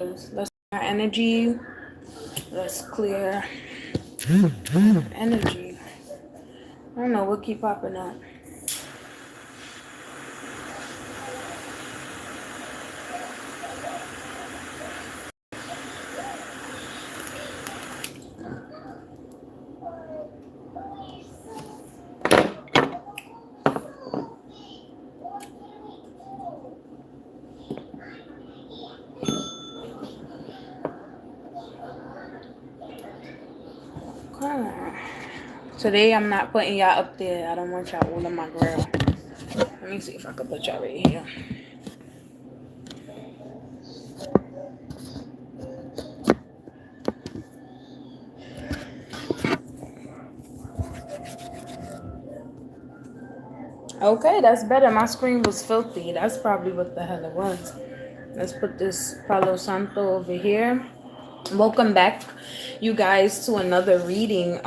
Let's our energy. Let's clear energy. I don't know what keep popping up. Okay. Today I'm not putting y'all up there. I don't want y'all all in my grill. Let me see if I can put y'all right here. Okay, that's better. My screen was filthy. That's probably what the hell it was. Let's put this Palo Santo over here. Welcome back, you guys, to another reading.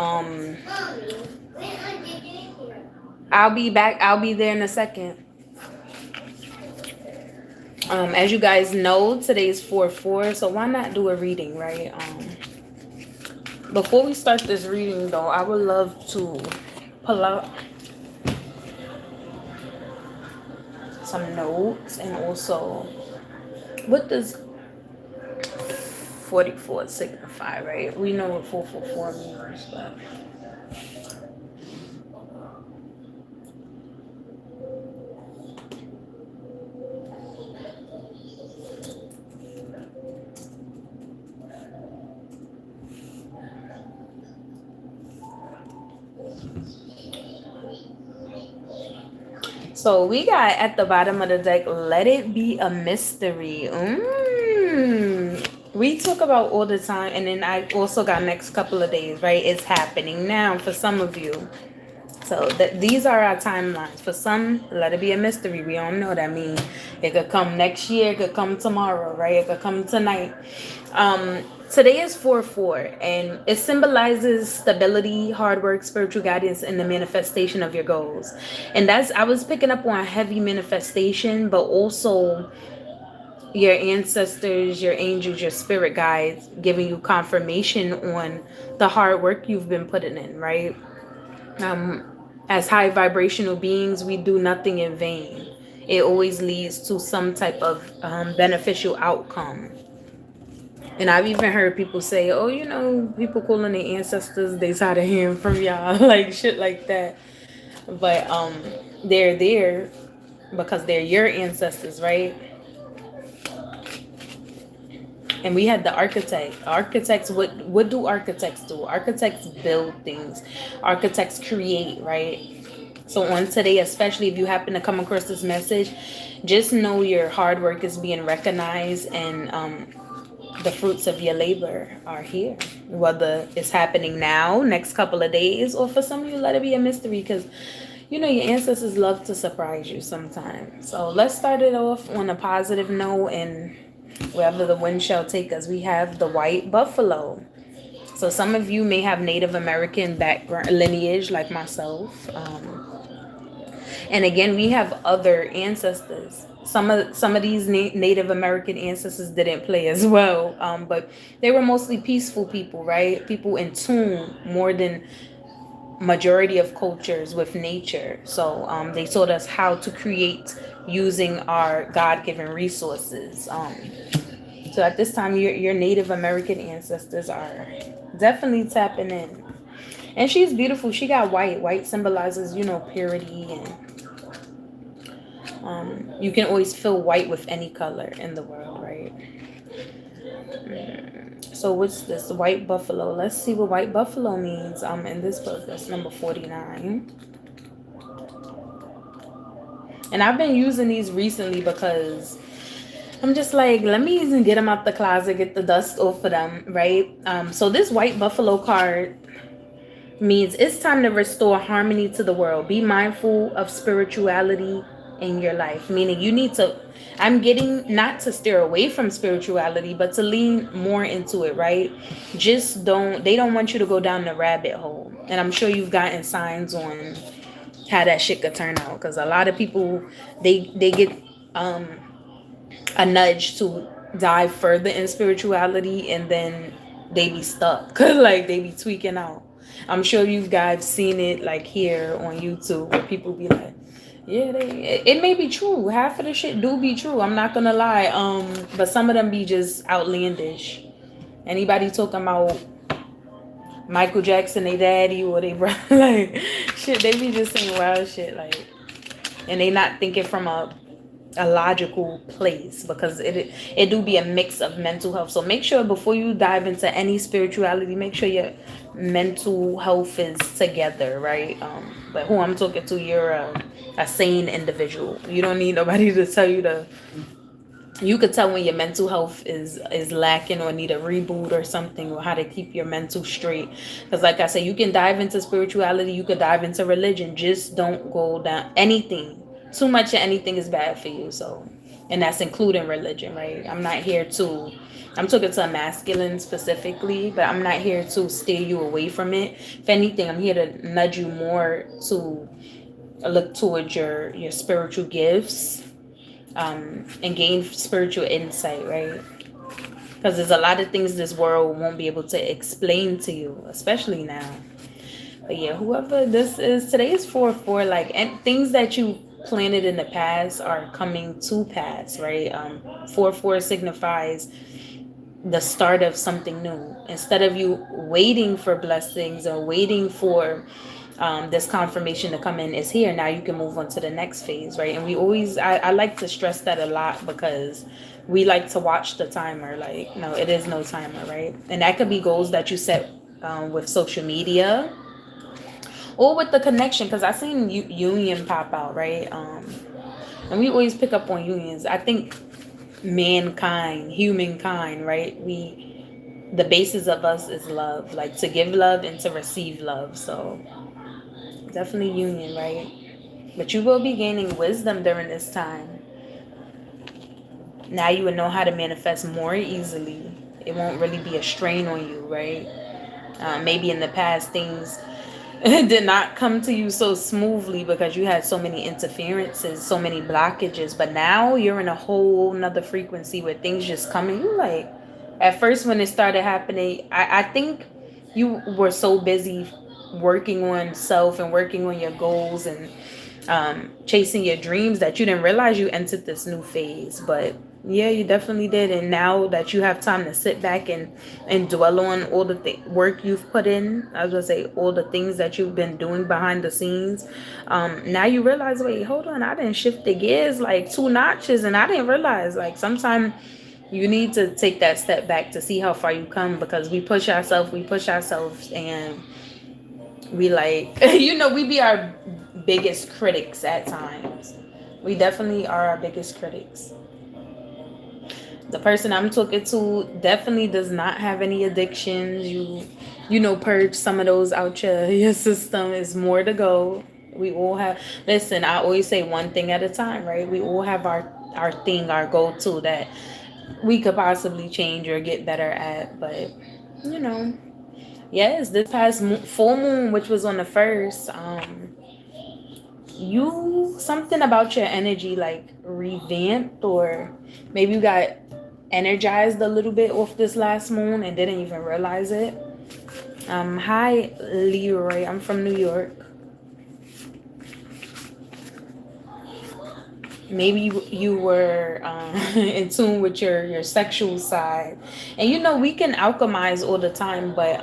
I'll be back. I'll be there in a second. As you guys know, today's 4/4, so why not do a reading, right? Before we start this reading, though, I would love to pull out some notes and also what does 44 signify, right? We know what 444 means, but so we got at the bottom of the deck, let it be a mystery. We talk about all the time, and then I also got next couple of days, right? It's happening now for some of you. So these are our timelines. For some, let it be a mystery. We don't know. That means it could come next year, it could come tomorrow, right? It could come tonight. Today is 4/4, and it symbolizes stability, hard work, spiritual guidance, and the manifestation of your goals. And that's I was picking up on heavy manifestation, but also your ancestors, your angels, your spirit guides giving you confirmation on the hard work you've been putting in, right? Um, as high vibrational beings, we do nothing in vain. It always leads to some type of beneficial outcome. And I've even heard people say, oh, people calling their ancestors, they tired of hearing from y'all, like shit like that. But they're there because they're your ancestors, right? And we had the architect. Architects, what do architects do? Architects build things. Architects create, right? So on today, especially if you happen to come across this message, just know your hard work is being recognized, and the fruits of your labor are here. Whether it's happening now, next couple of days, or for some of you, let it be a mystery, because your ancestors love to surprise you sometimes. So let's start it off on a positive note, and wherever the wind shall take us, we have the white buffalo. So some of you may have Native American background lineage, like myself. And again, we have other ancestors. Some of these Native American ancestors didn't play as well, but they were mostly peaceful people, right? People in tune more than majority of cultures with nature. So they taught us how to create using our God-given resources. So at this time, your Native American ancestors are definitely tapping in. And she's beautiful. She got white. White symbolizes, purity, and you can always feel white with any color in the world, right? So what's this white buffalo? Let's see what white buffalo means in this book. That's number 49. And I've been using these recently because I'm just like, let me even get them out the closet, get the dust off of them, right? So this white buffalo card means it's time to restore harmony to the world. Be mindful of spirituality in your life, meaning you need to, I'm getting not to steer away from spirituality, but to lean more into it, right? They don't want you to go down the rabbit hole. And I'm sure you've gotten signs on how that shit could turn out, because a lot of people, they get a nudge to dive further in spirituality, and then they be stuck. Like they be tweaking out. I'm sure you guys seen it like here on YouTube where people be like, yeah, it may be true. Half of the shit do be true. I'm not gonna lie. But some of them be just outlandish. Anybody talking about Michael Jackson, they daddy or they brother, like shit, they be just saying wild shit, like, and they not thinking from a logical place, because it do be a mix of mental health. So make sure before you dive into any spirituality, make sure your mental health is together, right? But who I'm talking to, you're a sane individual. You don't need nobody to tell you to. You could tell when your mental health is lacking or need a reboot or something, or how to keep your mental straight. Because like I said, you can dive into spirituality, you could dive into religion, just don't go down anything. Too much of anything is bad for you. So, and that's including religion, right? I'm talking to a masculine specifically, but I'm not here to steer you away from it. If anything, I'm here to nudge you more to look towards your spiritual gifts, and gain spiritual insight, right? Because there's a lot of things this world won't be able to explain to you, especially now. But yeah, whoever this is, today is 4/4, like, and things that you planted in the past are coming to pass, right? 4/4 signifies the start of something new. Instead of you waiting for blessings or waiting for this confirmation to come in, is here now, you can move on to the next phase, right? And we always, I like to stress that a lot, because we like to watch the timer. Like, no, it is no timer, right? And that could be goals that you set with social media or with the connection, because I seen union pop out, right? And we always pick up on unions. I think humankind, right? The basis of us is love, like to give love and to receive love. So definitely union, right? But you will be gaining wisdom during this time. Now you will know how to manifest more easily. It won't really be a strain on you, right? Maybe in the past things did not come to you so smoothly because you had so many interferences, so many blockages. But now you're in a whole nother frequency where things just coming. You like, at first when it started happening, I think you were so busy working on self and working on your goals and chasing your dreams that you didn't realize you entered this new phase. But yeah, you definitely did. And now that you have time to sit back and dwell on all the work you've put in, I was gonna say all the things that you've been doing behind the scenes, now you realize, wait, hold on, I didn't shift the gears like 2 notches, and I didn't realize, like, sometimes you need to take that step back to see how far you come, because we push ourselves, and we like we be our biggest critics at times. We definitely are our biggest critics. The person I'm talking to definitely does not have any addictions. Purge some of those out your system. Is more to go. We all have, listen, I always say one thing at a time, right? We all have our thing, our go-to that we could possibly change or get better at. But yes, this past full moon, which was on the 1st, something about your energy like revamped, or maybe you got energized a little bit off this last moon and didn't even realize it. Hi Leroy, I'm from New York. Maybe you were in tune with your sexual side, and we can alchemize all the time, but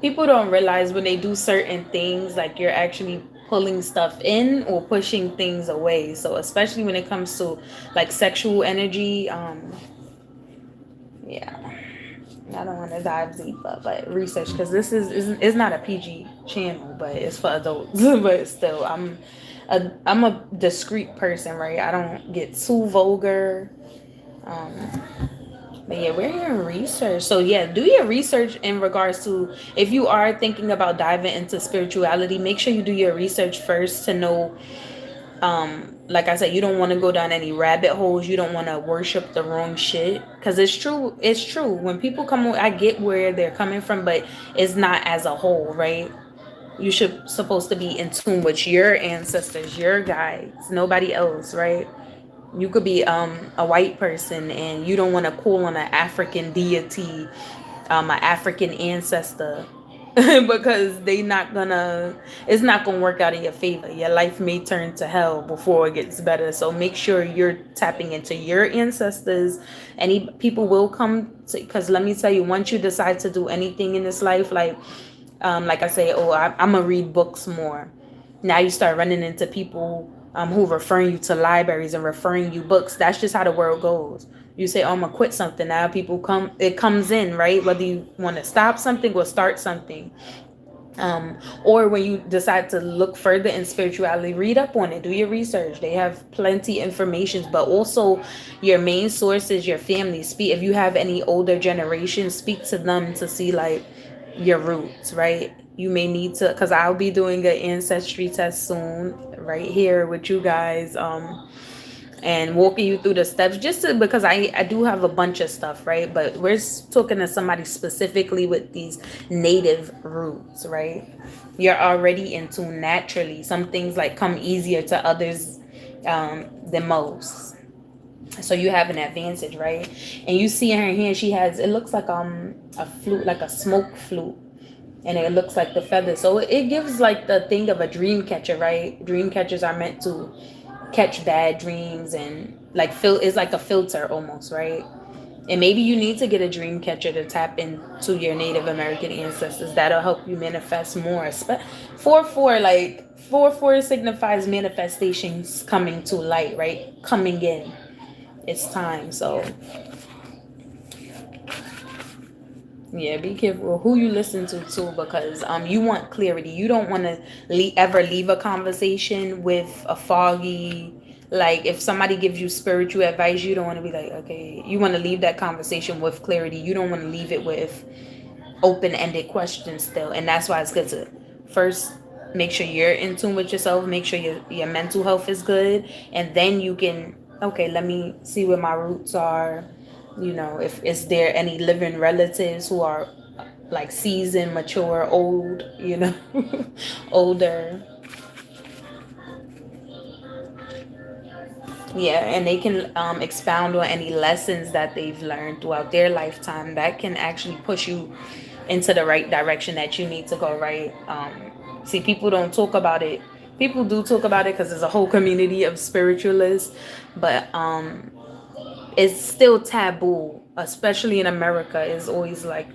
people don't realize when they do certain things, like, you're actually pulling stuff in or pushing things away. So especially when it comes to like sexual energy, yeah, I don't want to dive deeper, but research, because this is not a PG channel, but it's for adults. But still, I'm a discreet person, right? I don't get too vulgar. But yeah, we're here in research. So yeah, do your research in regards to, if you are thinking about diving into spirituality, make sure you do your research first to know, like I said, you don't want to go down any rabbit holes. You don't want to worship the wrong shit. Because it's true. When people come on, I get where they're coming from, but it's not as a whole, right? You supposed to be in tune with your ancestors, your guides, nobody else, right? You could be a white person and you don't want to call on an African deity, an African ancestor, because they not gonna it's not gonna work out in your favor. Your life may turn to hell before it gets better. So make sure you're tapping into your ancestors. Any people will come to, because let me tell you, once you decide to do anything in this life, like I say, oh, I'm gonna read books more. Now you start running into people who referring you to libraries and referring you books. That's just how the world goes. You say, oh, I'm gonna quit something. Now people come, it comes in, right? Whether you want to stop something or start something. Or when you decide to look further in spirituality, read up on it, do your research. They have plenty information, but also your main source is your family. Speak if you have any older generation, speak to them to see like your roots, right? You may need to, because I'll be doing an ancestry test soon, right here with you guys. And walking you through the steps just to, because I do have a bunch of stuff, right? But we're talking to somebody specifically with these native roots, right? You're already in tune naturally. Some things like come easier to others than most. So you have an advantage, right? And you see in her hand, she has, it looks like a flute, like a smoke flute. And it looks like the feather. So it gives like the thing of a dream catcher, right? Dream catchers are meant to catch bad dreams and like is like a filter almost, right? And maybe you need to get a dream catcher to tap into your Native American ancestors. That'll help you manifest more. 4-4, like 4-4 signifies manifestations coming to light, right? Coming in. It's time. So yeah, be careful who you listen to too, because you want clarity. You don't want to ever leave a conversation with a foggy, like if somebody gives you spiritual advice, you don't want to be like, okay, you want to leave that conversation with clarity. You don't want to leave it with open-ended questions still. And that's why it's good to first make sure you're in tune with yourself, make sure your mental health is good, and then you can, okay, let me see where my roots are. You know, if is there any living relatives who are like seasoned, mature, old, you know, older. Yeah, and they can expound on any lessons that they've learned throughout their lifetime that can actually push you into the right direction that you need to go, right? See, people don't talk about it. People do talk about it because there's a whole community of spiritualists, but it's still taboo, especially in America. It's always like,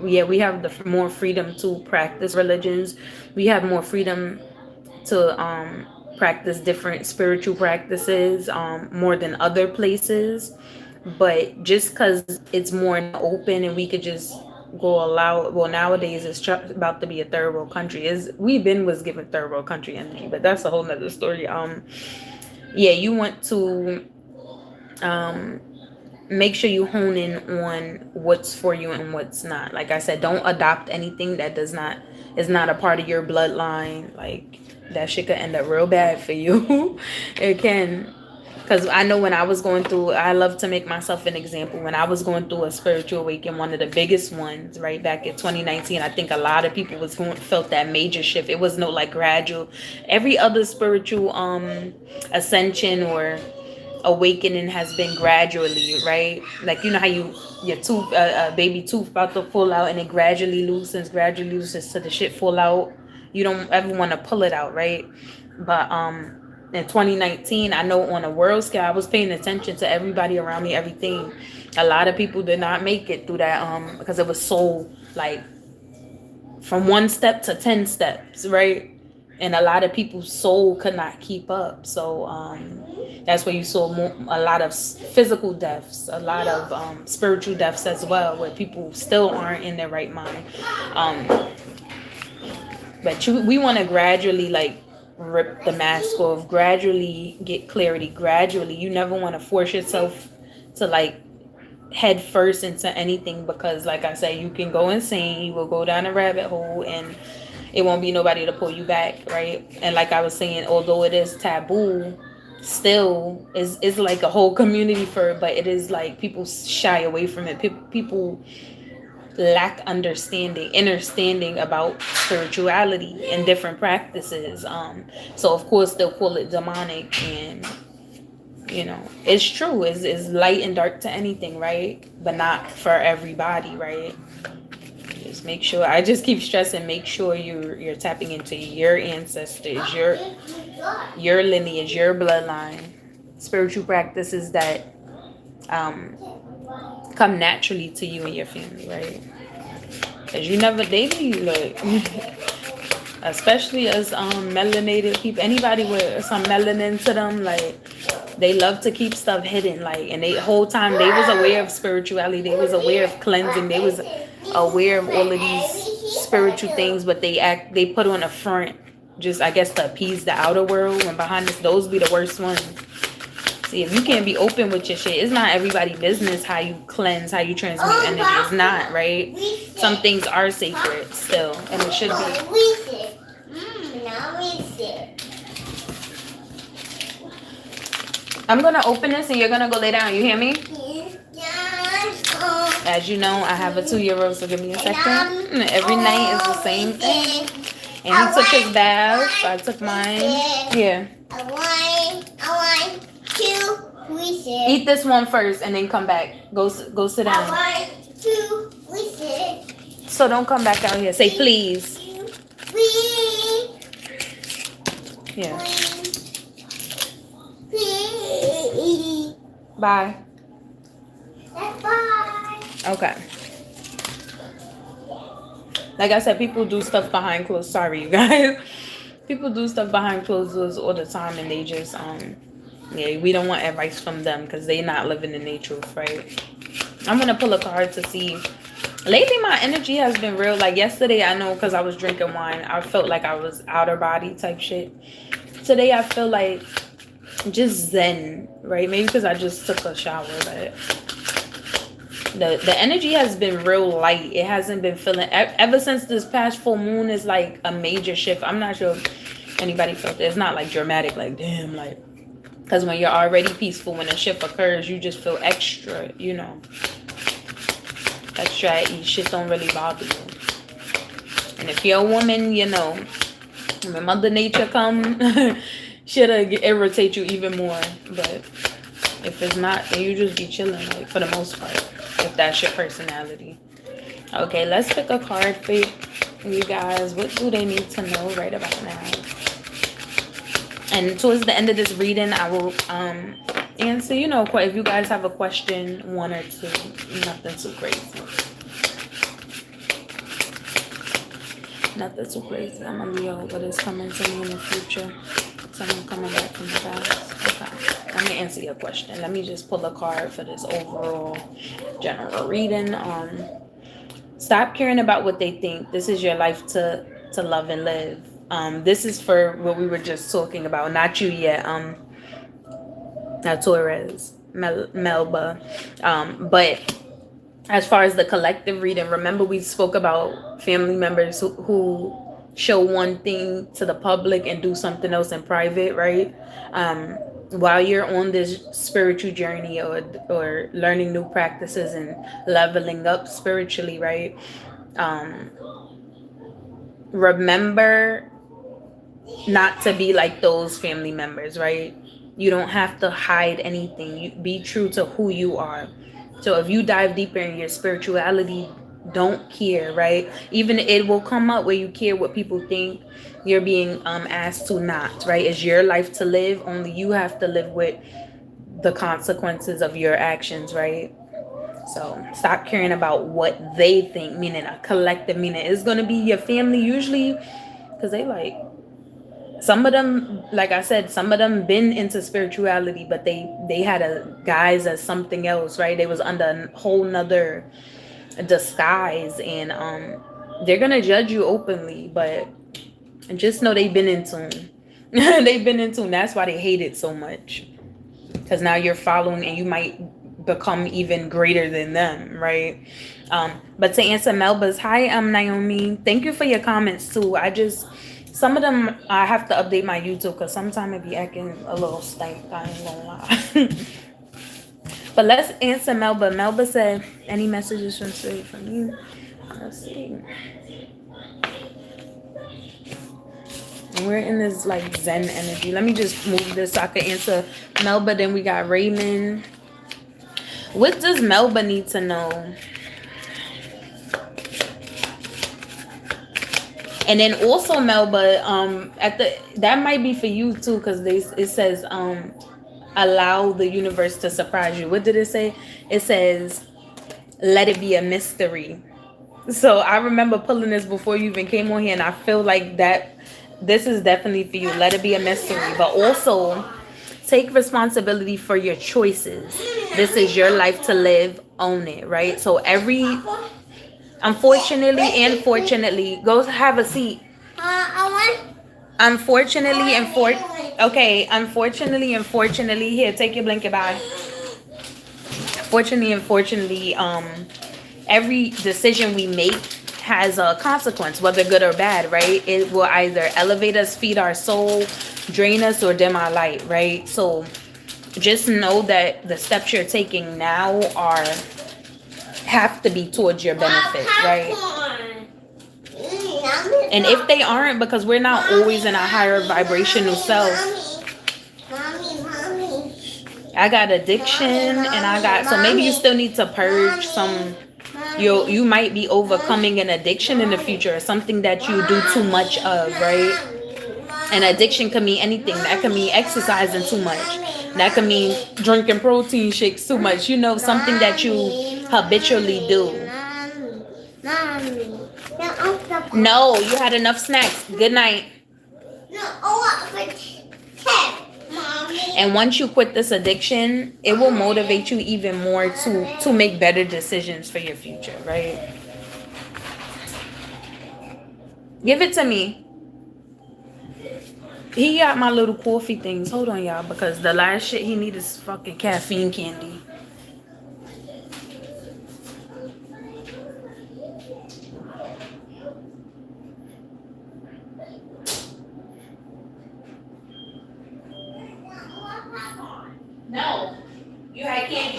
yeah, we have the more freedom to practice religions. We have more freedom to practice different spiritual practices more than other places. But just because it's more in the open and we could just go allow, well, nowadays it's about to be a third world country. Is we've been was given third world country energy, but that's a whole nother story. Yeah, you want to make sure you hone in on what's for you and what's not. Like I said, don't adopt anything that is not a part of your bloodline. Like that shit could end up real bad for you. It can. Because I know when I was going through, I love to make myself an example. When I was going through a spiritual awakening, one of the biggest ones, right back in 2019, I think a lot of people felt that major shift. It was no like gradual. Every other spiritual ascension or awakening has been gradually, right? Like, you know how your tooth, baby tooth about to pull out and it gradually loosens to the shit fall out. You don't ever want to pull it out, right? But in 2019, I know on a world scale, I was paying attention to everybody around me, everything. A lot of people did not make it through that because it was so like from 1 step to 10 steps, right? And a lot of people's soul could not keep up. So that's where you saw a lot of physical deaths, a lot of spiritual deaths as well, where people still aren't in their right mind. But we want to gradually like rip the mask off, gradually get clarity, gradually. You never want to force yourself to like head first into anything, because like I said, you can go insane, you will go down a rabbit hole, and it won't be nobody to pull you back, right? And like I was saying, although it is taboo, still is like a whole community for it, but it is like people shy away from it. People lack understanding about spirituality and different practices. So of course they'll call it demonic, and You know, it's true. It's light and dark to anything, right? But not for everybody, right? Just make sure. I just keep stressing. Make sure you're tapping into your ancestors, your lineage, your bloodline, spiritual practices that um come naturally to you and your family, right? Because you never, they be like, especially as melanated people, anybody with some melanin to them, like they love to keep stuff hidden, like, and they whole time they was aware of spirituality, they was aware of cleansing, they was aware of all of these spiritual things, but they put on a front, just I guess to appease the outer world, when behind this, those be the worst ones. See, if you can't be open with your shit, it's not everybody's business how you cleanse, how you transmute energy. It's not, right? Some things are sacred still, and it should be. I'm gonna open this and you're gonna go lay down. You hear me? As you know, I have a 2-year-old, so give me a second. Every night is the same thing. And he took his bath. I took mine. Here. I want two wishes. Eat this one first and then come back. Go sit down. I want two wishes. So don't come back out here. Say please. Please. Yeah. Please. Bye. Bye. Okay. Like I said, people do stuff behind closed. Sorry, you guys. People do stuff behind closed doors all the time, and they just yeah, we don't want advice from them because they not living in their truth, right? I'm gonna pull a card to see. Lately, my energy has been real. Like yesterday, I know because I was drinking wine, I felt like I was outer body type shit. Today, I feel like just zen, right? Maybe because I just took a shower, but the energy has been real light. It hasn't been feeling ever since this past full moon is like a major shift. I'm not sure if anybody felt it. It's not like dramatic, like damn, like, because when you're already peaceful, when a shift occurs, you just feel extra, you know, extra at ease. Shit don't really bother you. And if you're a woman, you know, when Mother Nature come, shit'll irritate you even more. But if it's not, then you just be chilling, like, for the most part, if that's your personality. Okay, let's pick a card for you guys. What do they need to know right about now? And towards the end of this reading, I will answer, you know, if you guys have a question, one or two, nothing too crazy. Nothing too crazy. I'm a Leo, but it's coming to me in the future. Someone coming back from the past. Okay, let me answer your question. Let me just pull a card for this overall general reading. Stop caring about what they think. This is your life to love and live. This is for what we were just talking about. Not you yet. Not Taurus, Melba. But as far as the collective reading, remember we spoke about family members who show one thing to the public and do something else in private, right? While you're on this spiritual journey or learning new practices and leveling up spiritually, right? Remember not to be like those family members, right? You don't have to hide anything. You be true to who you are. So if you dive deeper in your spirituality, don't care, right? Even it will come up where you care what people think. You're being asked to not, right? It's your life to live. Only you have to live with the consequences of your actions, right? So stop caring about what they think, meaning a collective, meaning it's going to be your family usually, because they like, some of them, like I said, some of them been into spirituality, but they had a guise as something else, right? They was under a whole nother disguise, and they're gonna judge you openly, but just know they've been in tune. They've been in tune. That's why they hate it so much, because now you're following and you might become even greater than them, right? But to answer Melba's, hi, I'm Naomi. Thank you for your comments too. Some of them I have to update my YouTube because sometimes it be acting a little stank. I ain't gonna lie. But let's answer Melba. Melba said, any messages from Spirit from you? Let's see. And we're in this like Zen energy. Let me just move this so I can answer Melba. Then we got Raymond. What does Melba need to know? And then also Melba, that might be for you too, because it says allow the universe to surprise you. What did it say? It says let it be a mystery. So I remember pulling this before you even came on here, and I feel like that this is definitely for you. Let it be a mystery, but also take responsibility for your choices. This is your life to live. Own it, right? So unfortunately and fortunately, go have a seat. Unfortunately and fortunately, here, take your blanket back. Fortunately and fortunately, every decision we make has a consequence, whether good or bad, right? It will either elevate us, feed our soul, drain us, or dim our light, right? So just know that the steps you're taking now have to be towards your benefit, right? And if they aren't, because we're not always in a higher vibrational self. I got addiction, and so maybe you still need to purge some. You might be overcoming an addiction in the future, something that you do too much of, right? And addiction can mean anything. That can mean exercising too much. That can mean drinking protein shakes too much. Something that you habitually do. No, you had enough snacks. Good night. And once you quit this addiction, it will motivate you even more to make better decisions for your future, right? Give it to me. He got my little coffee things. Hold on, y'all, because the last shit he needs is fucking caffeine candy. No, you had candy.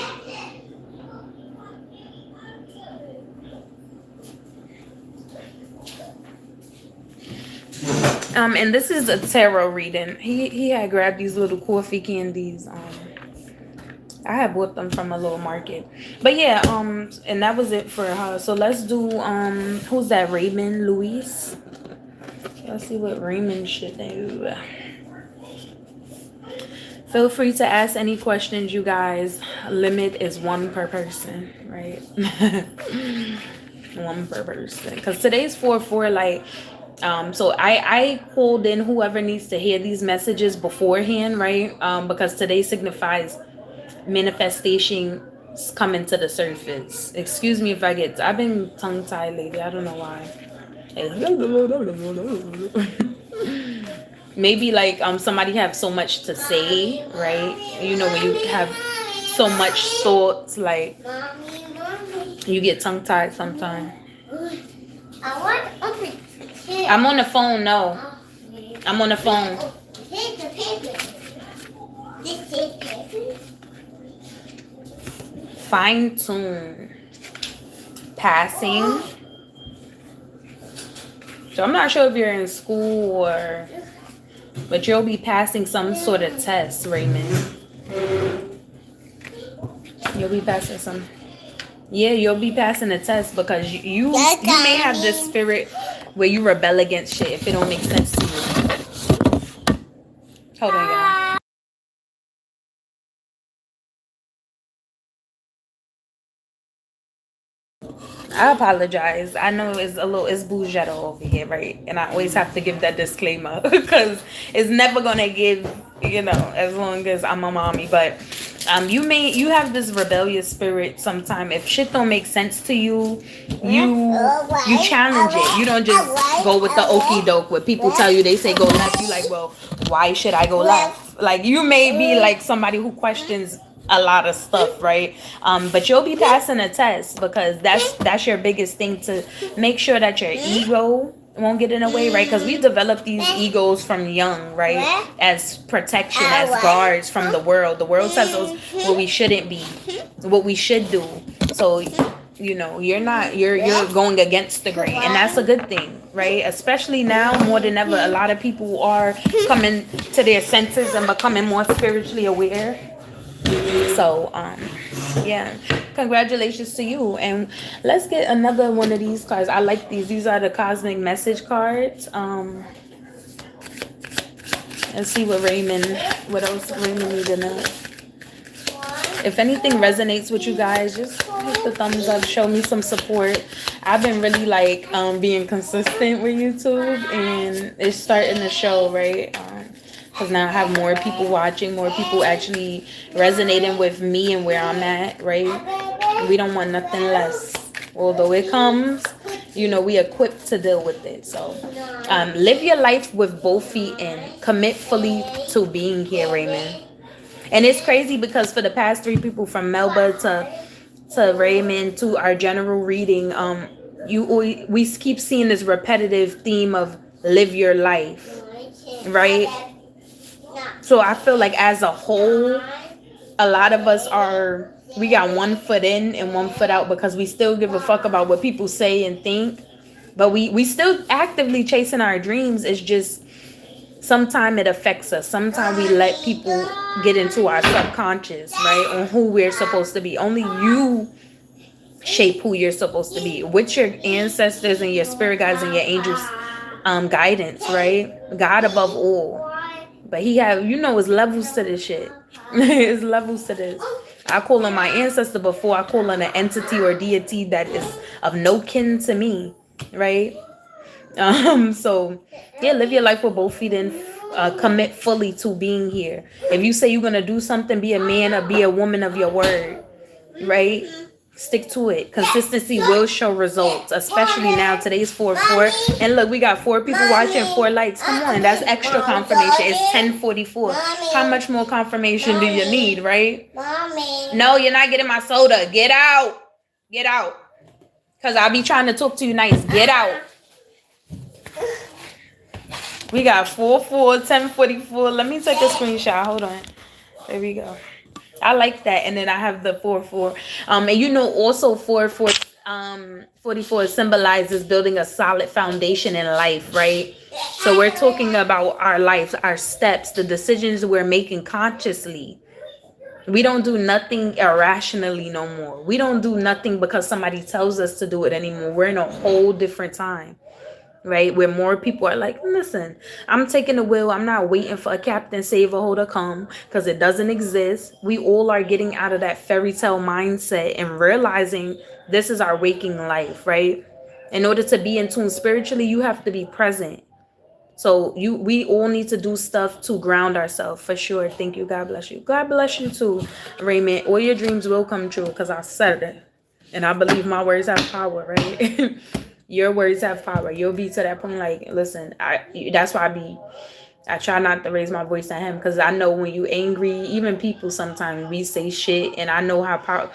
And this is a tarot reading. He had grabbed these little coffee candies. I had bought them from a little market. But yeah, and that was it for her. So let's do who's that? Raymond Luis. Let's see what Raymond should do. Feel free to ask any questions, you guys. Limit is one per person, right? One per person. Because today's 4/4, like, so I called in whoever needs to hear these messages beforehand, right? Because today signifies manifestation coming to the surface. Excuse me if I've been tongue-tied lately. I don't know why. Maybe like somebody have so much to say, right? When you have so much thoughts, like you get tongue-tied sometimes. I'm on the phone. No, I'm on the phone. Fine tune. Passing. So I'm not sure if you're in school but you'll be passing some sort of test, Raymond. You'll be passing some. Yeah, you'll be passing a test because you may have this spirit where you rebel against shit if it don't make sense to you. Hold on, y'all. I apologize. I know it's Bougetta over here, right? And I always have to give that disclaimer because it's never gonna give, as long as I'm a mommy. But you have this rebellious spirit sometime. If shit don't make sense to you, you challenge it. You don't just go with the okie doke. What people tell you, they say go left. You like, well, why should I go left? Like you may be like somebody who questions a lot of stuff, right? But you'll be passing a test because that's your biggest thing, to make sure that your ego won't get in the way, right? Because we develop these egos from young, right? As protection, as guards from the world. The world tells us what we shouldn't be, what we should do. So you're going against the grain, and that's a good thing, right? Especially now more than ever, a lot of people are coming to their senses and becoming more spiritually aware. So yeah, congratulations to you. And let's get another one of these cards. I like these are the cosmic message cards. Let's see what else Raymond need to know. If anything resonates with you guys, just hit the thumbs up, show me some support. I've been really like being consistent with YouTube, and it's starting to show, right? Because now I have more people watching, more people actually resonating with me and where I'm at, right? We don't want nothing less. Although it comes, we equipped to deal with it. So live your life with both feet in. Commit fully to being here, Raymond. And it's crazy because for the past 3 people, from Melba to Raymond to our general reading, we keep seeing this repetitive theme of live your life, right? So I feel like as a whole, a lot of us we got one foot in and one foot out because we still give a fuck about what people say and think, but we still actively chasing our dreams. It's just sometimes it affects us. Sometimes we let people get into our subconscious, right, on who we're supposed to be. Only you shape who you're supposed to be with your ancestors and your spirit guides and your angels guidance, right? God above all. But he have, it's levels to this shit. It's levels to this. I call on my ancestor before I call on an entity or deity that is of no kin to me, right? So yeah, live your life with both feet in. Commit fully to being here. If you say you're gonna do something, be a man or be a woman of your word, right? Stick to it. Consistency will show results, especially now. Today's 4/4, and look, we got 4 people watching, 4 likes. Come on, that's extra confirmation. It's 10:44. How much more confirmation do you need, right? No, you're not getting my soda. Get out. Cause I'll be trying to talk to you nice. Get out. We got 4/4, 10:44. Let me take a screenshot. Hold on. There we go. I like that. And then I have the 4/4. And also 44 symbolizes building a solid foundation in life, right? So we're talking about our lives, our steps, the decisions we're making consciously. We don't do nothing irrationally no more. We don't do nothing because somebody tells us to do it anymore. We're in a whole different time. Right, where more people are like, listen, I'm taking the wheel. I'm not waiting for a captain save a hoe to come, because it doesn't exist. We all are getting out of that fairy tale mindset and realizing this is our waking life, right? In order to be in tune spiritually, you have to be present. So we all need to do stuff to ground ourselves, for sure. Thank you. God bless you. God bless you too, Raymond. All your dreams will come true, because I said it, and I believe my words have power, right? Your words have power. You'll be to that point like, listen, that's why I try not to raise my voice at him, because I know when you angry, even people sometimes we say shit, and I know how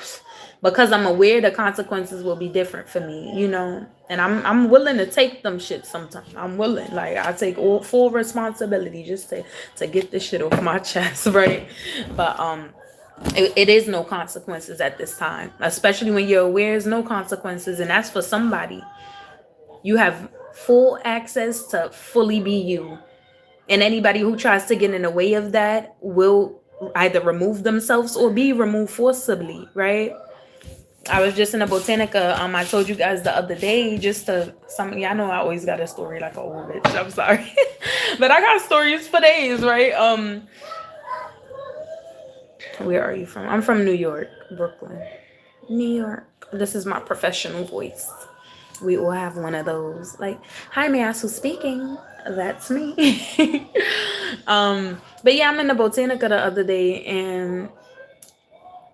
because I'm aware the consequences will be different for me, and I'm willing to take them shit sometimes. I'm willing, like I take full responsibility just to get this shit off my chest, right? But it is no consequences at this time, especially when you're aware there's no consequences, and that's for somebody. You have full access to fully be you. And anybody who tries to get in the way of that will either remove themselves or be removed forcibly, right? I was just in a Botanica. I told you guys the other day, y'all know I always got a story like a old bitch. I'm sorry. But I got stories for days, right? Where are you from? I'm from New York, Brooklyn. New York. This is my professional voice. We all have one of those. Like, hi, Miyasu speaking. That's me. But yeah, I'm in the Botanica the other day, and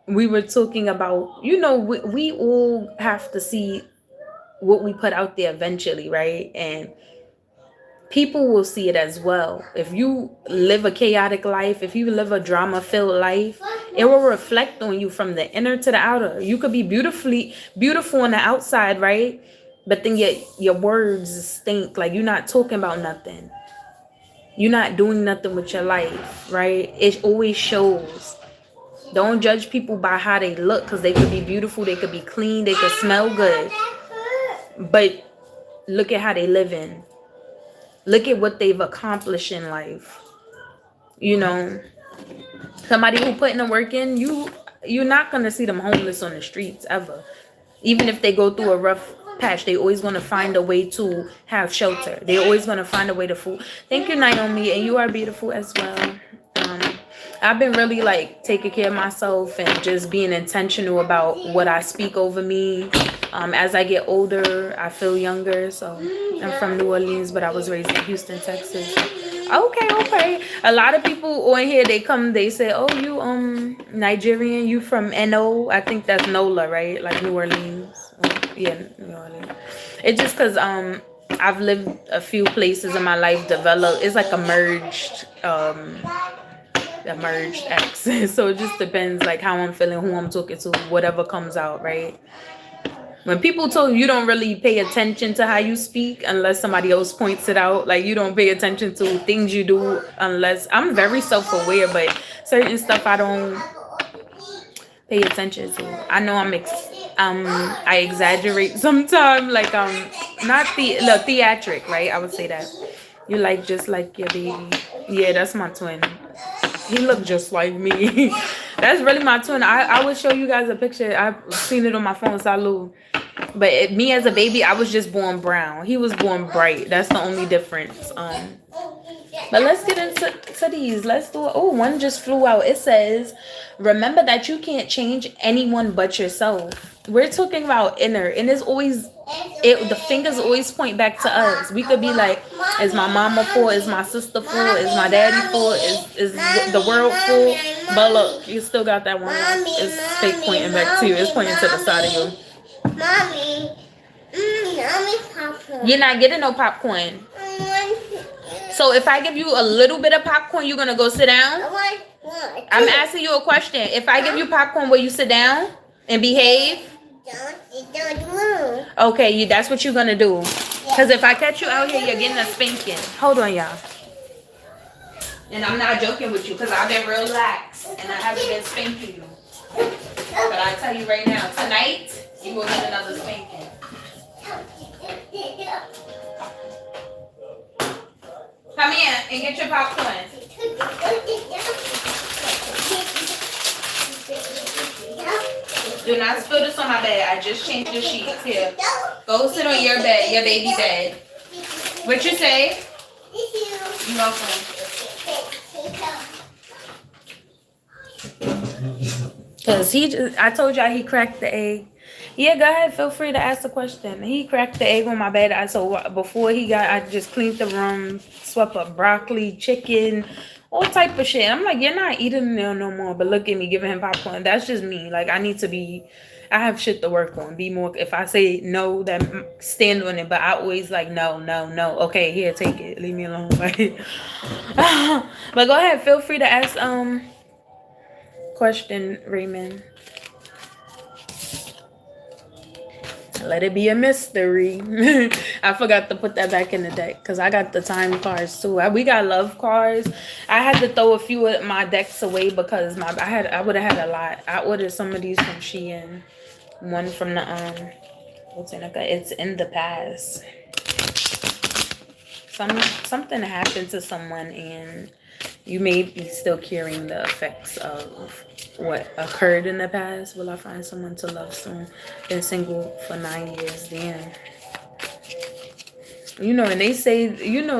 we were talking about, we all have to see what we put out there eventually, right? And people will see it as well. If you live a chaotic life, if you live a drama-filled life, it will reflect on you from the inner to the outer. You could be beautiful on the outside, right? But then your words stink. Like, you're not talking about nothing. You're not doing nothing with your life, right? It always shows. Don't judge people by how they look, because they could be beautiful, they could be clean, they could smell good, but look at how they live in. Look at what they've accomplished in life. You know, somebody who putting the work in, you're not gonna see them homeless on the streets ever. Even if they go through a rough patch, they always gonna find a way to have shelter. They always gonna find a way to food. Thank you, Naomi, and you are beautiful as well. I've been really like taking care of myself and just being intentional about what I speak over me. As I get older, I feel younger. So I'm from New Orleans, but I was raised in Houston, Texas. Okay. A lot of people on here, they say, oh, you Nigerian, you from NO. I think that's NOLA, right? Like New Orleans. Yeah, New Orleans. It's just because I've lived a few places in my life, developed. It's like a merged X. So it just depends like how I'm feeling, who I'm talking to, whatever comes out, right? When people told you don't really pay attention to how you speak unless somebody else points it out. Like you don't pay attention to things you do unless I'm very self-aware, but certain stuff I don't pay attention to. I know I exaggerate sometimes, like not theatric, right? I would say that. You like just like your baby. Yeah, that's my twin. He looked just like me. That's really my twin. I will show you guys a picture. I've seen it on my phone, Salud. But me as a baby, I was just born brown. He was born bright. That's the only difference. But let's get into these. Let's do it. Oh, one just flew out. It says, remember that you can't change anyone but yourself. We're talking about inner, and it's always the fingers always point back to us. We could be like, is my mama full? Is my sister full? Is my daddy full? Is the world full? But look, you still got that one. It's fake pointing back to you. It's pointing to the side of you. Mommy, popcorn. You're not getting no popcorn. So if I give you a little bit of popcorn, you're gonna go sit down? I'm asking you a question. If I give you popcorn, will you sit down and behave? Okay, that's what you're gonna do. Because if I catch you out here, you're getting a spanking. Hold on, y'all. And I'm not joking with you because I've been real lax and I haven't been spanking you. But I tell you right now, tonight, you will get another spanking. Come here and get your popcorn. Do not spill this on my bed. I just changed the sheets. Here. Go sit on your bed, your baby bed. What you say? You're welcome. Because I told y'all he cracked the egg. Yeah, go ahead. Feel free to ask the question. He cracked the egg on my bed. Before I just cleaned the room, swept up broccoli, chicken, all type of shit. I'm like, you're not eating there no more. But look at me giving him popcorn. That's just me. Like, I have shit to work on. Be more. If I say no, then stand on it. But I always like, no. Okay, here, take it. Leave me alone. Like, but go ahead. Feel free to ask question, Raymond. Let it be a mystery. I forgot to put that back in the deck because I got the time cards too. We got love cards. I had to throw a few of my decks away because I would have had a lot. I ordered some of these from Shein. One from the it's in the past. Something happened to someone and you may be still carrying the effects of what occurred in the past. Will I find someone to love soon? Been single for 9 years. Damn. And they say,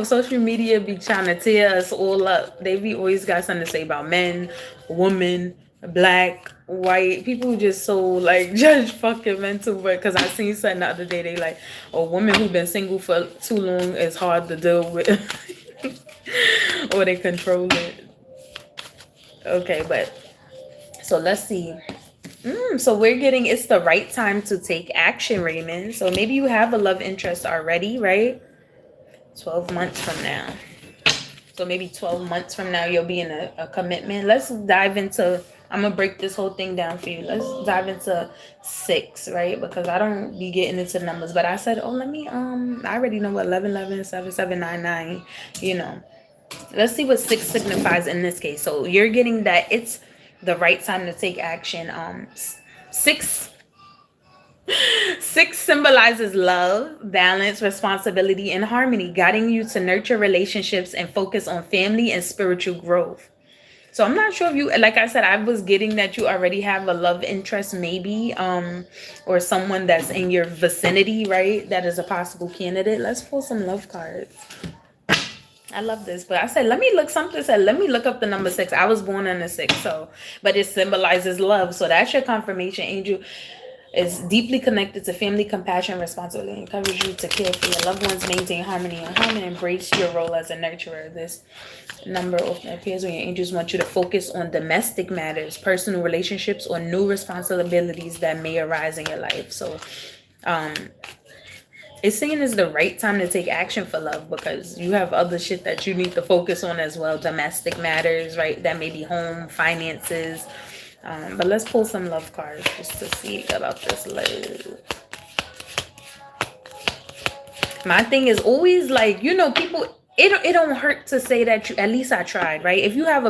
social media be trying to tear us all up. They be always got something to say about men, women, black, white. People just so like judge fucking mental. But because I seen something the other day, they like, a woman who been single for too long is hard to deal with. Or they control it. Okay, but so let's see. So we're getting it's the right time to take action, Raymond. So maybe you have a love interest already, right? 12 months from now. So maybe 12 months from now, you'll be in a commitment. Let's dive into, I'm going to break this whole thing down for you. Let's dive into 6, right? Because I don't be getting into the numbers. But I said, let me, I already know what 11, 11, 7, 7, 9, 9, Let's see what 6 signifies in this case. So you're getting that the right time to take action. Six Six symbolizes love, balance, responsibility, and harmony, guiding you to nurture relationships and focus on family and spiritual growth. So I'm not sure if you, like I said, I was getting that you already have a love interest, maybe, or someone that's in your vicinity, right? That is a possible candidate. Let's pull some love cards. I love this, but I said, let me look, something said, let me look up the number 6. I was born on the 6, so, but it symbolizes love. So that's your confirmation angel. It's deeply connected to family, compassion, responsibility, encourage you to care for your loved ones, maintain harmony and harmony, embrace your role as a nurturer. This number often appears when your angels want you to focus on domestic matters, personal relationships, or new responsibilities that may arise in your life. So, it's saying it's the right time to take action for love because you have other shit that you need to focus on as well. Domestic matters, right? That may be home, finances. But let's pull some love cards just to see about this love. My thing is always like, people, it don't hurt to say that at least I tried, right? If you have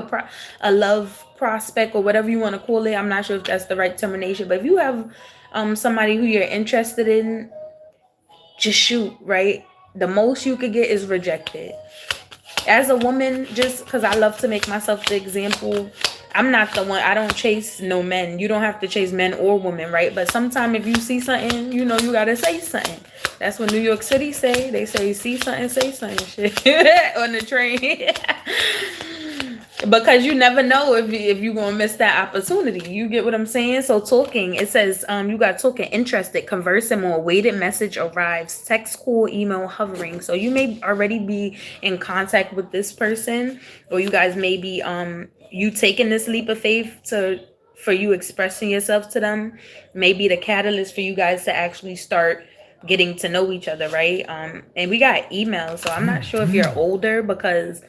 a love prospect or whatever you want to call it, I'm not sure if that's the right termination, but if you have somebody who you're interested in, just shoot, right? The most you could get is rejected. As a woman, just because I love to make myself the example, I'm not the one. I don't chase no men. You don't have to chase men or women, right? But sometimes if you see something, you gotta say something. That's what New York City say. They say, see something, say something, shit, on the train. Because you never know if you're gonna miss that opportunity. You get what I'm saying? So talking, it says you got talking, interested, conversing more, waited message arrives, text, call, email, hovering. So you may already be in contact with this person, or you guys may be you taking this leap of faith for you expressing yourself to them, maybe the catalyst for you guys to actually start getting to know each other, right? And we got emails, so I'm not sure if you're older because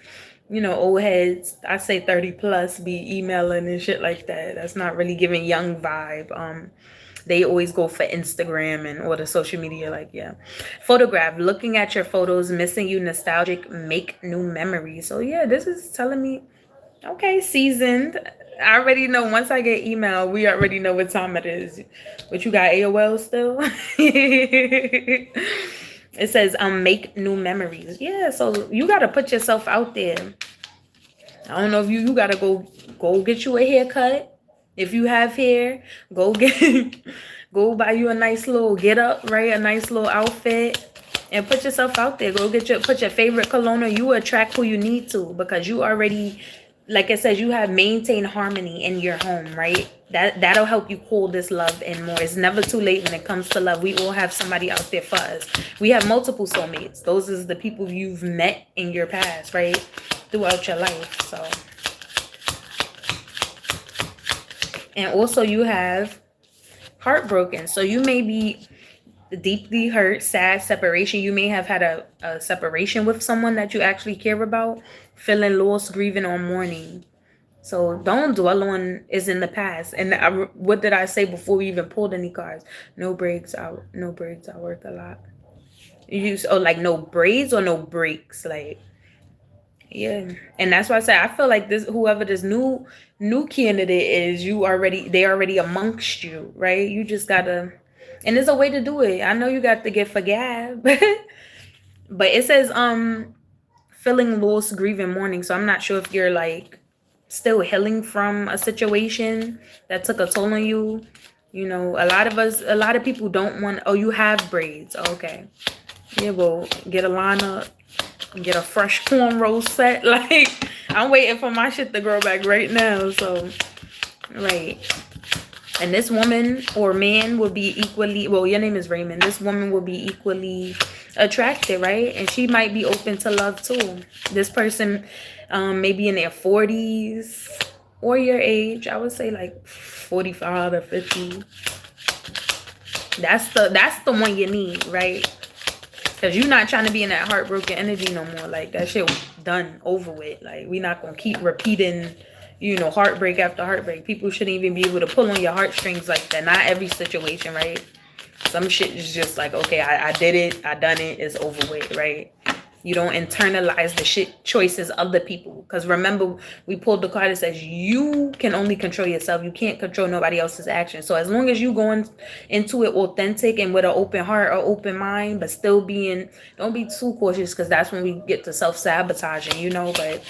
old heads, I say 30 plus, be emailing and shit like that. That's not really giving young vibe. They always go for Instagram and all the social media, like, yeah. Photograph, looking at your photos, missing you, nostalgic, make new memories. So yeah, this is telling me, okay, seasoned. I already know once I get email, we already know what time it is. But you got AOL still? It says make new memories. Yeah, so you gotta put yourself out there. I don't know if you gotta go get you a haircut. If you have hair, go buy you a nice little get up, right? A nice little outfit. And put yourself out there. Put your favorite cologne on. You attract who you need to because you already, like I said, you have maintained harmony in your home, right? That'll help you call this love in more. It's never too late when it comes to love. We all have somebody out there for us. We have multiple soulmates. Those is the people you've met in your past, right? Throughout your life. So, and also you have heartbroken. So you may be deeply hurt, sad, separation. You may have had a separation with someone that you actually care about, feeling lost, grieving, or mourning. So don't dwell on is in the past. And what did I say before we even pulled any cards? No breaks. I work a lot. Like no braids or no breaks, like, yeah. And that's why I say I feel like whoever this new candidate is, they already amongst you, right? You just gotta, and there's a way to do it. I know you got to get forgave, but it says feeling lost, grieving, mourning. So I'm not sure if you're like still healing from a situation that took a toll on you. A lot of people don't want, you have braids. Okay. Yeah, well, get a lineup, get a fresh cornrow set. Like, I'm waiting for my shit to grow back right now. So, right. And this woman or man will be equally, well, your name is Raymond. This woman will be equally attracted, right? And she might be open to love too. This person may be in their 40s or your age. I would say like 45 to 50. That's the one you need, right? Because you're not trying to be in that heartbroken energy no more. Like, that shit done, over with. Like, we not going to keep repeating, heartbreak after heartbreak. People shouldn't even be able to pull on your heartstrings like that. Not every situation, right? Some shit is just like, okay, I did it. I done it. It's over with, right? You don't internalize the shit choices of the people. Because remember, we pulled the card that says you can only control yourself. You can't control nobody else's actions. So as long as you going into it authentic and with an open heart or open mind, but still don't be too cautious, because that's when we get to self-sabotaging, you know. But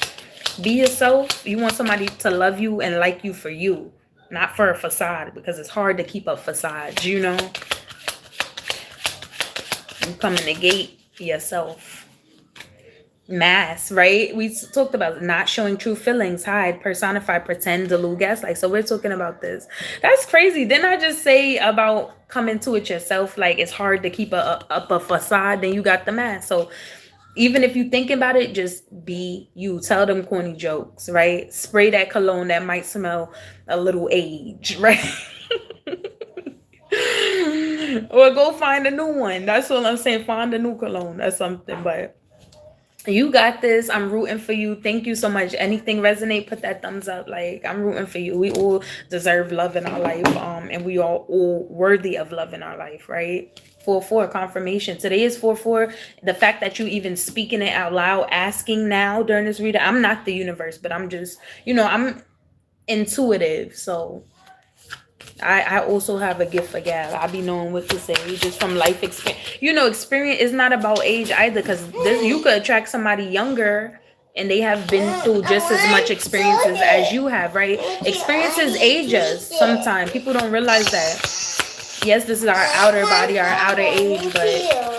be yourself. You want somebody to love you and like you for you, not for a facade, because it's hard to keep up facades, you know. You come in the gate yourself. Mask, right? We talked about not showing true feelings, hide, personify, pretend, delude, gaslight. So we're talking about this. That's crazy. Didn't I just say about coming to it yourself? Like, it's hard to keep up a facade. Then you got the mask. So even if you think about it, just be you. Tell them corny jokes, right? Spray that cologne that might smell a little age, right? Or go find a new one. That's what I'm saying. Find a new cologne or something. But you got this. I'm rooting for you. Thank you so much. Anything resonate, put that thumbs up. Like, I'm rooting for you. We all deserve love in our life. And we are all worthy of love in our life, right? 4-4 confirmation. Today is 4-4. The fact that you even speaking it out loud, asking now during this reading. I'm not the universe, but I'm just, I'm intuitive. So I also have a gift for gab. I be knowing what to say just from life experience. Experience is not about age either, because you could attract somebody younger and they have been through just as much experiences as you have, right? Experiences age us sometimes. People don't realize that. Yes, this is our outer body, our outer age, but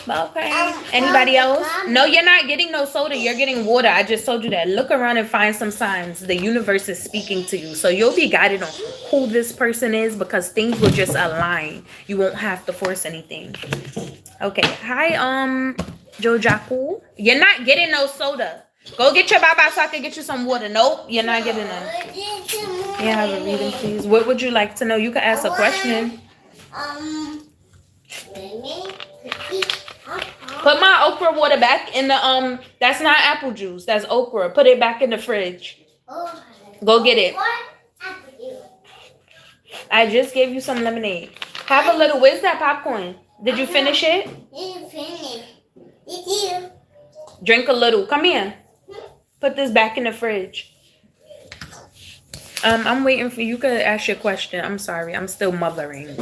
okay. Anybody else? No, you're not getting no soda. You're getting water. I just told you that. Look around and find some signs. The universe is speaking to you. So you'll be guided on who this person is, because things will just align. You won't have to force anything. Okay. Hi, Jojaku. You're not getting no soda. Go get your baba so I can get you some water. Nope, you're not getting none. Yeah, have a reading, please. What would you like to know? You can ask a question. Put my okra water back in the that's not apple juice, that's okra. Put it back in the fridge. Go get it. I just gave you some lemonade. Have a little. Where's that popcorn? Did you finish it? Didn't finish. Did you? Drink a little. Come here. Put this back in the fridge. I'm waiting for you. Could ask your question. I'm sorry. I'm still mothering.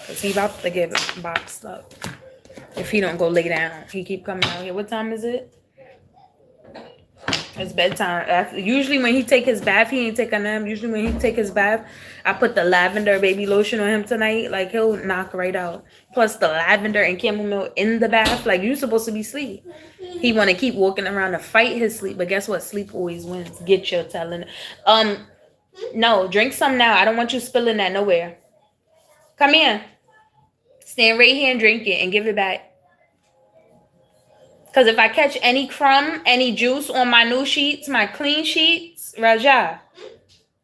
Cause he about to get boxed up. If he don't go lay down, he keep coming out here. What time is it? It's bedtime. Usually when he take his bath, he ain't take a nap. Usually when he take his bath, I put the lavender baby lotion on him tonight. Like, he'll knock right out. Plus the lavender and chamomile in the bath. Like, you supposed to be asleep. He want to keep walking around to fight his sleep. But guess what? Sleep always wins. Get your telling. No, drink some now. I don't want you spilling that nowhere. Come here. Stand right here and drink it and give it back. Because if I catch any crumb, any juice on my new sheets, my clean sheets, Raja,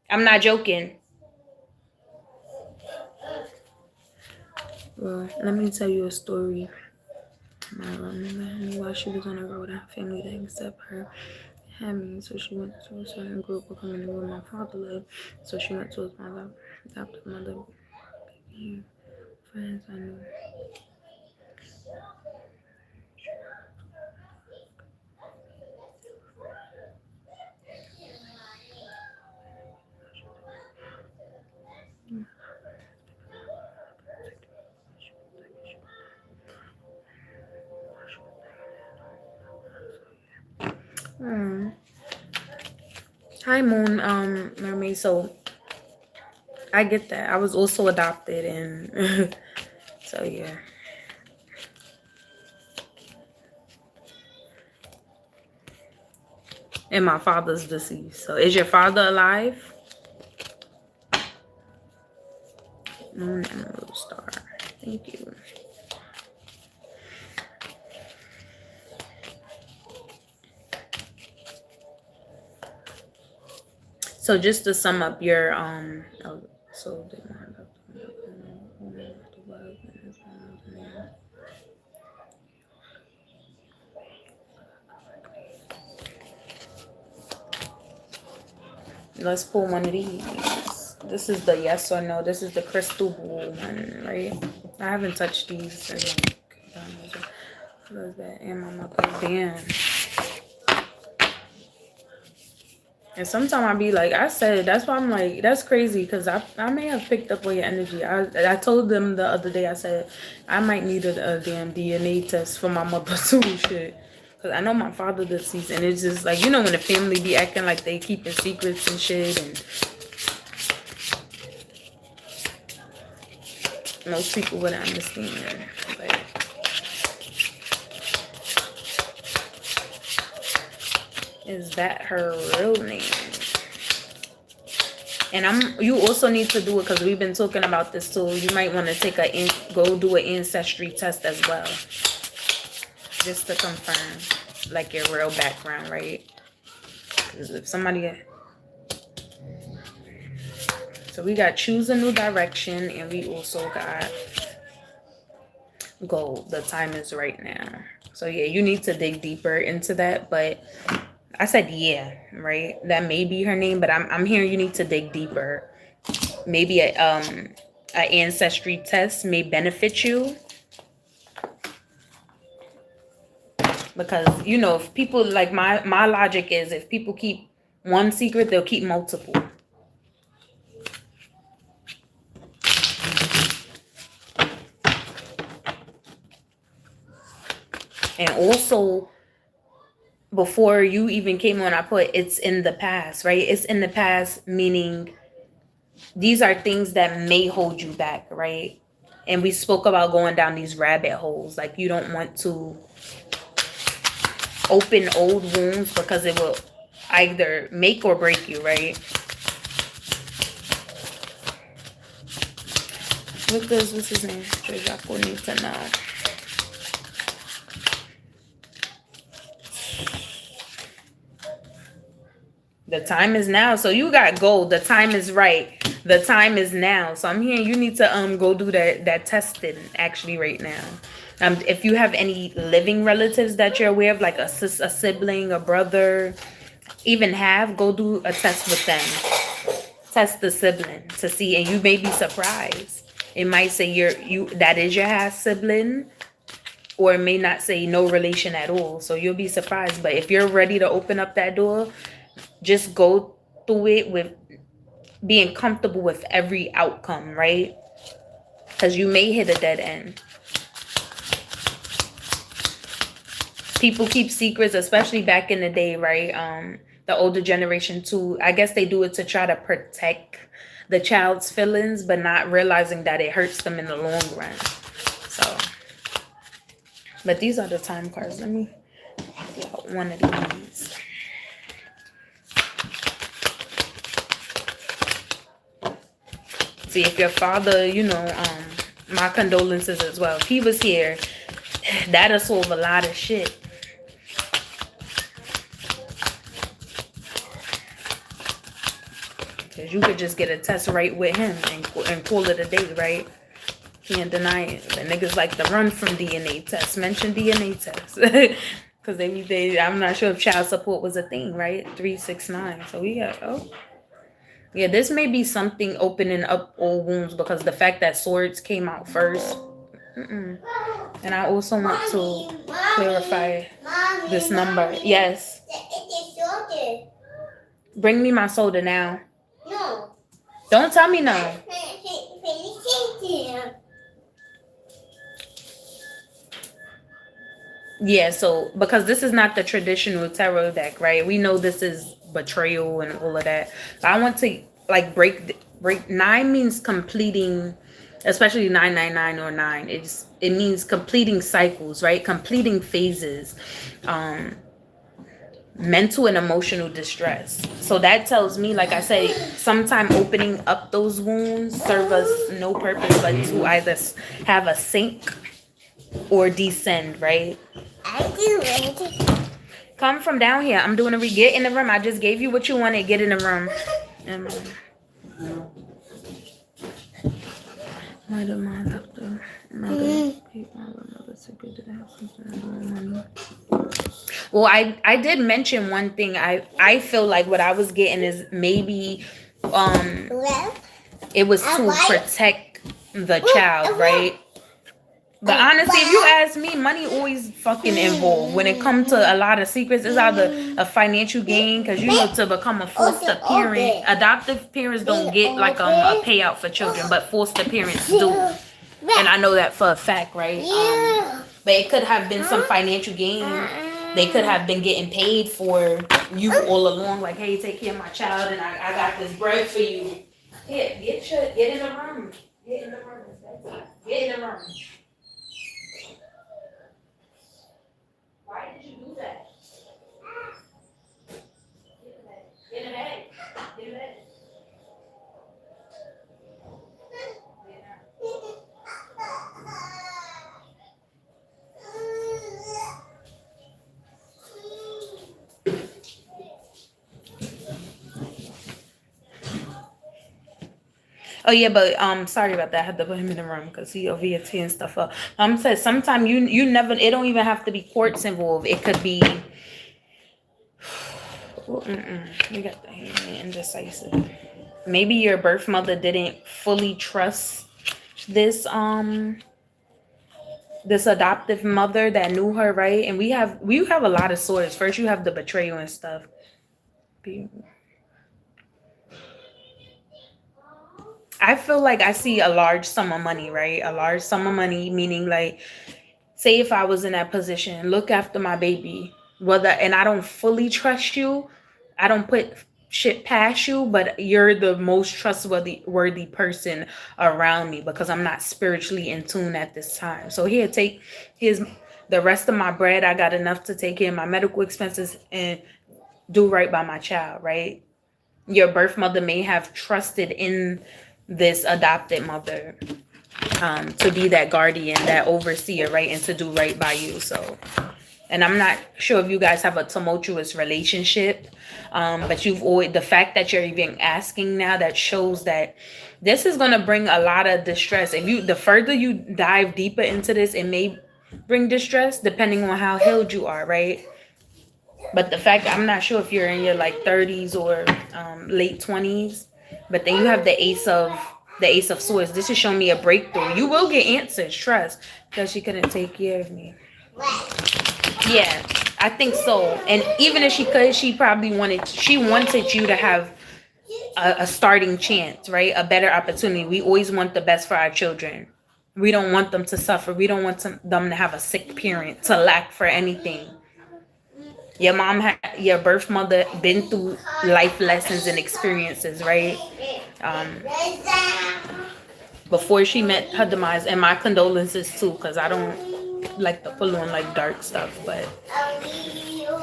I'm not joking. Well, let me tell you a story. I remember while she was on the road, her family didn't accept her. Had me, so she went to a certain group of community where my father lived. So she went to my adopted mother. Friends I knew. Hi, Moon, Mermaid. So I get that. I was also adopted, and so yeah. And my father's deceased. So is your father alive? Moon and a little star. Thank you. So just to sum up your so they wind up let's pull one of these. This is the yes or no. This is the crystal ball one, right? I haven't touched these in like, Close that and my mother. Damn. And sometimes I be like, I said, that's why I'm like, that's crazy because I may have picked up on your energy. I told them the other day, I said, I might need a damn DNA test for my mother too, shit. Because I know my father deceased, and it's just like, you know, when the family be acting like they keeping secrets and shit, and most people wouldn't understand. But is that her real name? And you also need to do it because we've been talking about this too. You might want to go do an ancestry test as well, just to confirm like your real background, right? Because if somebody, so we got choose a new direction, and we also got goal. The time is right now. So yeah, you need to dig deeper into that, but I said, yeah, right? That may be her name, but I'm hearing you need to dig deeper. Maybe a ancestry test may benefit you. Because, you know, if people, like my logic is if people keep one secret, they'll keep multiple. And also, before you even came on, I put it's in the past, right? It's in the past, meaning these are things that may hold you back, right? And we spoke about going down these rabbit holes. Like, you don't want to open old wounds because it will either make or break you, right? What's his name? Draco needs to know. The time is now. So you got gold. The time is right. The time is now. So I'm hearing you need to go do that testing actually right now. If you have any living relatives that you're aware of, like a sibling, a brother, even go do a test with them. Test the sibling to see, and you may be surprised. It might say that is your half sibling, or it may not say no relation at all. So you'll be surprised. But if you're ready to open up that door, just go through it with being comfortable with every outcome, right? Because you may hit a dead end. People keep secrets, especially back in the day, right? The older generation too. I guess they do it to try to protect the child's feelings, but not realizing that it hurts them in the long run. So, but these are the time cards. Let me pull out one of these. See, if your father, you know, my condolences as well. If he was here, that'll solve a lot of shit. Because you could just get a test right with him and call it a day, right? Can't deny it. The niggas like to run from DNA tests. Mention DNA tests. Because I'm not sure if child support was a thing, right? 369. So we got, yeah, this may be something opening up old wounds because the fact that swords came out first. And I also want to clarify this number. Yes. Bring me my soda now. No. Don't tell me no. Yeah, so because this is not the traditional tarot deck, right? We know this is betrayal and all of that. But I want to like break 9 means completing, especially 999 or 9. It means completing cycles, right? Completing phases. Mental and emotional distress. So that tells me, like I said, sometime opening up those wounds serve us no purpose but to either have a sink or descend, right? I do it. Come from down here. I'm doing get in the room. I just gave you what you wanted. Get in the room. Well, I did mention one thing. I feel like what I was getting is maybe it was to protect the child, right? But honestly, if you ask me, money always fucking involved. When it comes to a lot of secrets, it's either a financial gain, because you know, to become a foster parent, adoptive parents don't get like a payout for children, but foster parents do. And I know that for a fact, right? But it could have been some financial gain. They could have been getting paid for you all along, like, hey, take care of my child, and I got this bread for you. Here, get in the room. Get in the room. Get in the room. Why did you do that? Get in the bed. Get in the bed. Oh yeah, but sorry about that. I had to put him in the room because he over here tearing stuff up. Said sometimes you never. It don't even have to be courts involved. It could be. You got the hand indecisive. Maybe your birth mother didn't fully trust this this adoptive mother that knew her, right? And we have a lot of swords. First, you have the betrayal and stuff. I feel like I see a large sum of money, right? A large sum of money, meaning like, say if I was in that position, look after my baby, whether, and I don't fully trust you, I don't put shit past you, but you're the most trustworthy worthy person around me because I'm not spiritually in tune at this time. So here's the rest of my bread. I got enough to take care of my medical expenses and do right by my child, right? Your birth mother may have trusted in this adopted mother to be that guardian, that overseer, right, and to do right by you. So, and I'm not sure if you guys have a tumultuous relationship, but you've always, the fact that you're even asking now, that shows that this is going to bring a lot of distress. If you, the further you dive deeper into this, it may bring distress depending on how healed you are, right? But the fact, I'm not sure if you're in your like 30s or late 20s, but then you have the ace of swords. This is showing me a breakthrough. You will get answers, trust, because she couldn't take care of me. Yeah, I think so. And even if she could, she wanted you to have a starting chance, right? A better opportunity. We always want the best for our children. We don't want them to suffer. We don't want them to have a sick parent, to lack for anything. Your birth mother been through life lessons and experiences, right? Before she met her demise, and my condolences too, because I don't like to pull on like dark stuff, but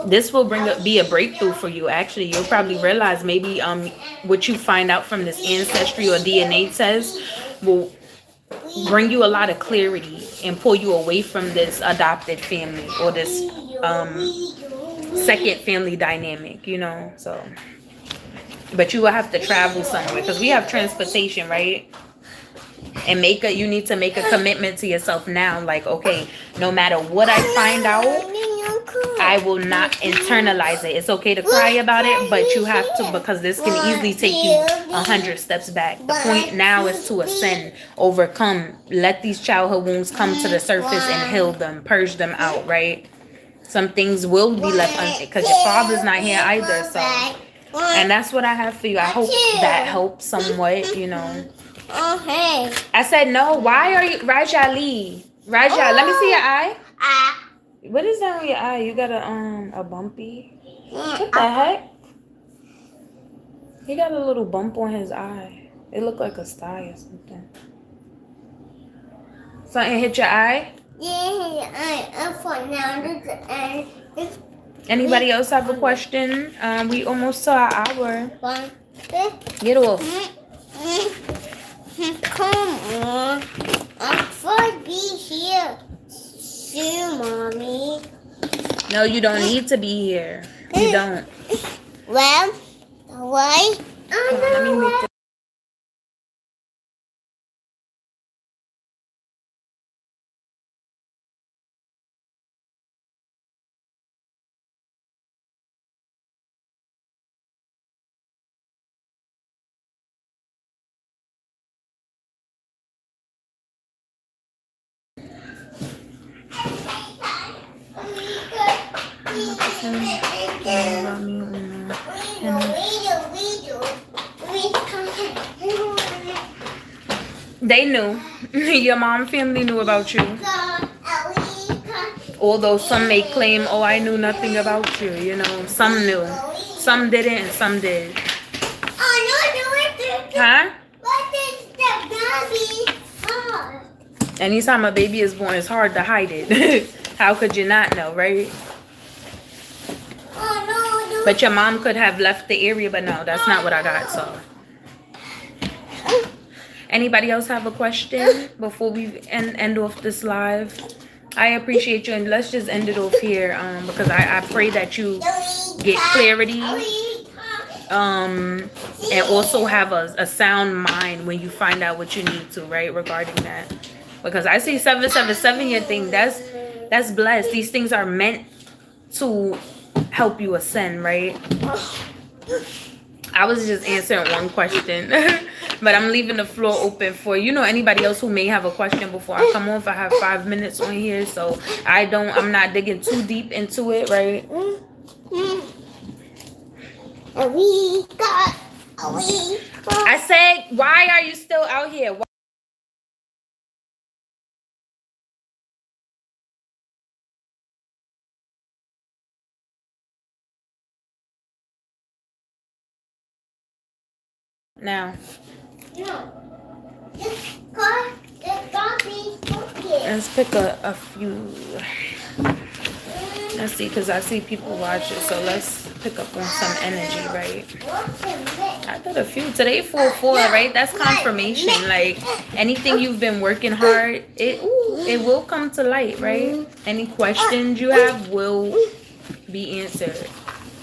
this will be a breakthrough for you. Actually, you'll probably realize maybe what you find out from this ancestry or DNA test will bring you a lot of clarity and pull you away from this adopted family or this second family dynamic, you know. So, but you will have to travel somewhere because we have transportation, right? And you need to make a commitment to yourself now, like, okay, no matter what I find out, I will not internalize it. It's okay to cry about it, but you have to, because this can easily take you 100 steps back. The point now is to ascend, overcome, let these childhood wounds come to the surface and heal them, purge them out, right? Some things will be left unsaid because your father's not here either. So, and that's what I have for you. I hope that helps somewhat, you know. Okay. I said no. Why are you, Raja Lee? Raja, let me see your eye. What is that on your eye? You got a bumpy. What the heck? He got a little bump on his eye. It looked like a sty or something. Something hit your eye? Yeah, for now. Anybody else have a question? We almost to our hour. Get off. Come on. I'm supposed to be here soon, Mommy. No, you don't need to be here. You don't. Well, why? Hold on, let me mute this. They knew. Your mom family knew about you. Although some may claim, oh, I knew nothing about you. You know, some knew. Some didn't and some did. Huh? Anytime a baby is born, it's hard to hide it. How could you not know, right? But your mom could have left the area, but no, that's not what I got, so. Anybody else have a question before we end off this live? I appreciate you, and let's just end it off here, because I pray that you get clarity, and also have a sound mind when you find out what you need to, right, regarding that. Because I see 777, your thing, that's blessed. These things are meant to help you ascend, right? I was just answering one question, but I'm leaving the floor open for, you know, anybody else who may have a question before I come off. I have 5 minutes on here, so I'm not digging too deep into it, right? I said, why are you still out here? Now, let's pick a few. Let's see, because I see people watching, so let's pick up on some energy, right? I did a few today. 4-4, right? That's confirmation. Like anything you've been working hard, it will come to light, right? Any questions you have will be answered.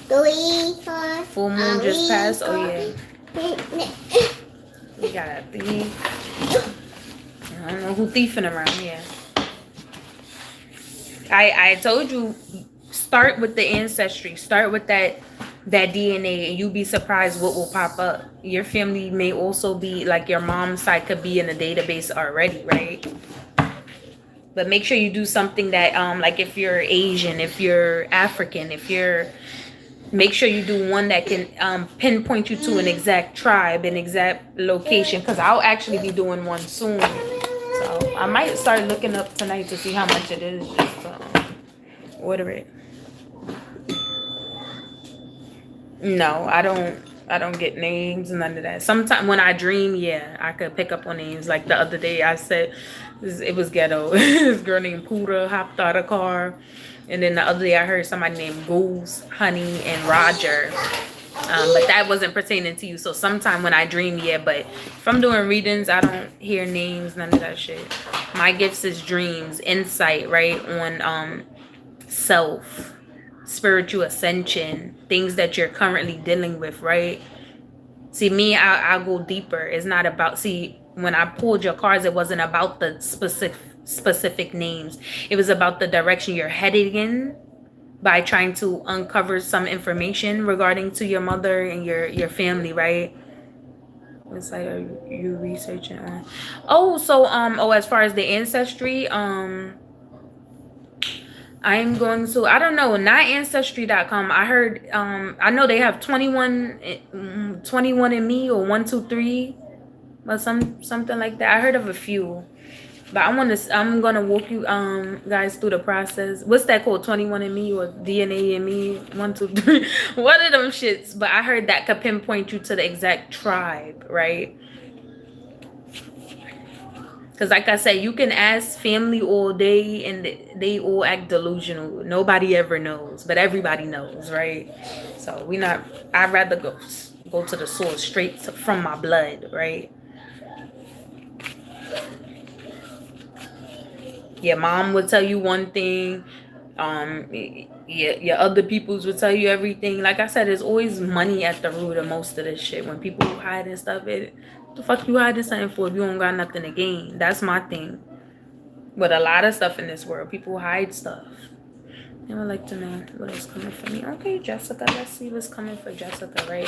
Full moon just passed. Oh yeah. We got a thief. I don't know who thiefing around here. I told you, start with the ancestry. Start with that DNA, and you'll be surprised what will pop up. Your family may also be, like your mom's side could be in a database already, right? But make sure you do something that, like if you're Asian, if you're African, make sure you do one that can pinpoint you to an exact tribe, an exact location, because I'll actually be doing one soon. So I might start looking up tonight to see how much it is, just order it. No, I don't get names, none of that. Sometimes when I dream, yeah, I could pick up on names. Like the other day I said, it was ghetto. This girl named Pooda hopped out of a car. And then the other day I heard somebody named Goose, Honey, and Roger. But that wasn't pertaining to you. So sometime when I dream, yeah. But if I'm doing readings, I don't hear names, none of that shit. My gifts is dreams, insight, right? On self, spiritual ascension, things that you're currently dealing with, right? See, me, I'll go deeper. It's not about, see, when I pulled your cards, it wasn't about the specific names. It was about the direction you're headed in by trying to uncover some information regarding to your mother and your family, right? It's like, are you researching on? Oh, so as far as the ancestry, I'm going to, I don't know, not ancestry.com. I heard, I know they have 21andMe or 123, or something like that. I heard of a few, but I'm gonna walk you guys through the process. What's that called? 21andMe or DNA and Me 123? One of them shits. But I heard that could pinpoint you to the exact tribe, right? Because like I said, you can ask family all day and they all act delusional. Nobody ever knows, but everybody knows, right? So I'd rather go to the source straight from my blood, right? Your mom would tell you one thing. Your other peoples would tell you everything. Like I said, there's always money at the root of most of this shit. When people hide and stuff, the fuck you hiding something for if you don't got nothing to gain? That's my thing. But a lot of stuff in this world, people hide stuff. I would like to know what else coming for me. Okay, Jessica, let's see what's coming for Jessica, right?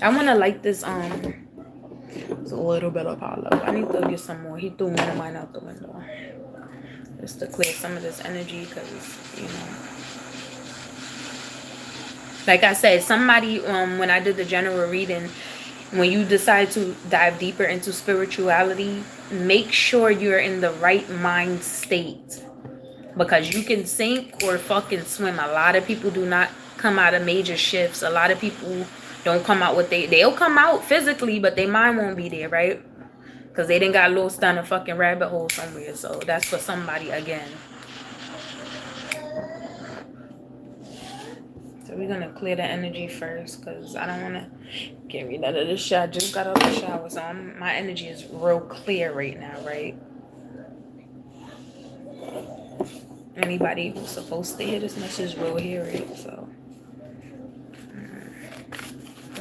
I want to light this, it's a little bit of hollow. I need to get some more. He threw one of mine out the window. Just to clear some of this energy, because, you know. Like I said, somebody when I did the general reading, when you decide to dive deeper into spirituality, make sure you're in the right mind state, because you can sink or fucking swim. A lot of people do not come out of major shifts. A lot of people don't come out with they'll come out physically, but their mind won't be there, right? Because they didn't got lost down a fucking rabbit hole somewhere. So that's for somebody again. So we're gonna clear the energy first, because I don't want to get rid of this shit. I just got out of the shower, so my energy is real clear right now, right? Anybody who's supposed to hear this message will hear it. So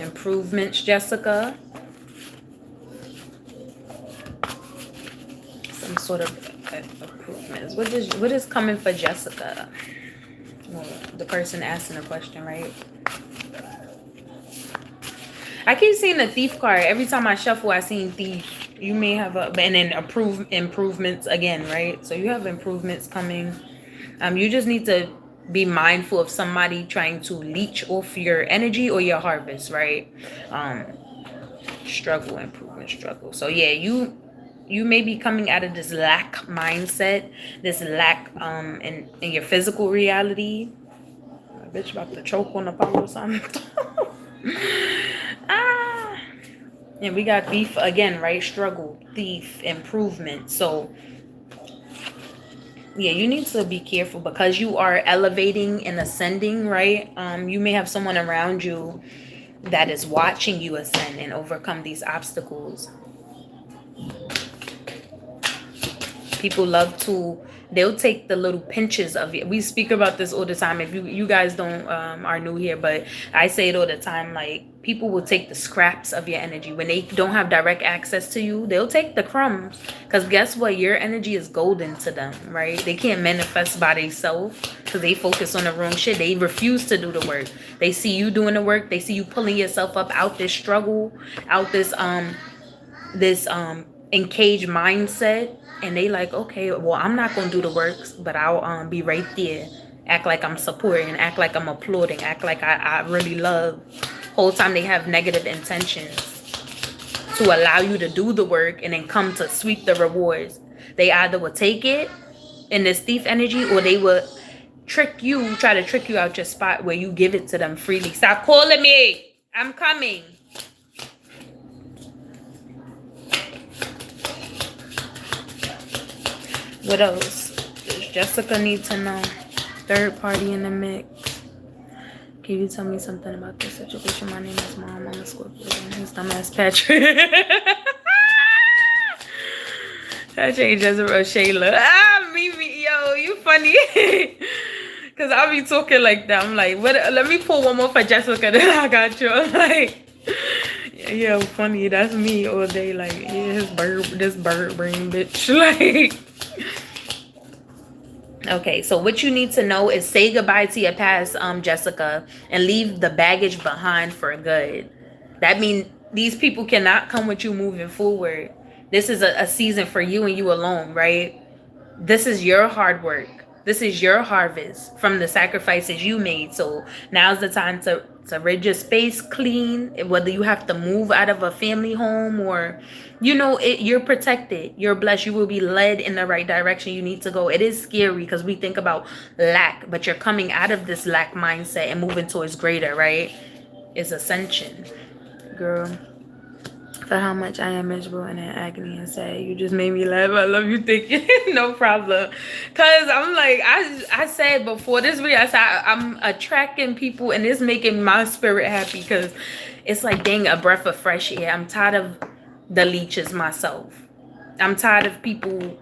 improvements, Jessica. Some sort of improvements. What is coming for Jessica? Well, the person asking the question, right? I keep seeing the thief card. Every time I shuffle, I seen thief. You may have and then improvements again, right? So you have improvements coming. You just need to be mindful of somebody trying to leech off your energy or your harvest, right? Struggle, improvement, struggle. So yeah, you may be coming out of this lack mindset, this lack in your physical reality. A bitch about to choke on the power or something. And we got thief again, right? Struggle, thief, improvement. So yeah, you need to be careful, because you are elevating and ascending, right? You may have someone around you that is watching you ascend and overcome these obstacles. People love to, they'll take the little pinches of it. We speak about this all the time. If you guys don't are new here, but I say it all the time, like, people will take the scraps of your energy when they don't have direct access to you. They'll take the crumbs, because guess what, your energy is golden to them, right? They can't manifest by themselves because they focus on the wrong shit. They refuse to do the work. They see you doing the work. They see you pulling yourself up out this struggle, out this encaged mindset, and they like, okay, well, I'm not gonna do the works, but I'll be right there, act like I'm supporting, act like I'm applauding, act like I really love. Whole time they have negative intentions to allow you to do the work and then come to sweep the rewards. They either will take it in this thief energy, or they will try to trick you out your spot where you give it to them freely. Stop calling me, I'm coming. What else does Jessica need to know? Third party in the mix. Can you tell me something about this situation? My name is Mom. I'm a Scorpio. His dumbass Patrick. I changed Jezebel Shayla. Mimi, yo, you funny. Cause I'll be talking like that. I'm like, what? Let me pull one more for Jessica. Then I got you. I'm like, yeah, funny. That's me all day. Like, yeah, this bird brain bitch. Like. Okay, so what you need to know is say goodbye to your past, Jessica, and leave the baggage behind for good. That means these people cannot come with you moving forward. This is a season for you and you alone, right? This is your hard work. This is your harvest from the sacrifices you made. So now's the time to rid your space clean, whether you have to move out of a family home or, you're protected. You're blessed. You will be led in the right direction you need to go. It is scary because we think about lack, but you're coming out of this lack mindset and moving towards greater, right? It's ascension. Girl, for how much I am miserable and in agony and sad. You just made me laugh. I love you. Thank you. No problem. Because I'm like, I said before this video, I said I'm attracting people and it's making my spirit happy because it's like, dang, a breath of fresh air. I'm tired of the leeches myself. I'm tired of people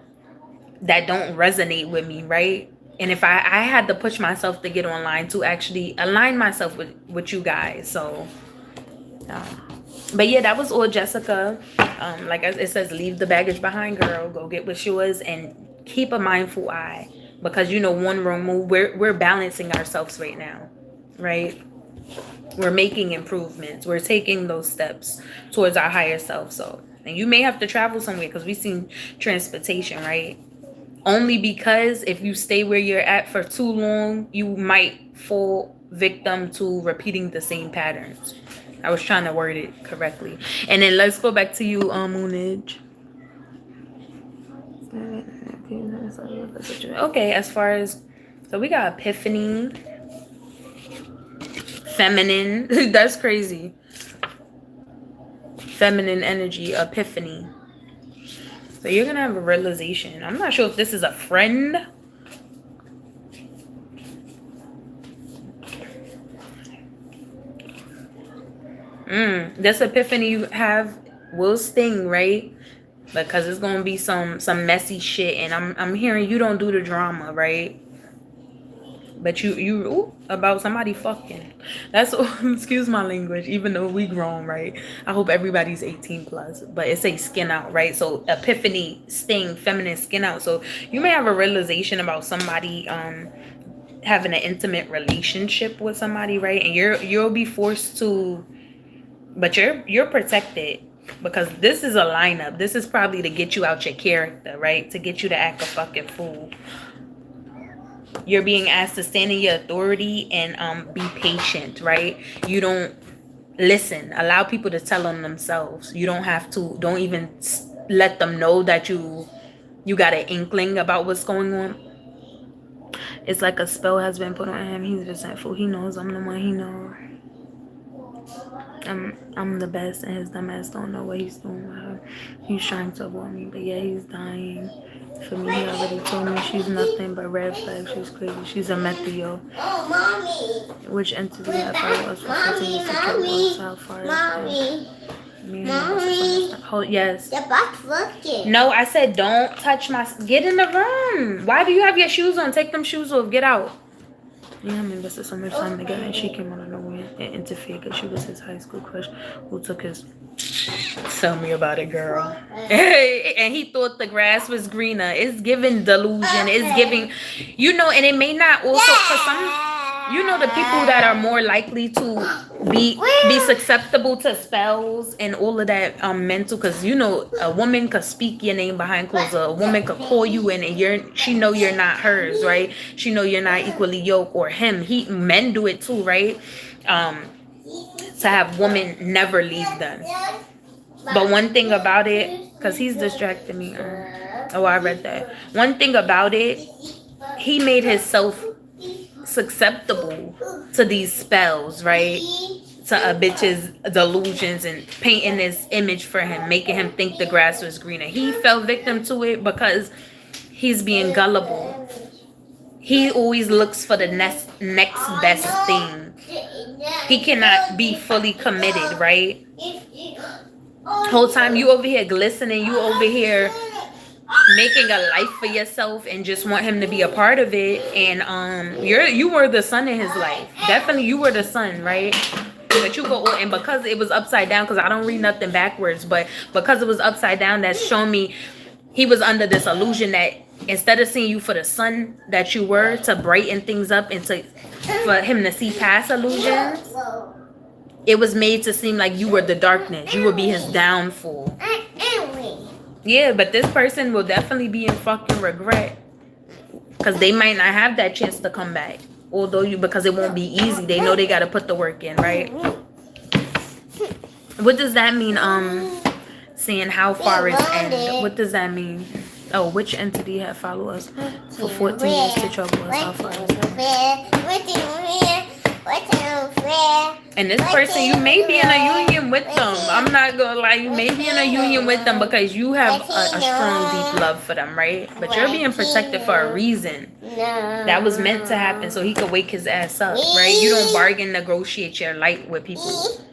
that don't resonate with me, right? And if I had to push myself to get online to actually align myself with you guys. So, but yeah, that was all Jessica. Like it says, leave the baggage behind, girl. Go get what's yours and keep a mindful eye. Because, one wrong move, we're balancing ourselves right now, right? We're making improvements. We're taking those steps towards our higher self. So, and you may have to travel somewhere because we've seen transportation, right? Only because if you stay where you're at for too long, you might fall victim to repeating the same patterns. I was trying to word it correctly. And then let's go back to you, Moonage. Okay, as far as, so we got Epiphany, feminine. That's crazy. Feminine energy, Epiphany. So you're gonna have a realization. I'm not sure if this is a friend. This epiphany you have will sting, right? Because it's gonna be some messy shit, and I'm hearing you don't do the drama, right? But you about somebody fucking. That's excuse my language. Even though we grown, right? I hope everybody's 18 plus. But it says skin out, right? So epiphany, sting, feminine, skin out. So you may have a realization about somebody having an intimate relationship with somebody, right? And you'll be forced to, but you're protected. Because this is a lineup. This is probably to get you out your character, right? To get you to act a fucking fool. You're being asked to stand in your authority and be patient, right? You don't listen. Allow people to tell on themselves. You don't have to. Don't even let them know that you got an inkling about what's going on. It's like a spell has been put on him. He's resentful. He knows I'm the one he knows. I'm the best, and his dumb ass don't know what he's doing with her. He's trying to avoid me, but yeah, he's dying. For me, he already told me she's nothing but red flag. She's crazy. She's a methiel. Oh, mommy. Which entity have followed us for 14 years to kill us? How far Mommy. Oh, yes. The butt's looking. No, I said don't touch my... Get in the room. Why do you have your shoes on? Take them shoes off. Get out. Yeah, I invested so much time together, and she came out of nowhere and interfered because she was his high school crush who took his... Tell me about it, girl. And he thought the grass was greener. It's giving delusion. It's giving... You know, and it may not also... For some... You know, the people that are more likely to be susceptible to spells and all of that mental, because you know a woman could speak your name behind closed doors. A woman could call you in and she know you're not hers, right? She know you're not equally yoked, or him. Men do it too, right? To have women never leave them. But one thing about it, because he's distracting me. Oh, I read that. One thing about it, he made himself susceptible to these spells, right? To a bitch's delusions and painting this image for him, making him think the grass was greener. He fell victim to it because he's being gullible. He always looks for the next best thing. He cannot be fully committed, right? Whole time you over here glistening, you over here making a life for yourself and just want him to be a part of it. And you were the sun in his life. Definitely you were the sun, right? But you go, and because it was upside down, because I don't read nothing backwards, but because it was upside down, that's showing me he was under this illusion that instead of seeing you for the sun that you were, to brighten things up and for him to see past illusions, it was made to seem like you were the darkness. You would be his downfall. Yeah, but this person will definitely be in fucking regret, because they might not have that chance to come back. Although because it won't be easy. They know they got to put the work in, right? What does that mean? Saying how far is end? What does that mean? Oh, which entity have followed us for 14 years to trouble us? How far is end? And this person, you may be in a union with them. I'm not gonna lie, you may be in a union with them because you have a strong, deep love for them, right? But you're being protected for a reason. That was meant to happen so he could wake his ass up, right? You don't bargain, negotiate your light with people.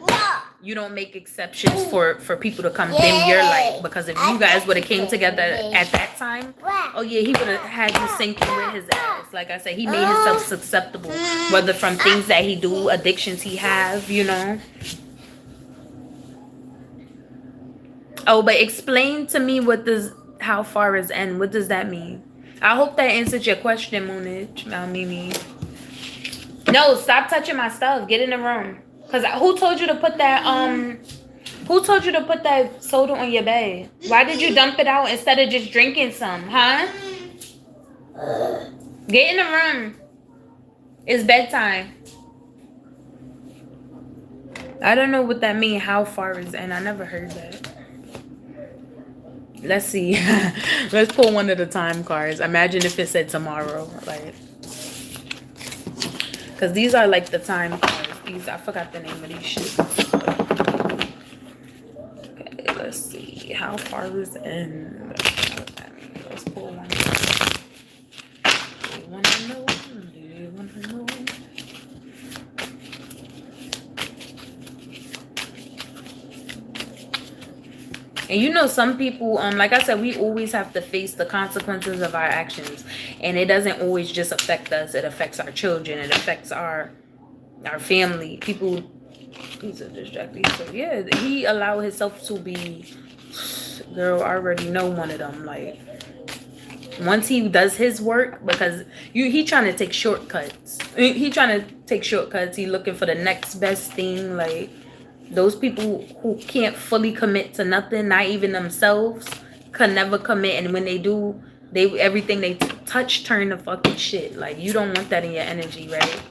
You don't make exceptions for people to come dim your light, because if you guys would have came together at that time, oh yeah, he would have had you sinking with his ass. Like I said, he made himself susceptible, whether from things that he do, addictions he have, you know. Oh, but explain to me how far is end? What does that mean? I hope that answered your question, Moonage. Mimi. No, stop touching my stuff. Get in the room. Cause who told you to put that soda on your bed? Why did you dump it out instead of just drinking some, huh? Get in the room. It's bedtime. I don't know what that means. How far is in? I never heard that. Let's see. Let's pull one of the time cards. Imagine if it said tomorrow, like, because these are like the time cards. These, I forgot the name of these shit. Okay, let's see. How far is in? Let's pull one. Do you want to know? Do you want to know? And you know, some people, like I said, we always have to face the consequences of our actions. And it doesn't always just affect us. It affects our children. It affects our family. People, he's a distracted. So yeah, he allowed himself to be, girl, I already know one of them. Like, once he does his work, because he trying to take shortcuts. He trying to take shortcuts. He looking for the next best thing. Like, those people who can't fully commit to nothing, not even themselves, can never commit. And when they do, everything they touch turn to fucking shit. Like, you don't want that in your energy, right?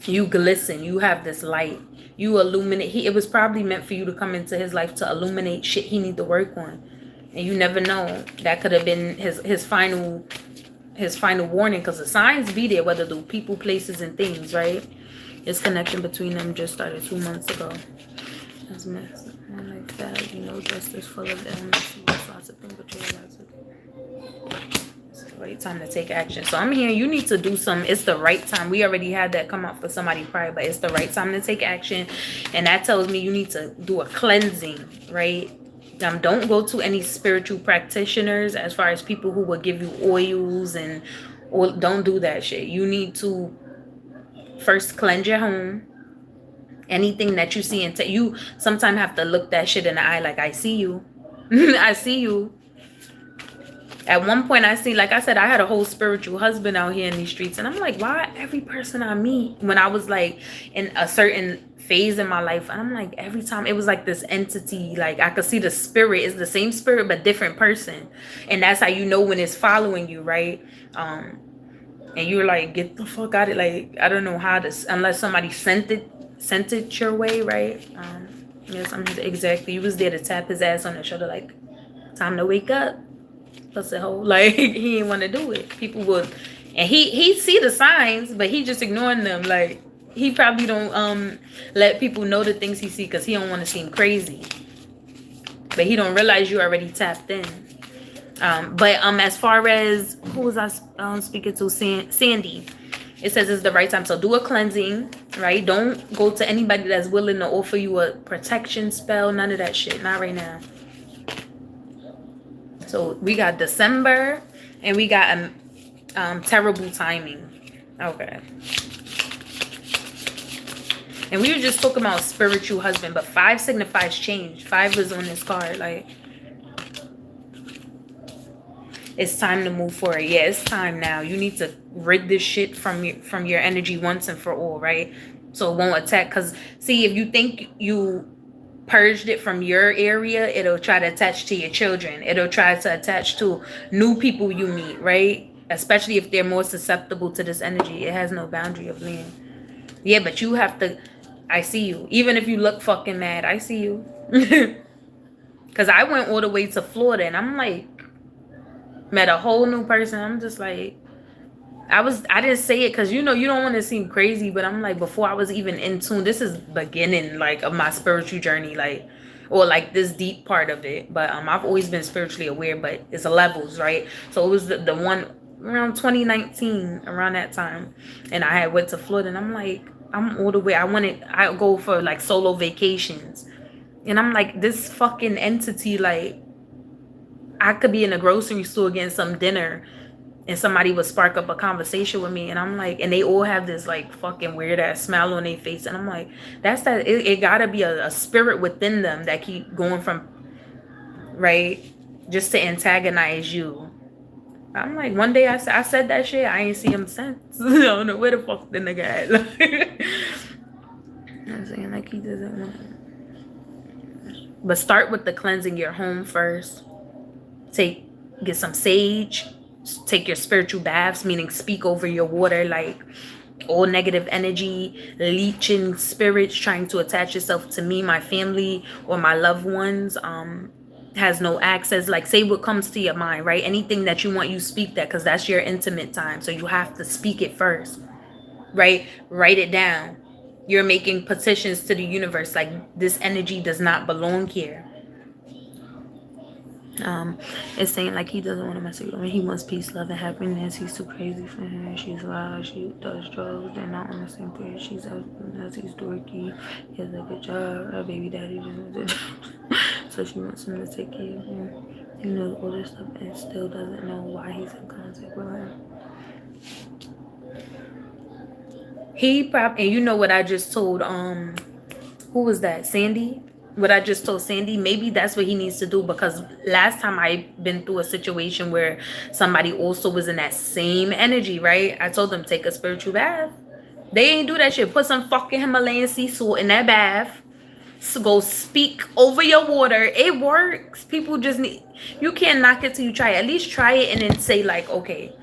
You glisten. You have this light. You illuminate. It was probably meant for you to come into his life to illuminate shit he need to work on. And you never know. That could have been his final warning, because the signs be there, whether through people, places, and things, right? His connection between them just started 2 months ago. That's messed up. Like that, you know, justice full of illness. Lots of things, but you realize it's the right time to take action. So I'm here. You need to do some. It's the right time. We already had that come up for somebody prior, but it's the right time to take action. And that tells me you need to do a cleansing, right? Don't go to any spiritual practitioners, as far as people who will give you oils and oil. Don't do that shit. You need to first cleanse your home. Anything that you see, and you sometimes have to look that shit in the eye, like, I see you. I see you. At one point, I see, like I said, I had a whole spiritual husband out here in these streets, and I'm like, why every person I meet, when I was like in a certain phase in my life, and I'm like, every time it was like this entity, like I could see the spirit is the same spirit but different person. And that's how you know when it's following you, right? And you're like, get the fuck out of it. Like, I don't know how to, unless somebody sent it your way, right? Yes, exactly. You was there to tap his ass on the shoulder, like, time to wake up. Plus the whole, like, he didn't want to do it. People would, and he see the signs, but he just ignoring them. Like, he probably don't let people know the things he see, because he don't want to seem crazy. But he don't realize you already tapped in. But as far as, who was I speaking to? Sandy. It says it's the right time. So do a cleansing, right? Don't go to anybody that's willing to offer you a protection spell. None of that shit. Not right now. So we got December, and we got terrible timing. Okay. And we were just talking about spiritual husband, but 5 signifies change. 5 is on this card, like, it's time to move forward. Yeah, it's time now. You need to rid this shit from your energy once and for all, right? So it won't attack. Because, see, if you think you purged it from your area, it'll try to attach to your children. It'll try to attach to new people you meet, right? Especially if they're more susceptible to this energy. It has no boundary of being. Yeah, but you have to, I see you. Even if you look fucking mad, I see you. Because I went all the way to Florida, and I'm like, met a whole new person. I'm just like, I didn't say it because, you know, you don't want to seem crazy, but I'm like, before I was even in tune, this is beginning, like, of my spiritual journey, like, or like this deep part of it. But I've always been spiritually aware, but it's levels, right? So it was the one around 2019, around that time, and I had went to Florida, and I'm like, I'm all the way, I go for like solo vacations, and I'm like, this fucking entity, like, I could be in a grocery store getting some dinner, and somebody would spark up a conversation with me, and I'm like, and they all have this like fucking weird ass smile on their face, and I'm like, that's that. It gotta be a spirit within them that keep going from, right, just to antagonize you. I'm like, one day I said that shit, I ain't see him since. I don't know where the fuck the nigga at. I'm saying, like, he doesn't want to. But start with the cleansing your home first. Get some sage. Take your spiritual baths, meaning speak over your water, like, all negative energy, leeching spirits trying to attach itself to me, my family, or my loved ones, has no access. Like, say what comes to your mind, right? Anything that you want, you speak that, because that's your intimate time. So you have to speak it first, right? Write it down. You're making petitions to the universe, like, this energy does not belong here. It's saying like he doesn't want to mess with me. He wants peace, love, and happiness. He's too crazy for her. She's wild. She does drugs. They're not on the same page. She's he's dorky. He has a good job. Her baby daddy just so she wants him to take care of him. He knows all this stuff and still doesn't know why he's in contact with her. He probably, and you know what I just told who was that? Sandy? What I just told Sandy, maybe that's what he needs to do, because last time I've been through a situation where somebody also was in that same energy, right? I told them, take a spiritual bath. They ain't do that shit. Put some fucking Himalayan sea salt in that bath. So go speak over your water. It works. People just need, you can't knock it till you try it. At least try it and then say like, okay,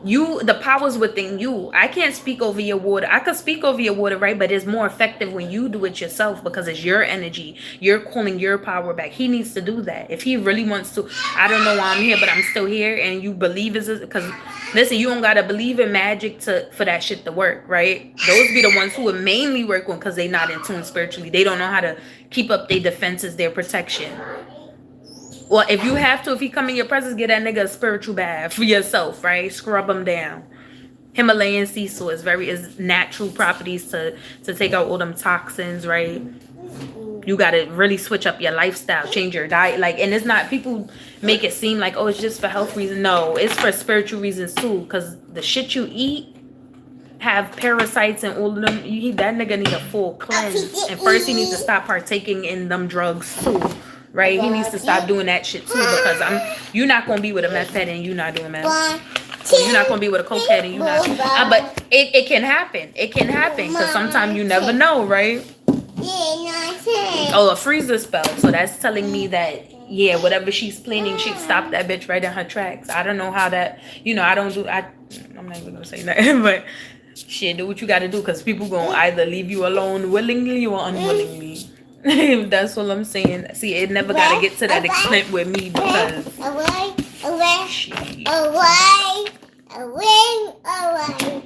the power's within you. I can't speak over your water. I could speak over your water, right? But it's more effective when you do it yourself, because it's your energy. You're calling your power back. He needs to do that. If he really wants to, I don't know why I'm here, but I'm still here. And you believe is because listen, you don't gotta believe in magic for that shit to work, right? Those be the ones who would mainly work on, because they not in tune spiritually. They don't know how to keep up their defenses, their protection. Well, if you have to, if he come in your presence, get that nigga a spiritual bath for yourself, right? Scrub him down. Himalayan sea salt is natural properties to take out all them toxins, right? You got to really switch up your lifestyle, change your diet. Like, and it's not, people make it seem like, oh, it's just for health reasons. No, it's for spiritual reasons too, because the shit you eat have parasites and all of them. That nigga need a full cleanse. And first he needs to stop partaking in them drugs too. Right, he needs to stop doing that shit too, because you're not gonna be with a meth head and you're not doing meth. You're not gonna be with a coke head and you're not. But it can happen. It can happen, because sometimes you never know, right? Oh, a freezer spell. So that's telling me that whatever she's planning, she stopped that bitch right in her tracks. I don't know how that. I'm not even gonna say that, but shit, do what you gotta do, because people gonna either leave you alone willingly or unwillingly. That's what I'm saying. See, it never gotta get to that extent with me, because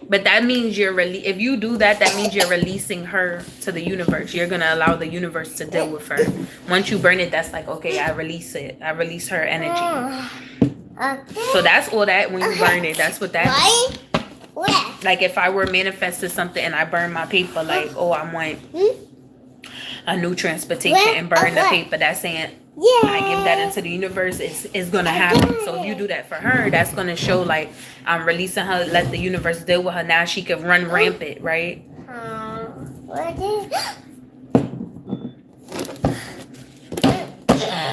but that means if you do that, that means you're releasing her to the universe. You're gonna allow the universe to deal with her. Once you burn it, that's like, okay, I release it. I release her energy. So that's all that when you burn it. That's what that means. Like if I were manifested something and I burn my paper, like, oh, I want a new transportation and burn the paper, that's saying I give that into the universe, it's gonna happen. So if you do that for her, that's gonna show like I'm releasing her, let the universe deal with her. Now she can run rampant, right?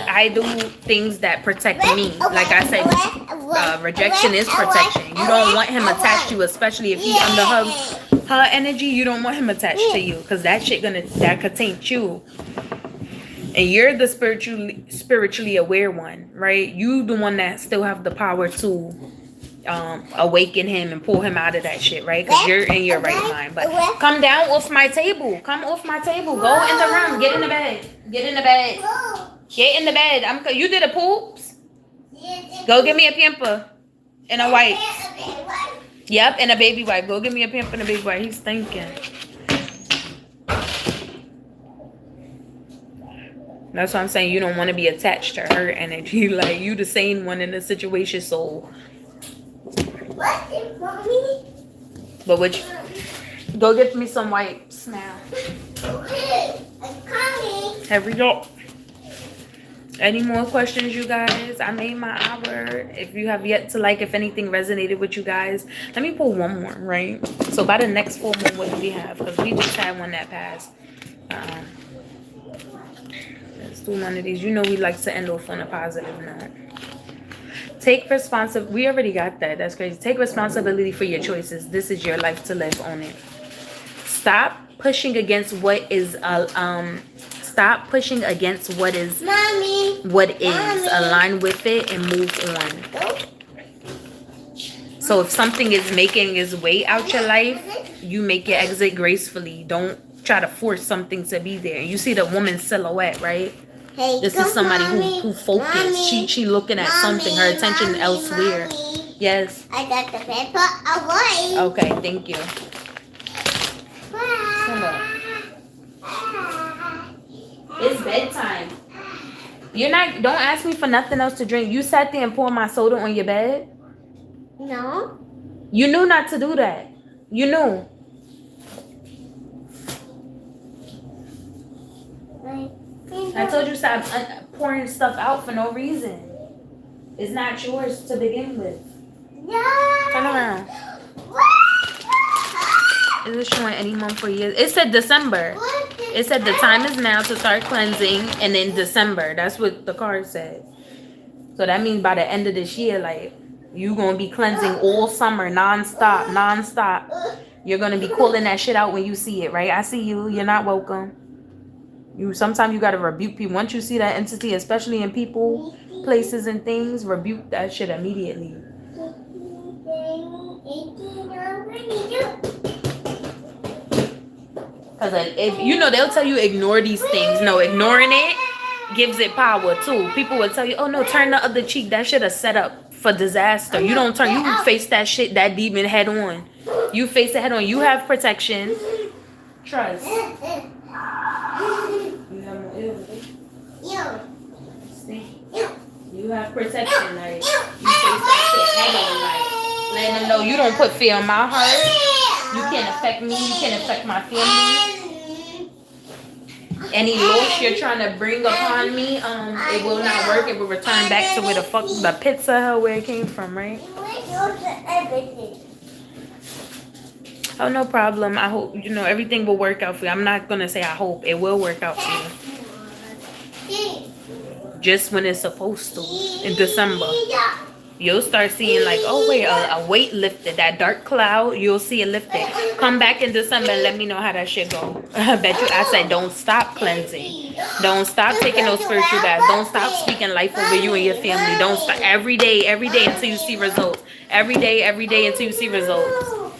I do things that protect me. Like I said, rejection is protection. You don't want him attached to you, especially if he's under her energy. You don't want him attached to you, because that shit that could taint you. And you're the spiritually aware one, right? You the one that still have the power to awaken him and pull him out of that shit, right? Because you're in your right mind. But come down off my table. Come off my table. Go in the room. Get in the bed. Get in the bed. Get in the bed. You did a poops? Go get me a pamper and a wipe. Yep, and a baby wipe. Go get me a pamper and a baby wipe. He's thinking. That's what I'm saying. You don't want to be attached to her energy. Like, you the sane one in the situation, so. What, mommy? But go get me some wipes now. Okay, I'm coming. Hurry up. Any more questions, you guys? I made my hour. If you have yet to if anything resonated with you guys, let me pull one more, right? So by the next full moon, what do we have? Because we just had one that passed. Let's do one of these. You know we like to end off on a positive note. Take responsibility. We already got that. That's crazy. Take responsibility for your choices. This is your life to live. On it. Stop pushing against what is Stop pushing against what is. Mommy. What is. Mommy. Align with it and move on. So if something is making its way out your life, you make your exit gracefully. Don't try to force something to be there. You see the woman's silhouette, right? Hey, This is somebody mommy. who focused. Mommy. She looking at something. Her attention Mommy, elsewhere. mommy. Yes. I got the paper away. Okay, thank you. Come on. It's bedtime. You're not. Don't ask me for nothing else to drink. You sat there and poured my soda on your bed. No. You knew not to do that. You knew. I told you stop pouring stuff out for no reason. It's not yours to begin with. Turn around. Is it showing any month or year? It said December. It said the time is now to start cleansing, and then December. That's what the card said. So that means by the end of this year, like, you gonna be cleansing all summer, non-stop. You're gonna be calling that shit out when you see it, right? I see you. You're not welcome. Sometimes you gotta rebuke people. Once you see that entity, especially in people, places, and things, rebuke that shit immediately. Cause if you know, they'll tell you ignore these things. No, ignoring it gives it power too. People will tell you, oh no, turn the other cheek. That shit is set up for disaster. You don't turn. You face that shit, that demon head on. You face it head on. You have protection. Trust. You have protection, like you face that shit head on, like letting them know you don't put fear in my heart. You can't affect me. You can't affect my family. Any loss you're trying to bring upon me, it will not work. It will return back to where the fuck the pits of hell where it came from, right? Oh, no problem. I hope everything will work out for you. I'm not gonna say I hope it will work out for you. Just when it's supposed to in December. You'll start seeing like, oh wait, a weight lifted, that dark cloud, you'll see it lifted. Come back in December and let me know how that shit go. I bet you, I said, don't stop cleansing. Don't stop taking those spiritual baths. Don't stop speaking life over you and your family. Don't stop every day until you see results. Every day until you see results.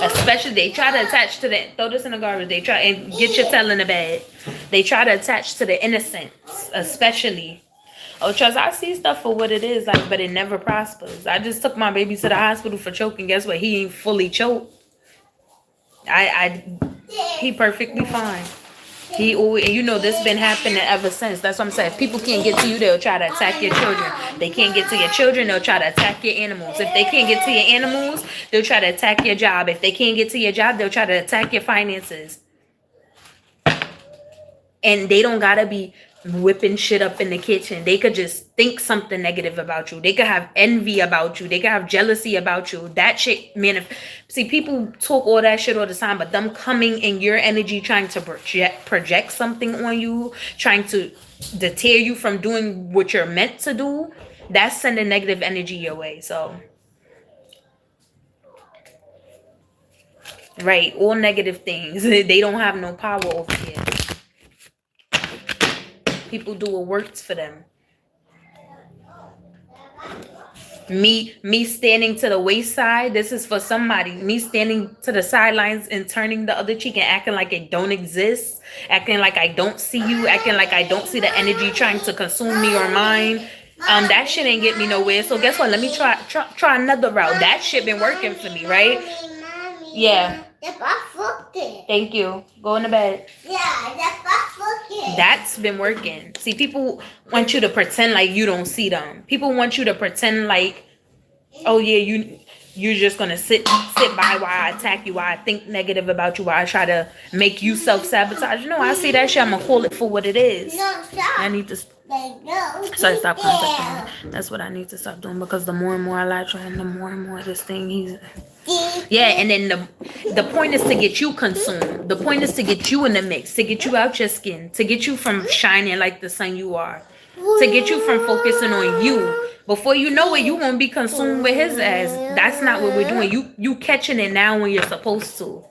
Especially, they try to attach to the, throw this in the garbage, they try and get your tail in the bed. They try to attach to the innocents, especially. Oh, trust, I see stuff for what it is, like, but it never prospers. I just took my baby to the hospital for choking. Guess what? He ain't fully choked. He perfectly fine. He always, this been happening ever since. That's what I'm saying. If people can't get to you, they'll try to attack your children. They can't get to your children, they'll try to attack your animals. If they can't get to your animals, they'll try to attack your job. If they can't get to your job, they'll try to attack your finances. And they don't gotta be whipping shit up in the kitchen. They could just think something negative about you. They could have envy about you. They could have jealousy about you. That shit, see, people talk all that shit all the time, but them coming in your energy, trying to project something on you, trying to deter you from doing what you're meant to do, that's sending negative energy your way. So, right, all negative things, they don't have no power over here. People do what works for them. Me standing to the wayside, this is for somebody. Me standing to the sidelines and turning the other cheek and acting like it don't exist, acting like I don't see you, acting like I don't see the energy trying to consume me or mine. That shit ain't get me nowhere. So guess what? Let me try another route. That shit been working for me, right? Yeah. Thank you. Go in the bed. That's been working. See, people want you to pretend like you don't see them. People want you to pretend like, oh yeah, you're just gonna sit by while I attack you, while I think negative about you, while I try to make you self-sabotage. No, I see that shit. I'm gonna call it for what it is. I need to stop contacting me. That's what I need to stop doing, because the more and more I lie to him, the more and more this thing and then the point is to get you consumed. The point is to get you in the mix, to get you out your skin, to get you from shining like the sun you are, to get you from focusing on you. Before you know it, you won't be consumed with his ass. That's not what we're doing. You catching it now when you're supposed to,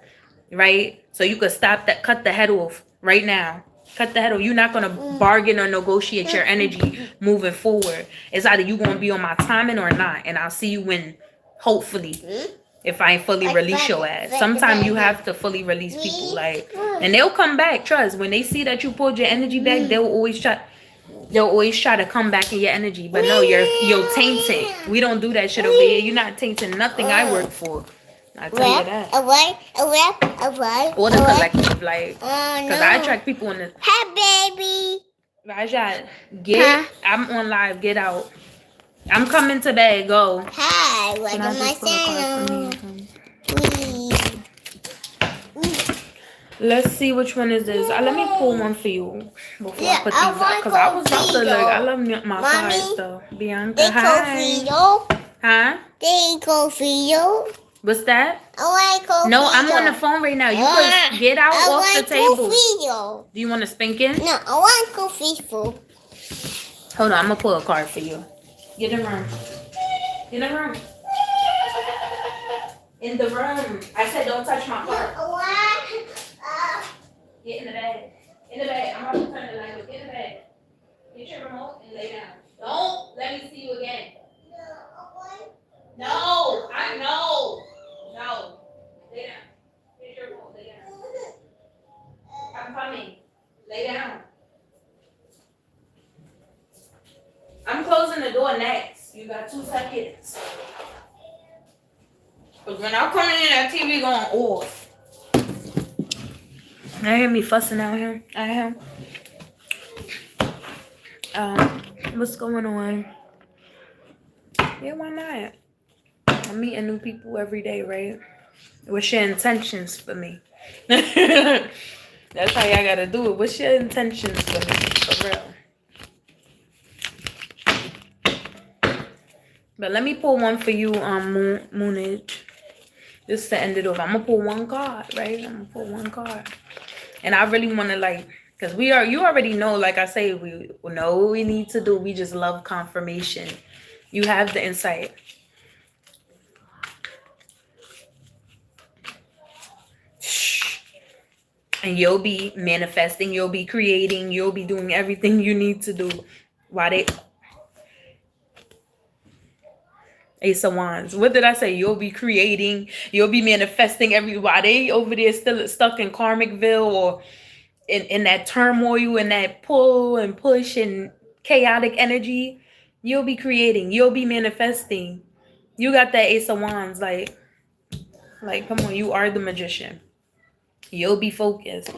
right? So you could stop that, cut the head off right now. Cut the head off. You're not gonna bargain or negotiate your energy moving forward. It's either you gonna be on my timing or not, and I'll see you when, hopefully, if I ain't fully release your ass. Sometimes you have to fully release people, like, and they'll come back. Trust, when they see that you pulled your energy back, they'll always try to come back in your energy. But no, you're tainted. We don't do that shit over here. You're not tainting nothing I work for. I tell you that. Or the collective, like, because I attract people in the. Hi, baby. Raja, I'm on live. Get out. I'm coming to bed. Go. Hi, Can welcome I to my just pull a card channel. for me? Let's see which one is this. Let me pull one for you before I put these up. Because I was about to look. I love my cards though. Bianca, hi. Huh? They go for you. What's that? I want to No, I'm on the phone right now. You can get out off the table. Do you want to spanking? No, I want coffee food. Hold on, I'm gonna pull a card for you. Get in the room. Get in the room. In the room. I said don't touch my card. Get in the bed. In the bed. I'm about to turn the light off. Get in the bed. Get your remote and lay down. Don't let me see you again. No, I know. No. Lay down. Get your remote. Lay down. I'm coming. Lay down. I'm closing the door next. You got 2 seconds. But when I'm coming in, that TV going off. I hear me fussing out here. I am. What's going on? Yeah, why not? I'm meeting new people every day, right? What's your intentions for me? That's how y'all gotta do it. What's your intentions for me? For real. But let me pull one for you, Moonage. Just to end it off. I'm gonna pull one card, right? I'm gonna pull one card. And I really wanna, like, because you already know, like I say, we know what we need to do. We just love confirmation. You have the insight. And you'll be manifesting, you'll be creating, you'll be doing everything you need to do. While they Ace of Wands. What did I say? You'll be creating, you'll be manifesting while they over there still stuck in Karmicville or in that turmoil and that pull and push and chaotic energy. You'll be creating, you'll be manifesting. You got that Ace of Wands, like come on, you are the magician. You'll be focused.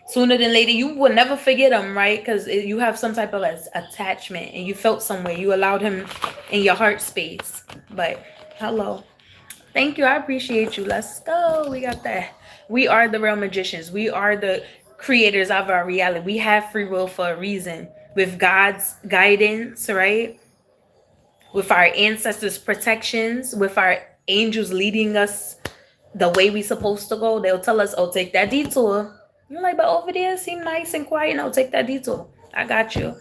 Sooner than later, you will never forget him, right? Because you have some type of attachment and you felt somewhere. You allowed him in your heart space. But hello. Thank you. I appreciate you. Let's go. We got that. We are the real magicians. We are the creators of our reality. We have free will for a reason. With God's guidance, right? With our ancestors' protections, with our angels leading us the way we supposed to go. They'll tell us, oh, take that detour. You're like, but over there seem nice and quiet. No, take that detour. I got you.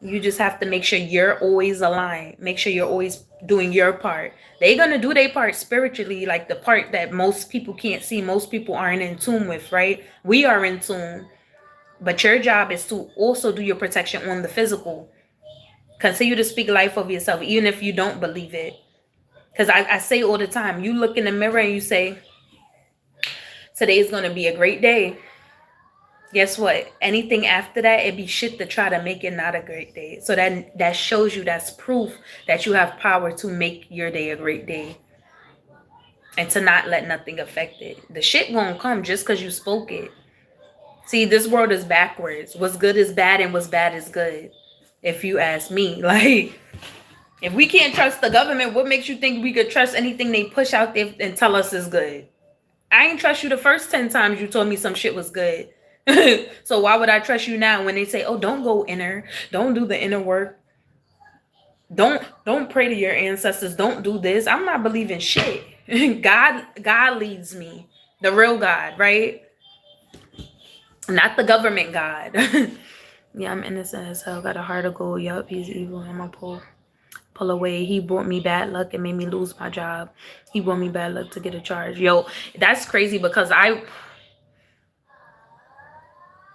You just have to make sure you're always aligned. Make sure you're always doing your part. They're going to do their part spiritually, like the part that most people can't see. Most people aren't in tune with, right? We are in tune. But your job is to also do your protection on the physical. Continue to speak life of yourself, even if you don't believe it. Because I say all the time, you look in the mirror and you say, today is going to be a great day. Guess what? Anything after that, it'd be shit to try to make it not a great day. So that shows you, that's proof that you have power to make your day a great day. And to not let nothing affect it. The shit won't come just because you spoke it. See, this world is backwards. What's good is bad and what's bad is good. If you ask me, like, if we can't trust the government, what makes you think we could trust anything they push out there and tell us is good? I ain't trust you the first 10 times you told me some shit was good. So why would I trust you now when they say, oh, don't go inner, don't do the inner work, don't pray to your ancestors, don't do this. I'm not believing shit. God leads me, the real God, right? Not the government God. Yeah, I'm innocent as hell. Got a heart of gold. Yup, he's evil. I'm gonna pull away. He brought me bad luck and made me lose my job. He brought me bad luck to get a charge. Yo, that's crazy because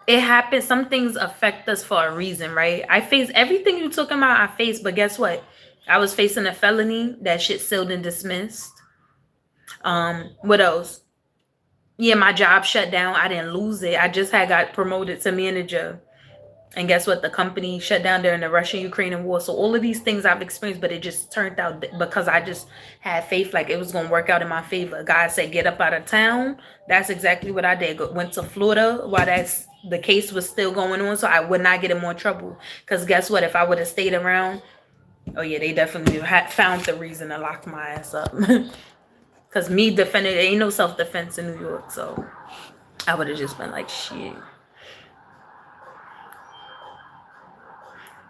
it happens. Some things affect us for a reason, right? I face everything you talking about. I faced, but guess what? I was facing a felony. That shit sealed and dismissed. What else? Yeah, my job shut down. I didn't lose it. I just had got promoted to manager. And guess what? The company shut down during the Russian-Ukrainian war. So all of these things I've experienced, but it just turned out because I just had faith like it was going to work out in my favor. God said, get up out of town. That's exactly what I did. Went to Florida while the case was still going on. So I would not get in more trouble. Because guess what? If I would have stayed around, oh yeah, they definitely had found the reason to lock my ass up. Because me defending, there ain't no self-defense in New York. So I would have just been like, shit.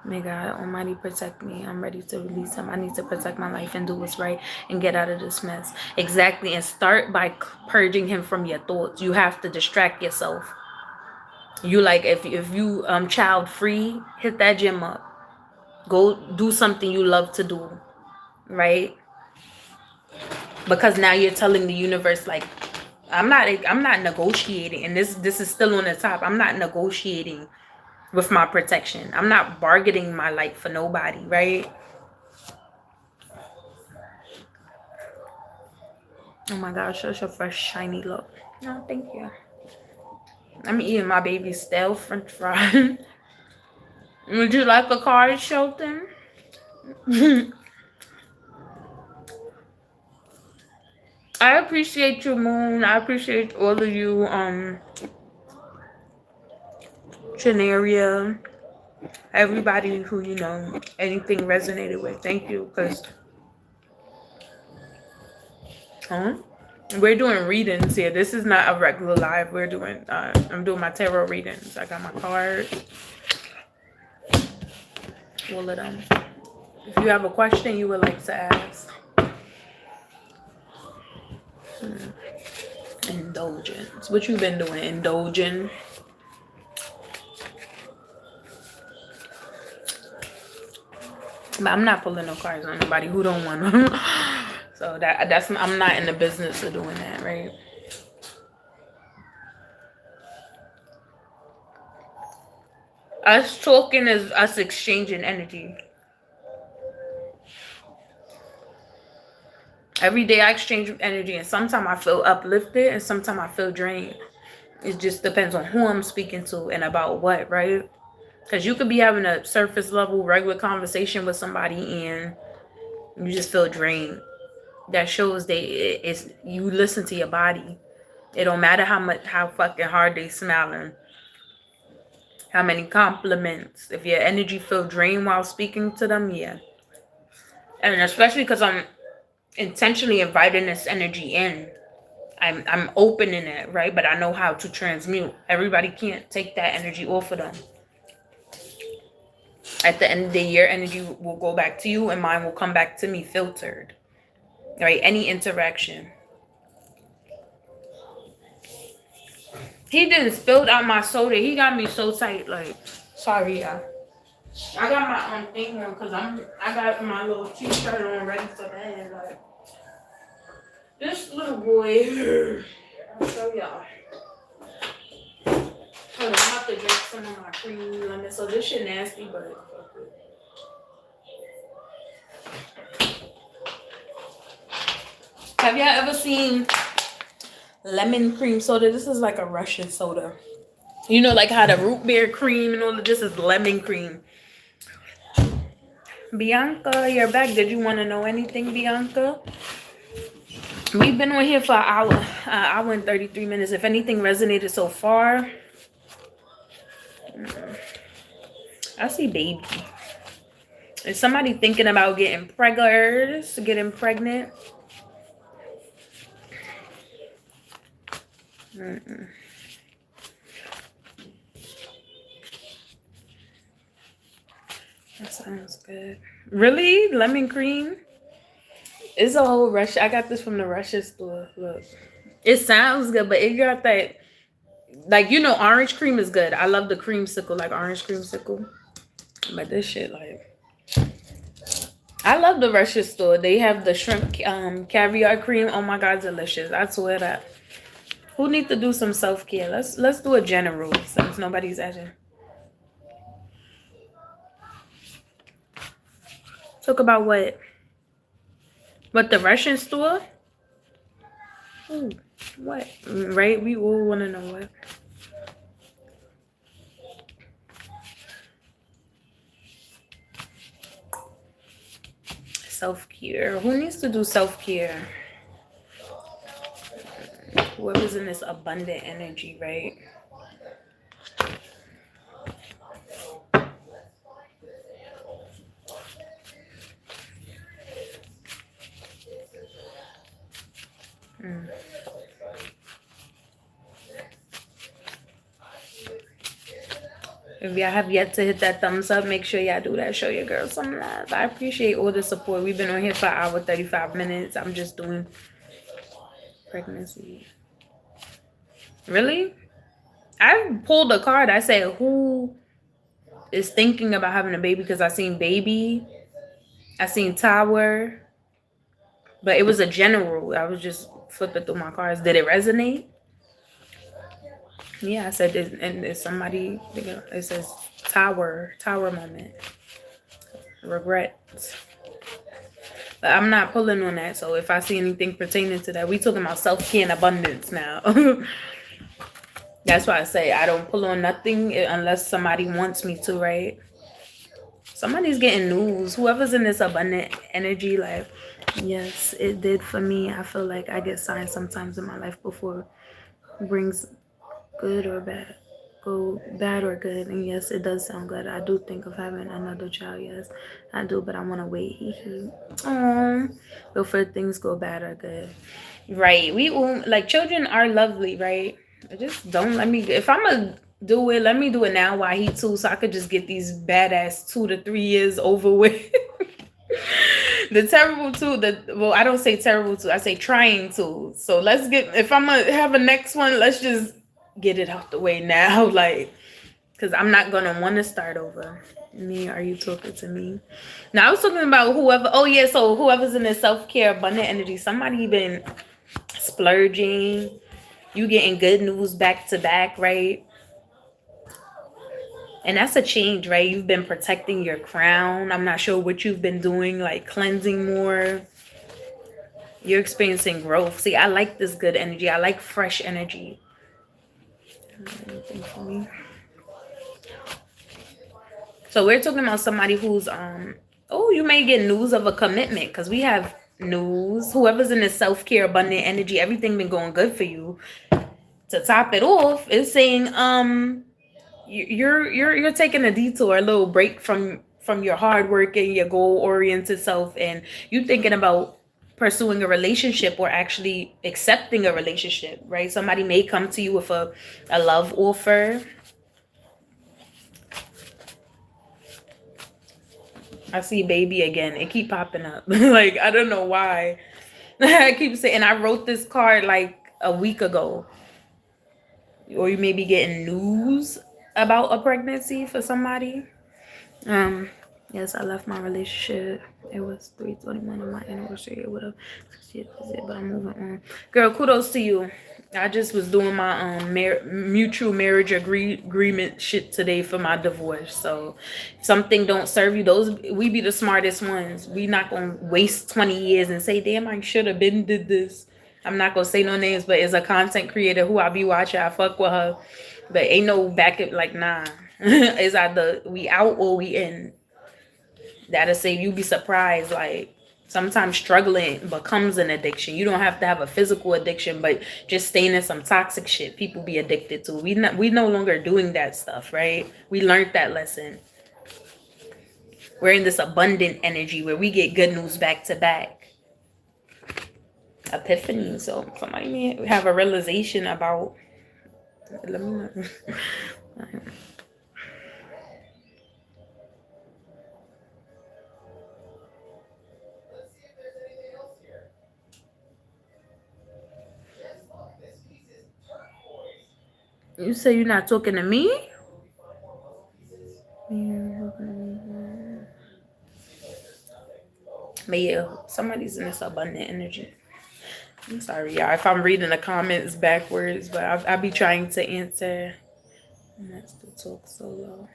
May God Almighty protect me. I'm ready to release him. I need to protect my life and do what's right and get out of this mess. Exactly. And start by purging him from your thoughts. You have to distract yourself. You like, if you child free, hit that gym up. Go do something you love to do. Right? Because now you're telling the universe, like, I'm not negotiating. And this is still on the top. I'm not negotiating with my protection. I'm not bargaining my life for nobody, right? Oh my gosh, such a fresh, shiny look. No, thank you. I'm eating my baby's stale French fry. Would you like a card, Shelton? I appreciate you, Moon. I appreciate all of you, Chanaria, everybody who, you know, anything resonated with. Thank you, because we're doing readings here. This is not a regular live. We're doing I'm doing my tarot readings. I got my cards, all of them. If you have a question you would like to ask. Indulgence. What you been doing? Indulging. But I'm not pulling no cards on nobody who don't want them. So that's I'm not in the business of doing that, right? Us talking is us exchanging energy. Every day I exchange energy, and sometimes I feel uplifted and sometimes I feel drained. It just depends on who I'm speaking to and about what, right? Because you could be having a surface level regular conversation with somebody and you just feel drained. That shows it's you listen to your body. It don't matter how fucking hard they smiling, how many compliments. If your energy feel drained while speaking to them, yeah. And especially because I'm intentionally inviting this energy in. I'm opening it, right? But I know how to transmute. Everybody can't take that energy off of them. At the end of the year, energy will go back to you and mine will come back to me filtered. Right? Any interaction. He didn't spill out my soda. He got me so tight. Like, sorry, y'all. I got my own thing on because I got my little t-shirt on ready for bed. Like, this little boy. I'll show y'all. I'm about to drink some of my creamy lemon. So this shit nasty, but have y'all ever seen lemon cream soda? This is like a Russian soda. You know, like how the root beer cream and all of this is lemon cream. Bianca, you're back. Did you want to know anything, Bianca? We've been on here for an hour and 33 minutes. If anything resonated so far, I see baby. Is somebody thinking about getting pregnant? That sounds good. Really? Lemon cream? It's a whole Russia. I got this from the Russia store. Look. It sounds good, but it got that, like, you know, orange cream is good. I love the creamsicle, like orange creamsicle. But this shit, like, I love the Russia store. They have the shrimp caviar cream. Oh my God, delicious. I swear that. Who needs to do some self-care? Let's do a general since nobody's asking. Talk about what? What, the Russian store? Ooh, what? Right? We all want to know what. Self-care. Who needs to do self-care? Whoever's in this abundant energy, right? If y'all have yet to hit that thumbs up, make sure y'all do that. Show your girl some love. I appreciate all the support. We've been on here for an hour, 35 minutes. I'm just doing pregnancy. Really? I pulled a card. I said, who is thinking about having a baby? Because I seen baby. I seen tower. But it was a general. I was just flipping through my cards. Did it resonate? Yeah, I said, and it's somebody, it says tower moment. Regret. But I'm not pulling on that. So if I see anything pertaining to that, we talking about self-care and abundance now. That's why I say I don't pull on nothing unless somebody wants me to, right? Somebody's getting news. Whoever's in this abundant energy, like, yes, it did for me. I feel like I get signs sometimes in my life before it brings good or bad. Go bad or good. And yes, it does sound good. I do think of having another child. Yes, I do, but I want to wait. Before things go bad or good. Right. We all, like, children are lovely, right? Just don't let me, if I'm gonna do it, let me do it now while he too, so I could just get these badass 2 to 3 years over with. The terrible two, well, I don't say terrible two, I say trying to. So let's get, if I'm gonna have a next one, let's just get it out the way now, like, because I'm not gonna want to start over. Me, are you talking to me? Now I was talking about whoever. Oh yeah, so whoever's in the self-care abundant energy, somebody been splurging. You getting good news back to back, right? And that's a change, right? You've been protecting your crown. I'm not sure what you've been doing, like cleansing more. You're experiencing growth. See, I like this good energy. I like fresh energy. Anything for me? So we're talking about somebody who's oh, you may get news of a commitment, because we have news. Whoever's in the self-care abundant energy, everything been going good for you. To top it off, it's saying you're taking a detour, a little break from your hard work and your goal oriented self, and you thinking about pursuing a relationship or actually accepting a relationship, right? Somebody may come to you with a love offer. I see baby again. It keep popping up. Like, I don't know why. I keep saying, and I wrote this card like a week ago. Or you may be getting news about a pregnancy for somebody. Yes, I left my relationship. It was 3/21 on my anniversary or whatever. But I'm moving on. Girl, kudos to you. I just was doing my mutual marriage agreement shit today for my divorce. So if something don't serve you, we be the smartest ones. We not gonna waste 20 years and say, damn, I should have been did this. I'm not gonna say no names, but as a content creator who I be watching, I fuck with her. But ain't no back it, like, nah. It's either we out or we in. That'll say you be surprised, like, sometimes struggling becomes an addiction. You don't have to have a physical addiction, but just staying in some toxic shit people be addicted to. We no longer doing that stuff, right? We learned that lesson. We're in this abundant energy where we get good news back to back. Epiphany. So somebody may have a realization about, let me know. You say you're not talking to me? But yeah, somebody's in this abundant energy. I'm sorry, y'all, if I'm reading the comments backwards, but I'll be trying to answer. Not to talk solo.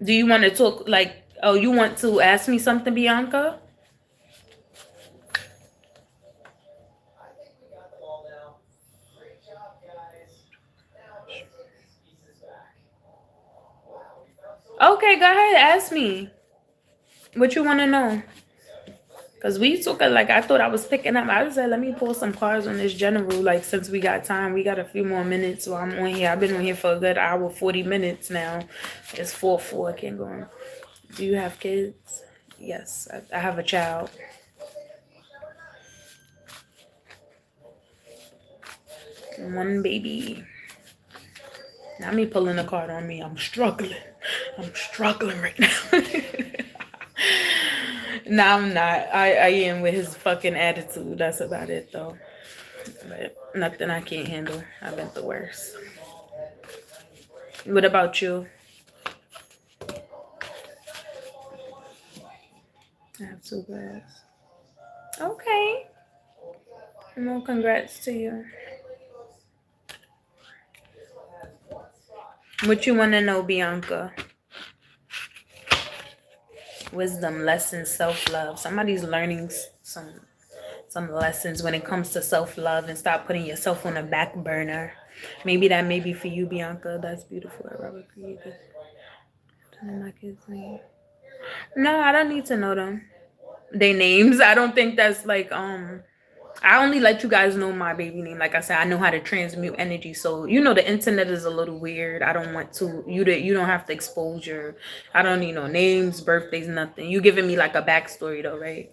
Do you want to talk like? Oh, you want to ask me something, Bianca? Okay, go ahead. Ask me. What you want to know? Cause we took it like I thought I was picking up. I said, let me pull some cards on this general. Like since we got time, we got a few more minutes. So I'm on here. I've been on here for a good hour, 40 minutes now. It's 4:04. I can't go on. Do you have kids? Yes, I have a child. One baby. Not me pulling a card on me. I'm struggling. I'm struggling right now. No, I'm not. I am with his fucking attitude. That's about it though. But nothing I can't handle. I've been the worst. What about you? I have 2 girls. Okay. Well, congrats to you. What you want to know, Bianca? Wisdom, lessons, self-love. Somebody's learning some lessons when it comes to self-love and stop putting yourself on the back burner. Maybe that may be for you, Bianca. That's beautiful. Robert created. My kids' name. No, I don't need to know them. Their names. I don't think that's like I only let you guys know my baby name. Like I said, I know how to transmute energy. So you know the internet is a little weird. I don't want to you don't have to expose your I don't need no names, birthdays, nothing. You giving me like a backstory though, right?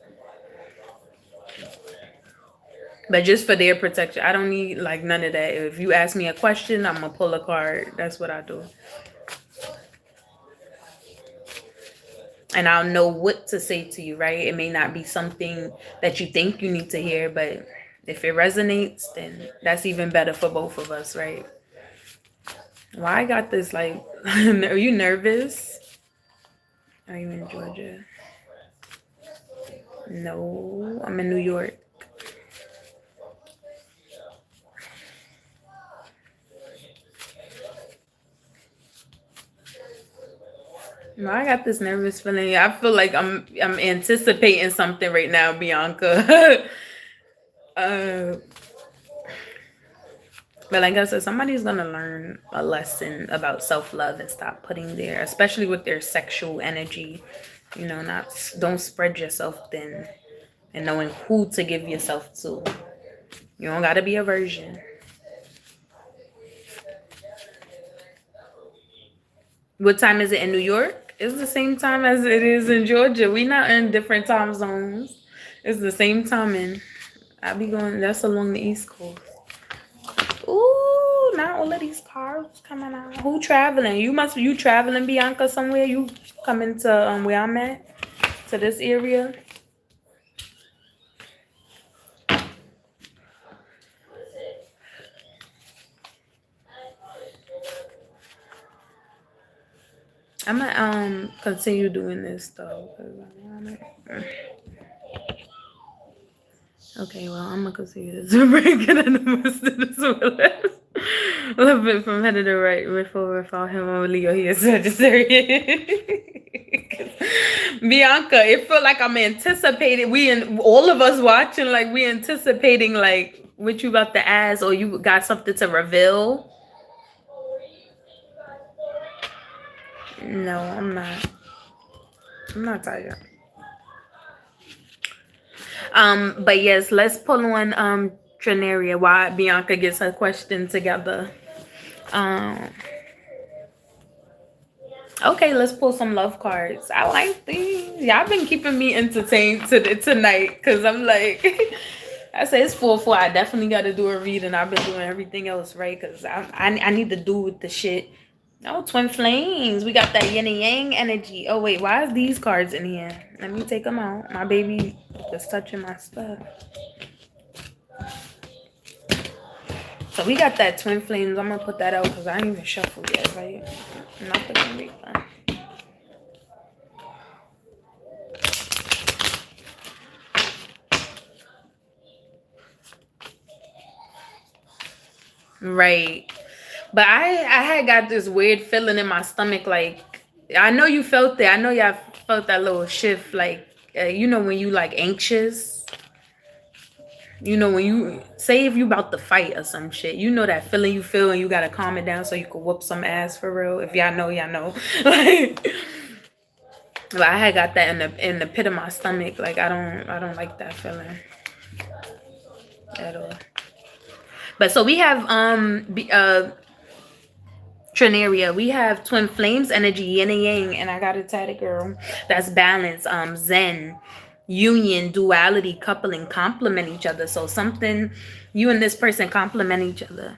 But just for their protection, I don't need like none of that. If you ask me a question, I'm gonna pull a card. That's what I do. And I'll know what to say to you, right? It may not be something that you think you need to hear, but if it resonates, then that's even better for both of us, right? Why I got this, like, are you nervous? Are you in Georgia? No, I'm in New York. No, I got this nervous feeling. I feel like I'm anticipating something right now, Bianca. But like I said, somebody's gonna learn a lesson about self-love and stop putting their, especially with their sexual energy, don't spread yourself thin, and knowing who to give yourself to. You don't gotta be a virgin. What time is it in New York? It's the same time as it is in Georgia. We not in different time zones. It's the same timing. I be going, that's along the East Coast. Ooh, not all of these cars coming out. Who traveling? You traveling, Bianca, somewhere? You coming to where I'm at? To this area? I'm gonna continue doing this though. Okay, well, I'm gonna continue this. Breaking in the midst of this a little bit from head to the right, riff over, follow him over Leo. He is Sagittarius. Bianca, it felt like I'm anticipating. All of us watching, like we anticipating, like what you about to ask, or you got something to reveal. No, I'm not. I'm not tired. But yes, let's pull on Trinaria while Bianca gets her question together. Okay, let's pull some love cards. I like these. Y'all been keeping me entertained tonight because I'm like, I say it's 4:04. I definitely got to do a reading. I've been doing everything else right because I need to do with the shit. Oh, twin flames. We got that yin and yang energy. Oh, wait. Why is these cards in here? Let me take them out. My baby is touching my stuff. So we got that twin flames. I'm going to put that out because I ain't even shuffled yet, right? Nothing can be done. Right. But I had got this weird feeling in my stomach. Like, I know you felt it. I know y'all felt that little shift. Like, when you like anxious. When you say if you about to fight or some shit, that feeling you feel and you gotta calm it down so you can whoop some ass for real. If y'all know, y'all know. Like, but I had got that in the pit of my stomach. Like, I don't like that feeling at all. But so we have Trinaria, we have twin flames energy, yin and yang, and I got a tatted girl. That's balance, zen, union, duality, coupling, complement each other. So something you and this person complement each other.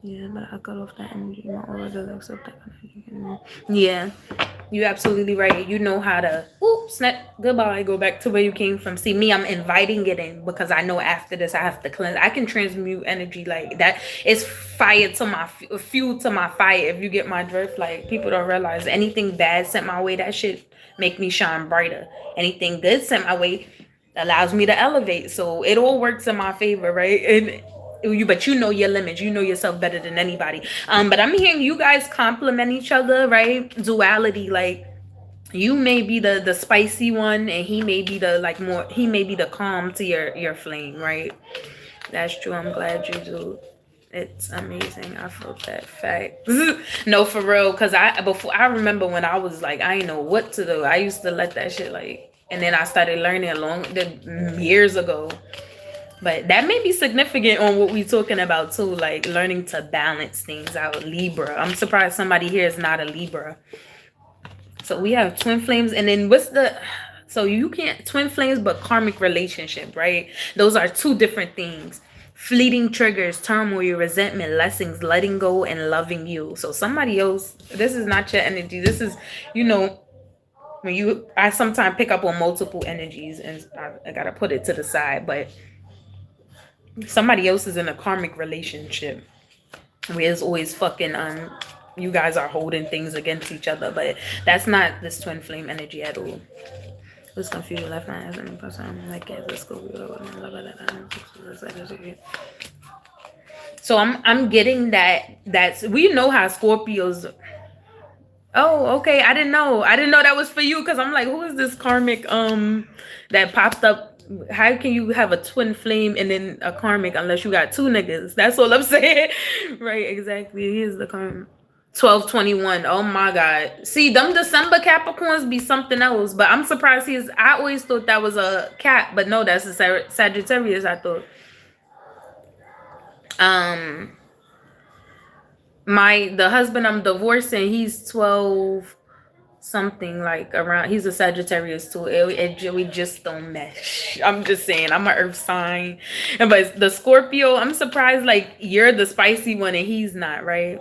Yeah, but I cut off that energy. My aura does accept that energy. Yeah, you're absolutely right. You know how to snap goodbye, go back to where you came from. See me, I'm inviting it in because I know after this I have to cleanse. I can transmute energy like that. It's fire to my fuel to my fire. If you get my drift, like people don't realize anything bad sent my way, that shit make me shine brighter. Anything good sent my way allows me to elevate. So it all works in my favor, right? And but you know your limits, you know yourself better than anybody. But I'm hearing you guys complement each other, right? Duality, like you may be the spicy one and he may be the like more, he may be the calm to your flame, right? That's true. I'm glad you do. It's amazing. I felt that fact. No, for real, because I remember when I was like, I didn't know what to do. I used to let that shit like, and then I started learning years ago. But that may be significant on what we're talking about too, like learning to balance things out. Libra. I'm surprised somebody here is not a Libra. So we have twin flames, and then so you can't twin flames, but karmic relationship, right? Those are two different things. Fleeting triggers, turmoil, resentment, lessons, letting go, and loving you. So somebody else, this is not your energy. This is, I sometimes pick up on multiple energies, and I gotta put it to the side, but somebody else is in a karmic relationship where it's always fucking you guys are holding things against each other, but that's not this twin flame energy at all. It's confused. Left my ass and person like let's go. So I'm getting that's we know how Scorpios. Oh, okay. I didn't know that was for you, because I'm like, who is this karmic that popped up? How can you have a twin flame and then a karmic unless you got two niggas? That's all I'm saying. Right, exactly. Here's the karmic. 1221. Oh my God. See, them December Capricorns be something else, but I'm surprised I always thought that was a Cap, but no, that's a Sagittarius, I thought. The husband I'm divorcing, he's 12 something, like around, he's a Sagittarius too. We just don't mesh. I'm just saying, I'm an earth sign. But the Scorpio, I'm surprised like you're the spicy one and he's not, right?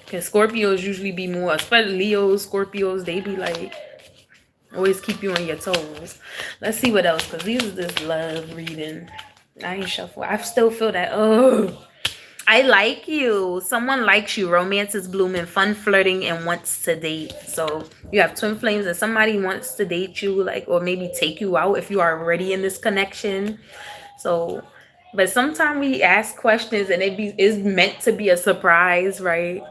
Because Scorpios usually be more, especially Leos, Scorpios, they be like, always keep you on your toes. Let's see what else, because these is this love reading. I ain't shuffle. I still feel that, I like you. Someone likes you. Romance is blooming, fun flirting, and wants to date. So you have twin flames and somebody wants to date you, like, or maybe take you out if you are already in this connection. So, but sometimes we ask questions and is meant to be a surprise, right?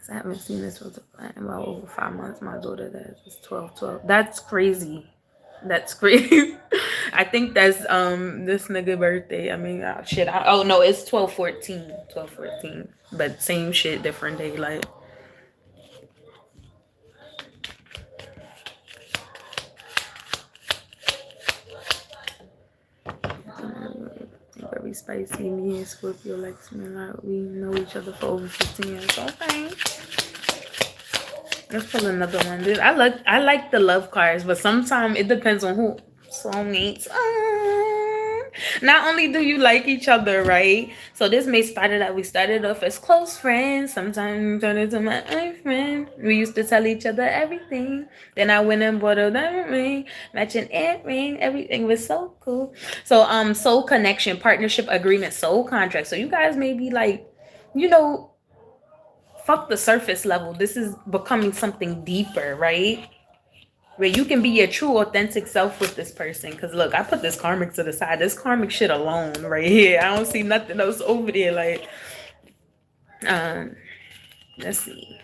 I haven't seen this for about over 5 months. My daughter that is 12. That's crazy. That's crazy. I think that's this nigga birthday. I mean, shit. Oh no, it's 12/14. 12/14. But same shit, different day. Like, very spicy. Me and Scorpio likes me a lot. We know each other for over 15 years. Okay. Let's pull another one. Dude, I like the love cards, but sometimes it depends on who. Soulmates. Not only do you like each other, right? So this may we started off as close friends. Sometimes we turned into my friend. We used to tell each other everything. Then I went and bought a diamond ring, matching earring. Everything was so cool. So soul connection, partnership agreement, soul contract. So you guys may be like, fuck the surface level. This is becoming something deeper, right? where you can be your true authentic self with this person. Because look, I put this karmic to the side. This karmic shit alone right here. I don't see nothing else over there. Like, let's see.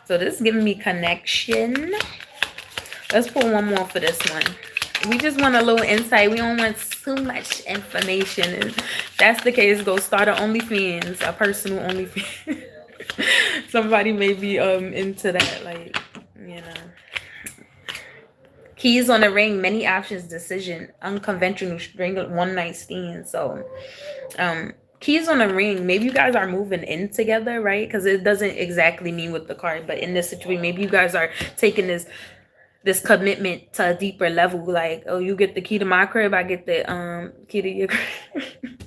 So this is giving me connection. Let's pull one more for this one. We just want a little insight. We don't want too much information. If that's the case, go start an OnlyFans, a personal OnlyFans. Somebody may be into that, like, you know. Keys on the ring, many options, decision, unconventional string, one night stand. So, keys on the ring, maybe you guys are moving in together, right? Because it doesn't exactly mean with the card, but in this situation, maybe you guys are taking this commitment to a deeper level. Like, oh, you get the key to my crib, I get the key to your crib.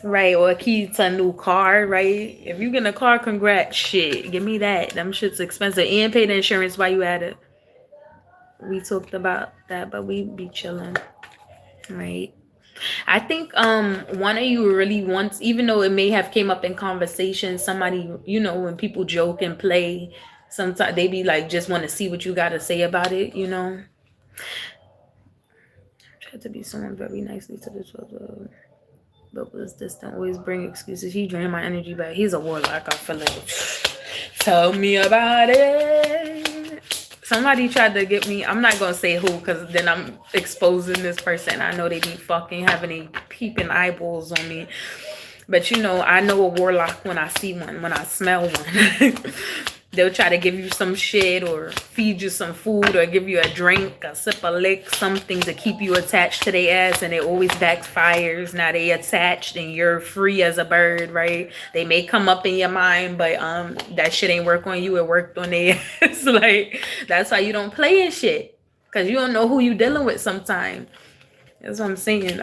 Right, or a key to a new car, right? If you get a car, congrats. Shit, give me that. Them shit's expensive. And pay the insurance while you at it. We talked about that, but we be chilling, right? I think one of you really wants, even though it may have came up in conversation, somebody, you know, when people joke and play, sometimes they be like, just want to see what you got to say about it, you know. Try to be someone very nicely to this brother, but was distant, always bring excuses. He drained my energy, but he's a warlock. I feel like, tell me about it. Somebody tried to get me. I'm not gonna say who, because then I'm exposing this person. I know they be fucking having a peeping eyeballs on me. But you know, I know a warlock when I see one, when I smell one. They'll try to give you some shit or feed you some food or give you a drink, a sip of lick, something to keep you attached to their ass, and it always backfires. Now they attached and you're free as a bird, right? They may come up in your mind, but that shit ain't work on you, it worked on their ass. Like, that's why you don't play in shit. Cause you don't know who you dealing with sometimes. That's what I'm saying.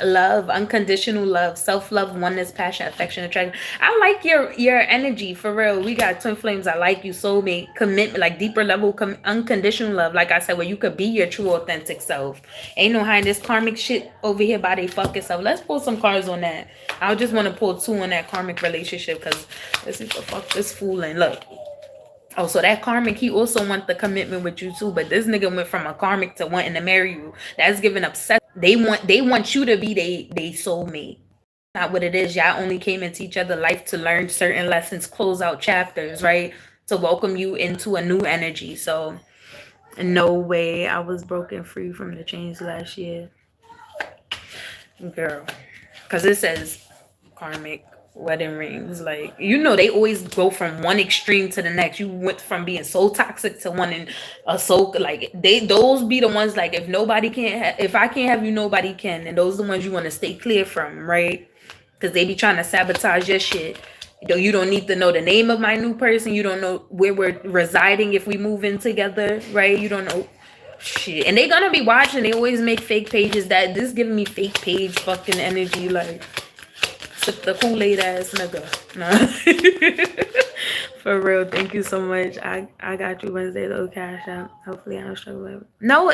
Love, unconditional love, self-love, oneness, passion, affection, attraction. I like your energy, for real. We got twin flames. I like you, soulmate, commitment, like deeper level, unconditional love. Like I said, where you could be your true authentic self. Ain't no hiding this karmic shit over here by they fucking self. Let's pull some cards on that. I just want to pull two on that karmic relationship, because this is the fuck this fooling. Look. Oh, so that karmic, he also want the commitment with you too. But this nigga went from a karmic to wanting to marry you. That's giving obsessed. They want you to be they soulmate. Not what it is. Y'all only came into each other life to learn certain lessons, close out chapters, right? To welcome you into a new energy. So no way I was broken free from the chains last year. Girl. Because it says karmic wedding rings. Like, you know, they always go from one extreme to the next. You went from being so toxic to one in a so like those be the ones, like, if nobody can't if I can't have you, nobody can. And those are the ones you want to stay clear from, right? Because they be trying to sabotage your shit. You don't need to know the name of my new person. You don't know where we're residing if we move in together, right? You don't know shit. And they gonna be watching. They always make fake pages. That this giving me fake page fucking energy, like the Kool-Aid ass nigga. No. For real, thank you so much. I got you Wednesday though, cash out. Hopefully I don't struggle. No,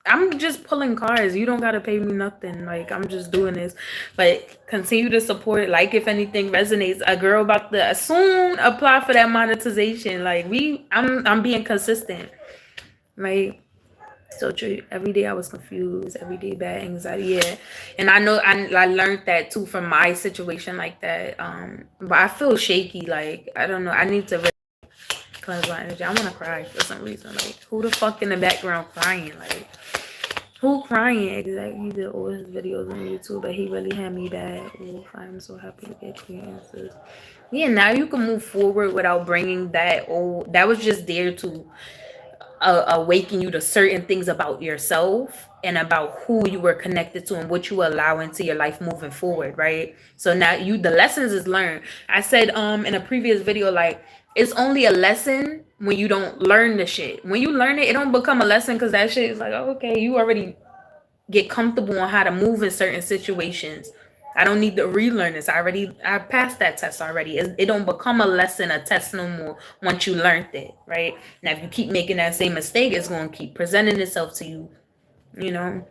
I'm just pulling cards. You don't gotta pay me nothing. Like, I'm just doing this. But continue to support. Like, if anything resonates, a girl about to soon apply for that monetization. Like, I'm being consistent. Right? So true. Every day I was confused. Every day bad anxiety. Yeah, and I know I learned that too from my situation like that. But I feel shaky. Like, I don't know. I need to really cleanse my energy. I want to cry for some reason. Like, who the fuck in the background crying? Like, who crying exactly? He did all his videos on YouTube, but he really had me bad. Oof, I'm so happy to get clear answers. Yeah, now you can move forward without bringing that old. That was just there to awaken you to certain things about yourself and about who you were connected to and what you allow into your life moving forward, right? So now the lessons is learned. I said in a previous video, like, it's only a lesson when you don't learn the shit. When you learn it, it don't become a lesson, because that shit is like, oh, okay, you already get comfortable on how to move in certain situations. I don't need to relearn this. I passed that test already. It don't become a lesson, a test no more once you learned it, right? Now, if you keep making that same mistake, it's going to keep presenting itself to you, you know?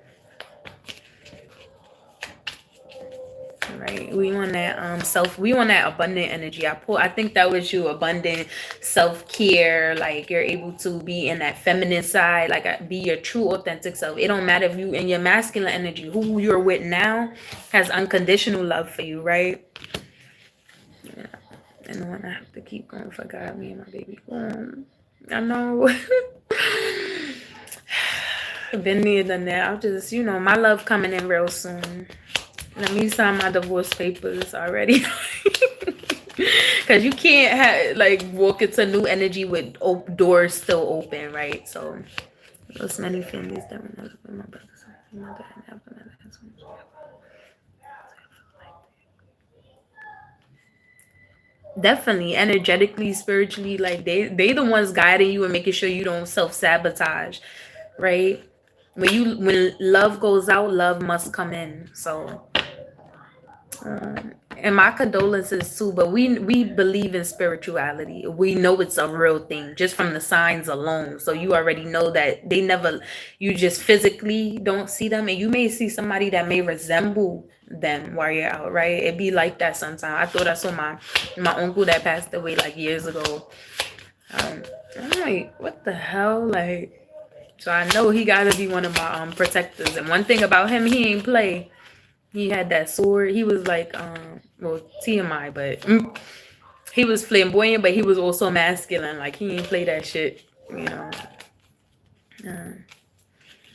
right? We want that we want that abundant energy. I think that was you, abundant self-care, like you're able to be in that feminine side, like be your true authentic self. It don't matter if you in your masculine energy, who you're with now has unconditional love for you, right? Yeah. And the one I have to keep going for God, me and my baby. I know. Been there, done that. I'll just, my love coming in real soon. Let me sign my divorce papers already. Because you can't walk into new energy with doors still open, right? So there's many families that were never with my brothers. My dad never had so much. Definitely, energetically, spiritually, like they the ones guiding you and making sure you don't self-sabotage, right? When love goes out, love must come in. So and my condolences too, but we believe in spirituality. We know it's a real thing just from the signs alone. So you already know that you just physically don't see them, and you may see somebody that may resemble them while you're out, right? It be like that sometimes. I thought I saw my uncle that passed away like years ago. I'm like, what the hell? Like, so I know he gotta be one of my protectors. And one thing about him, he ain't play. He had that sword. He was like, TMI, but he was flamboyant, but he was also masculine. Like, he ain't play that shit,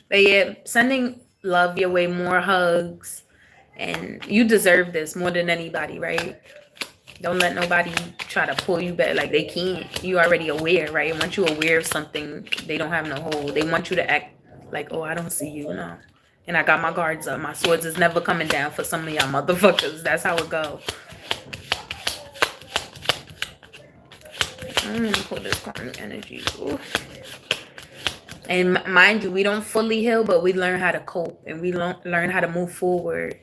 But yeah, sending love your way, more hugs, and you deserve this more than anybody, right? Don't let nobody try to pull you back. Like, they can't. You already aware, right? Once you're aware of something, they don't have no hold. They want you to act like, oh, I don't see you, no. And I got my guards up. My swords is never coming down for some of y'all motherfuckers. That's how it go. I'm gonna pull this karmic energy. Ooh. And mind you, we don't fully heal, but we learn how to cope and we learn how to move forward.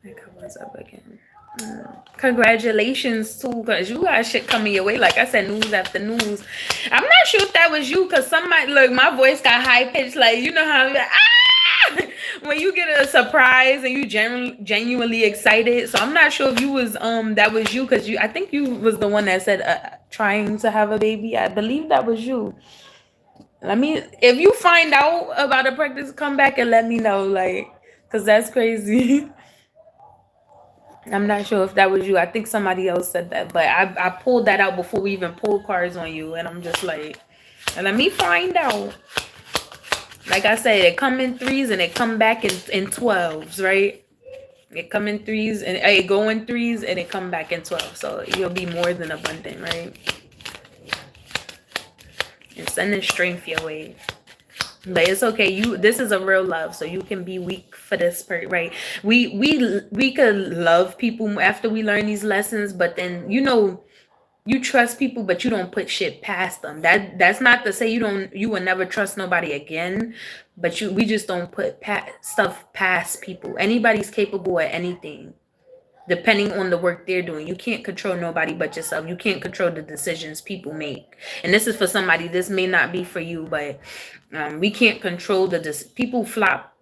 Like, I was up again. Congratulations too, because you got shit coming your way. Like I said, news after news. I'm not sure if that was you, because somebody, look, my voice got high pitched. Like, you know how like, when you get a surprise and you genuinely excited. So I'm not sure if you was that was you, because I think you was the one that said trying to have a baby. I believe that was you. If you find out about a pregnancy, come back and let me know, like, because that's crazy. I'm not sure if that was you. I think somebody else said that, but I pulled that out before we even pulled cards on you, and I'm just like, let me find out. Like I said, it come in threes and it come back in 12s, right? It come in threes and it go in threes and it come back in 12. So you'll be more than abundant, right? And sending strength your way. But it's okay. This is a real love, so you can be weak for this part, right? We could love people after we learn these lessons, but then you trust people, but you don't put shit past them. That's not to say you will never trust nobody again, but we just don't put stuff past people. Anybody's capable of anything, depending on the work they're doing. You can't control nobody but yourself. You can't control the decisions people make. And this is for somebody. This may not be for you, but we can't control people flop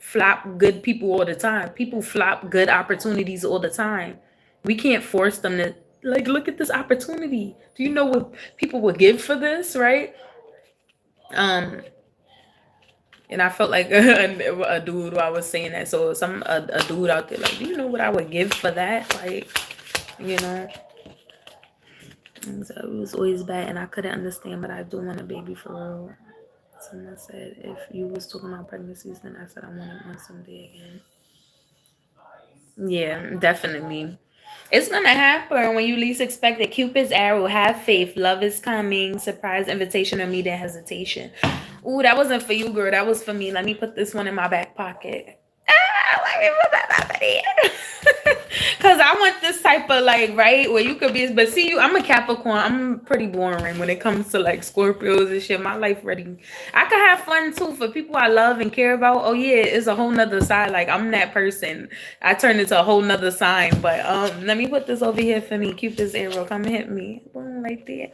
good people all the time. People flop good opportunities all the time. We can't force them to, like, look at this opportunity. Do you know what people would give for this, right? And I felt like a dude while I was saying that. So a dude out there, like, do you know what I would give for that? Like, And so it was always bad, and I couldn't understand, but I do want a baby for real. Someone said, if you was talking about pregnancies, then I said I wanted one someday again. Yeah, definitely. It's gonna happen when you least expect it. Cupid's arrow, have faith, love is coming, surprise invitation, immediate hesitation. Ooh, that wasn't for you, girl. That was for me. Let me put this one in my back pocket. Let me put that back in. Because I want this type of, like, right, where you could be, but see, I'm a Capricorn. I'm pretty boring when it comes to, like, Scorpios and shit. My life ready. I could have fun too for people I love and care about. Oh yeah, it's a whole nother side. Like, I'm that person. I turn into a whole nother sign. But let me put this over here for me. Cupid's arrow, come hit me. Boom, right there.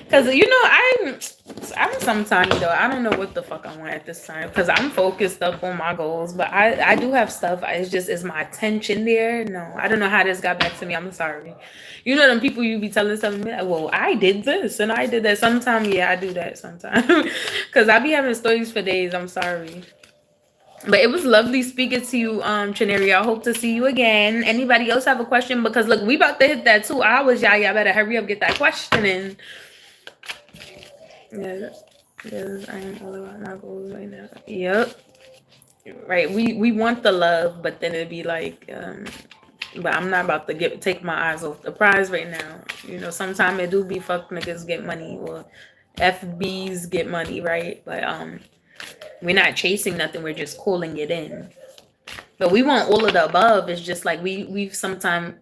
Because, I'm sometimes though. I don't know what the fuck I want at this time because I'm focused up on my goals. But I do have stuff. It's just is my attention there. No, I don't know how this got back to me. I'm sorry. You know them people you be telling something like, well, I did this and I did that. Sometimes, yeah, I do that sometimes because I be having stories for days. I'm sorry. But it was lovely speaking to you, Chaneri. I hope to see you again. Anybody else have a question? Because look, we about to hit that 2 hours, y'all. Y'all better hurry up, get that question in. Yeah, yes, I am all about my goals right now. Yep. Right. We want the love, but then it'd be like, but I'm not about to take my eyes off the prize right now. You know, sometimes it do be fuck niggas get money or FBs get money, right? But we're not chasing nothing, we're just calling it in. But we want all of the above. It's just like we sometimes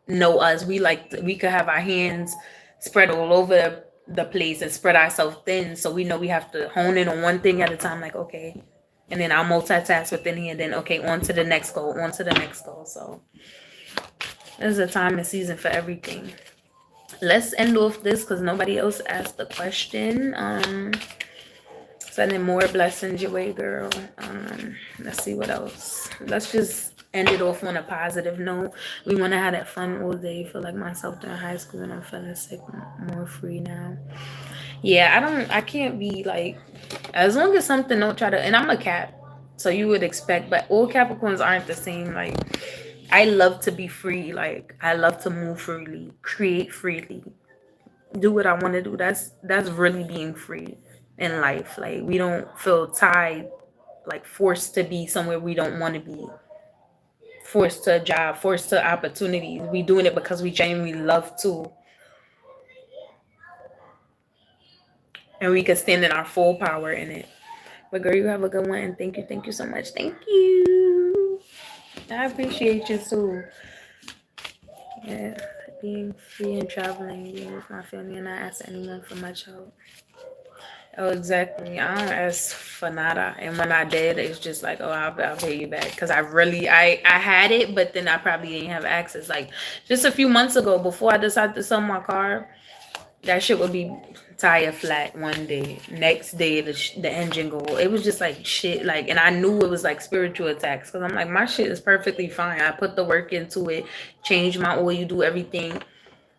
know us. We could have our hands spread all over the place and spread ourselves thin. So we know we have to hone in on one thing at a time, like okay. And then I'll multitask within here, and then okay, on to the next goal, on to the next goal. So there's a time and season for everything. Let's end off this because nobody else asked the question. Sending more blessings your way, girl. Let's see what else. Let's just end it off on a positive note. We want to have that fun all day. Feel like myself during high school and I'm feeling sick, more free now. Yeah, I can't be like, as long as something don't try to, and I'm a Cap, so you would expect, but all Capricorns aren't the same. Like, I love to be free. Like, I love to move freely, create freely, do what I want to do. That's really being free in life. Like, we don't feel tied, like forced to be somewhere we don't want to be, forced to a job, forced to opportunities. We doing it because we genuinely love to, and we can stand in our full power in it. But girl, you have a good one, and thank you so much. Thank you. I appreciate you too. Yeah, being free and traveling, being with my family, and not ask anyone for much help. Oh, exactly. I don't ask for nada, and when I did, it's just like, oh, I'll pay you back because I had it, but then I probably didn't have access. Like just a few months ago, before I decided to sell my car, that shit would be tire flat one day. Next day, the engine go. It was just like shit. Like, and I knew it was like spiritual attacks because I'm like, my shit is perfectly fine. I put the work into it, change my oil, you do everything.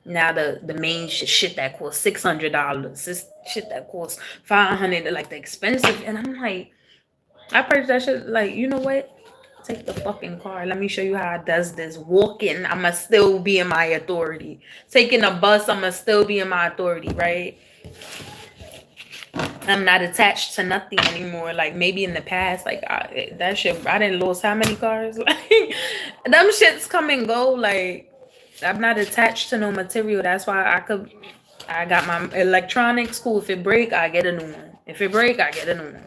Now the main shit that costs $600, this shit that costs $500, like the expensive, and I'm like, I purchased that shit. Like, you know what? Take the fucking car. Let me show you how I does this. Walking, I'ma still be in my authority. Taking a bus, I'ma still be in my authority, right? I'm not attached to nothing anymore. Like maybe in the past, like that shit, I didn't lose how many cars. Like them shits come and go. Like I'm not attached to no material. That's why I got my electronics. Cool. If it break, I get a new one. If it break, I get a new one.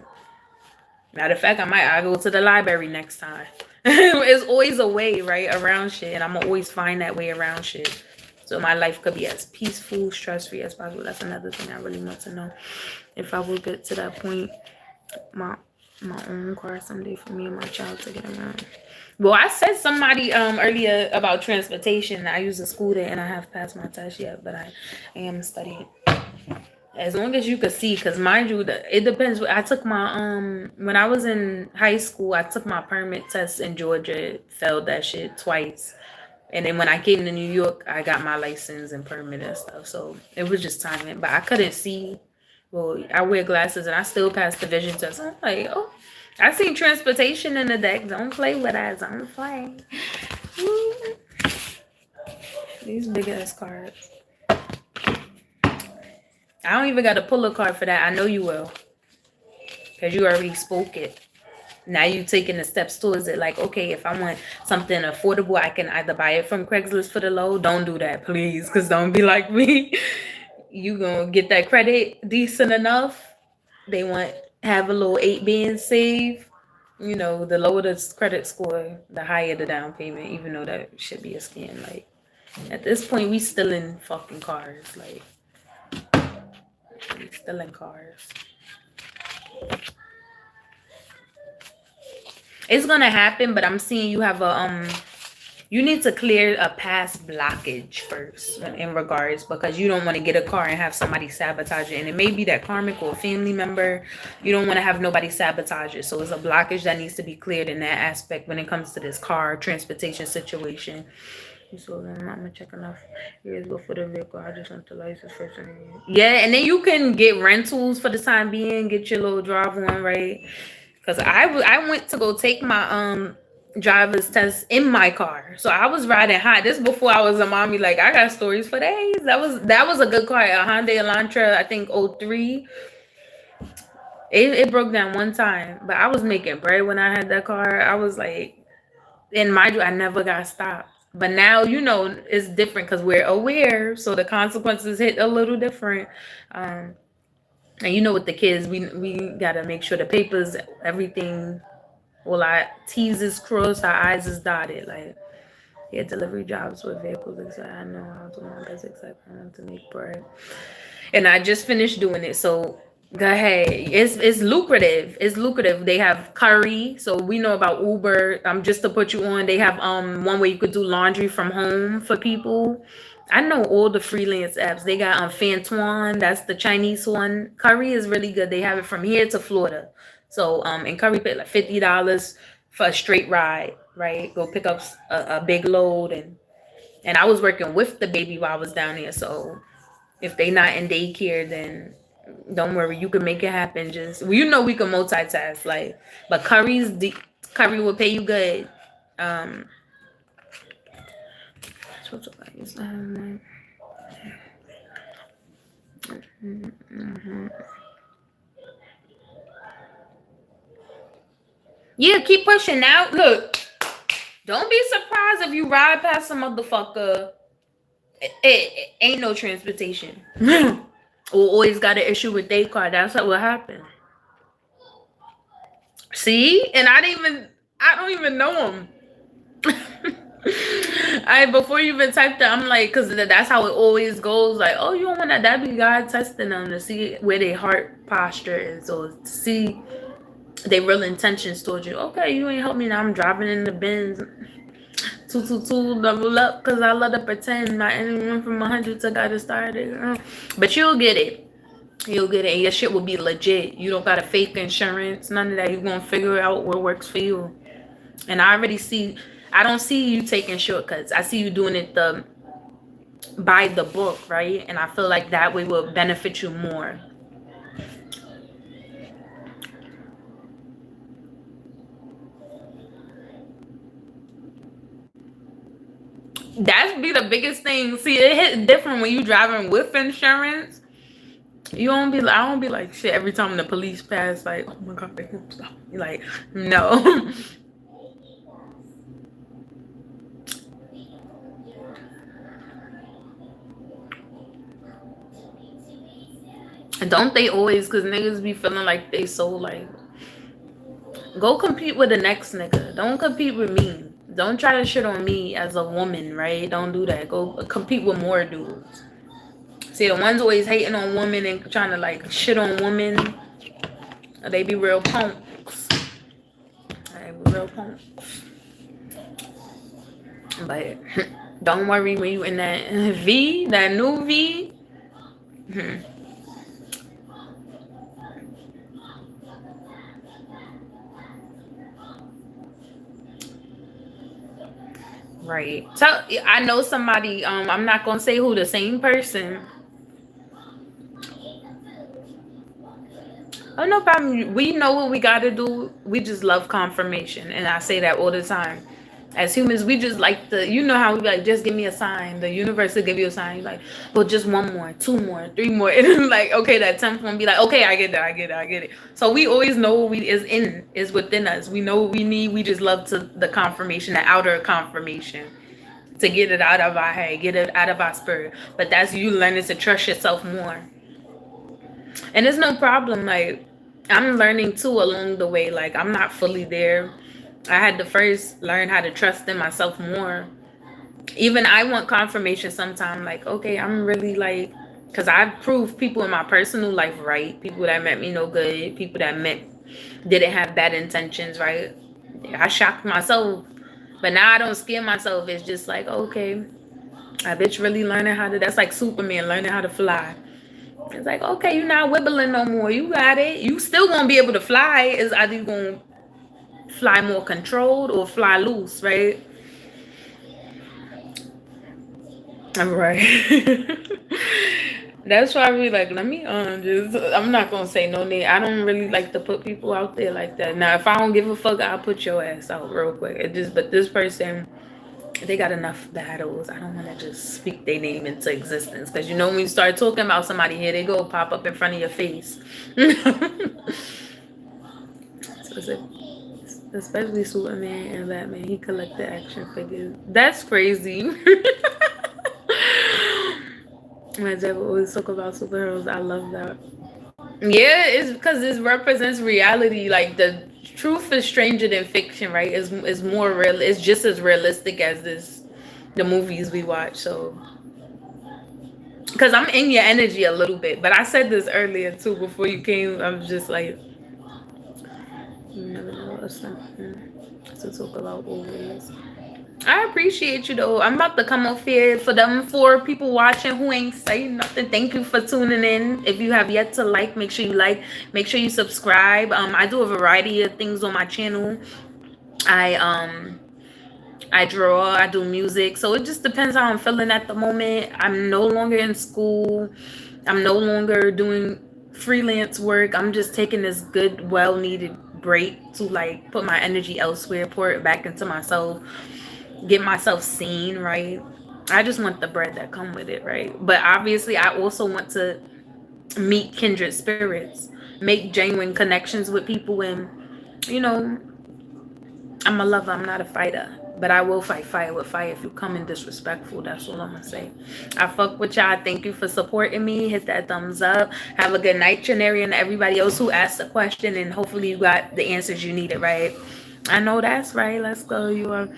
Matter of fact, I go to the library next time. It's always a way, right, around shit, and I'm gonna always find that way around shit. So my life could be as peaceful, stress-free as possible. That's another thing I really want to know. If I will get to that point, my own car someday for me and my child to get around. Well, I said somebody earlier about transportation. I use a scooter and I have passed my test yet, but I am studying. As long as you could see, because mind you, it depends. I took my when I was in high school, I took my permit test in Georgia, failed that shit twice. And then when I came to New York, I got my license and permit and stuff. So it was just timing. But I couldn't see. Well, I wear glasses and I still passed the vision test. I'm like, oh, I seen transportation in the deck. Don't play with us. Don't play. These big ass cards. I don't even got to pull a card for that. I know you will. Because you already spoke it. Now you taking the steps towards it. Like, okay, if I want something affordable, I can either buy it from Craigslist for the low. Don't do that, please. Because don't be like me. You going to get that credit decent enough. They want have a little 8 bands saved. You know, the lower the credit score, the higher the down payment. Even though that should be a scam. Like, at this point, we still in fucking cars. Like, we still in cars. It's gonna happen, but I'm seeing you have a You need to clear a past blockage first in regards, because you don't want to get a car and have somebody sabotage it. And it may be that karmic or a family member. You don't want to have nobody sabotage it. So it's a blockage that needs to be cleared in that aspect when it comes to this car transportation situation. So then I'm gonna check enough years before the vehicle. I just want the license first. Yeah, and then you can get rentals for the time being. Get your little drive on, right? Because I went to go take my driver's test in my car. So I was riding hot. This before I was a mommy. Like, I got stories for days. That was a good car. A Hyundai Elantra, I think '03. It broke down one time, but I was making bread when I had that car. I was like, and mind you, I never got stopped. But now, it's different because we're aware, so the consequences hit a little different. Um, and with the kids, we gotta make sure the papers, everything, all our T's is crossed, our I's is dotted. Like, yeah, delivery jobs with vehicles. I know how to do my best, except I want to make bread. And I just finished doing it. So go ahead. It's lucrative. It's lucrative. They have curry. So we know about Uber. Just to put you on, they have one way you could do laundry from home for people. I know all the freelance apps. They got Fantuan, that's the Chinese one. Curry is really good. They have it from here to Florida. So and Curry paid like $50 for a straight ride, right? Go pick up a big load, and I was working with the baby while I was down there. So if they not in daycare, then don't worry, you can make it happen. Just we can multitask, like, but Curry will pay you good. Yeah, keep pushing out. Look, don't be surprised if you ride past some motherfucker. It ain't no transportation. Or always got an issue with their car. That's what happened. See, and I don't even know him. Before you even typed that, I'm like, because that's how it always goes. Like, oh, you don't want that be God testing them to see where their heart posture is, or to see their real intentions towards you. Okay, you ain't help me now. I'm driving in the Benz. 222 double up because I love to pretend my enemy went from 100 to got it started. But you'll get it. You'll get it, and your shit will be legit. You don't got a fake insurance, none of that. You're gonna figure out what works for you. And I don't see you taking shortcuts. I see you doing it by the book, right? And I feel like that way will benefit you more. That'd be the biggest thing. See, it hit different when you driving with insurance. I don't be like shit every time the police pass. Like, oh my god, they won't stop. You're like, no. Don't they always? Because niggas be feeling like they so like. Go compete with the next nigga. Don't compete with me. Don't try to shit on me as a woman, right? Don't do that. Go compete with more dudes. See, the ones always hating on women and trying to like shit on women, they be real punks. They be real punks. But don't worry when you in that V, that new V. Right. So I know somebody, I'm not gonna say who, the same person. Oh, no problem. We know what we gotta do. We just love confirmation. And I say that all the time. As humans, we just like how we be like, just give me a sign. The universe will give you a sign. You're like, well, just one more, two more, three more. And then like, okay, that 10th one be like, okay, I get it. So we always know what is within us. We know what we need. We just love the confirmation, the outer confirmation. To get it out of our head, get it out of our spirit. But that's you learning to trust yourself more. And it's no problem. Like, I'm learning too along the way. Like, I'm not fully there. I had to first learn how to trust in myself more. Even I want confirmation sometimes. Like, okay, I'm really like, because I've proved people in my personal life right. People that meant me no good. People that didn't have bad intentions, right? I shocked myself But now I don't scare myself. It's just like, okay, I bitch really learning how to. That's like Superman learning how to fly. It's like, okay, you're not wibbling no more. You got it. You still gonna be able to fly. Is either you gonna fly more controlled or fly loose, right? I'm right. That's why I really like, let me just, I'm not gonna say no name. I don't really like to put people out there like that. Now if I don't give a fuck, I'll put your ass out real quick. It just, but this person, they got enough battles. I don't want to just speak their name into existence, because you know when you start talking about somebody, here they go pop up in front of your face. So especially Superman and Batman, he collected action figures. That's crazy. My dad would always talk about superheroes. I love that. Yeah, it's because this represents reality. Like the truth is stranger than fiction, right? Is more real. It's just as realistic as the movies we watch. So, because I'm in your energy a little bit, but I said this earlier too before you came. I was just like, you never know what's something to talk about always. I appreciate you though. I'm about to come off here for them 4 people watching who ain't saying nothing. Thank you for tuning in. If you have yet to like, make sure you like, make sure you subscribe. I do a variety of things on my channel. I draw, I do music. So it just depends how I'm feeling at the moment. I'm no longer in school. I'm no longer doing freelance work. I'm just taking this good, well needed break to like put my energy elsewhere, pour it back into myself, get myself seen, right? I just want the bread that come with it, right? But obviously I also want to meet kindred spirits, make genuine connections with people, and you know, I'm a lover, I'm not a fighter. But I will fight fire with fire if you come in disrespectful. That's all I'm gonna say. I fuck with y'all. Thank you for supporting me. Hit that thumbs up. Have a good night, Janari, and everybody else who asked the question. And hopefully you got the answers you needed, right? I know that's right. Let's go. You are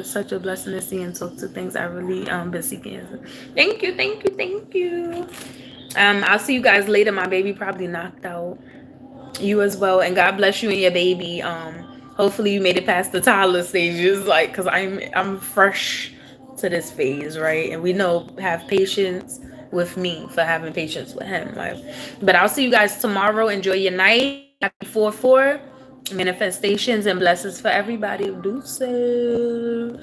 such a blessing to see and talk to things I really been seeking. Thank you, thank you, thank you. I'll see you guys later. My baby probably knocked out. You as well, and God bless you and your baby. Hopefully you made it past the toddler stages, like, because I'm fresh to this phase, right? And we know, have patience with me for having patience with him, like. But I'll see you guys tomorrow. Enjoy your night. Happy 4/4 manifestations and blessings for everybody. Deuces.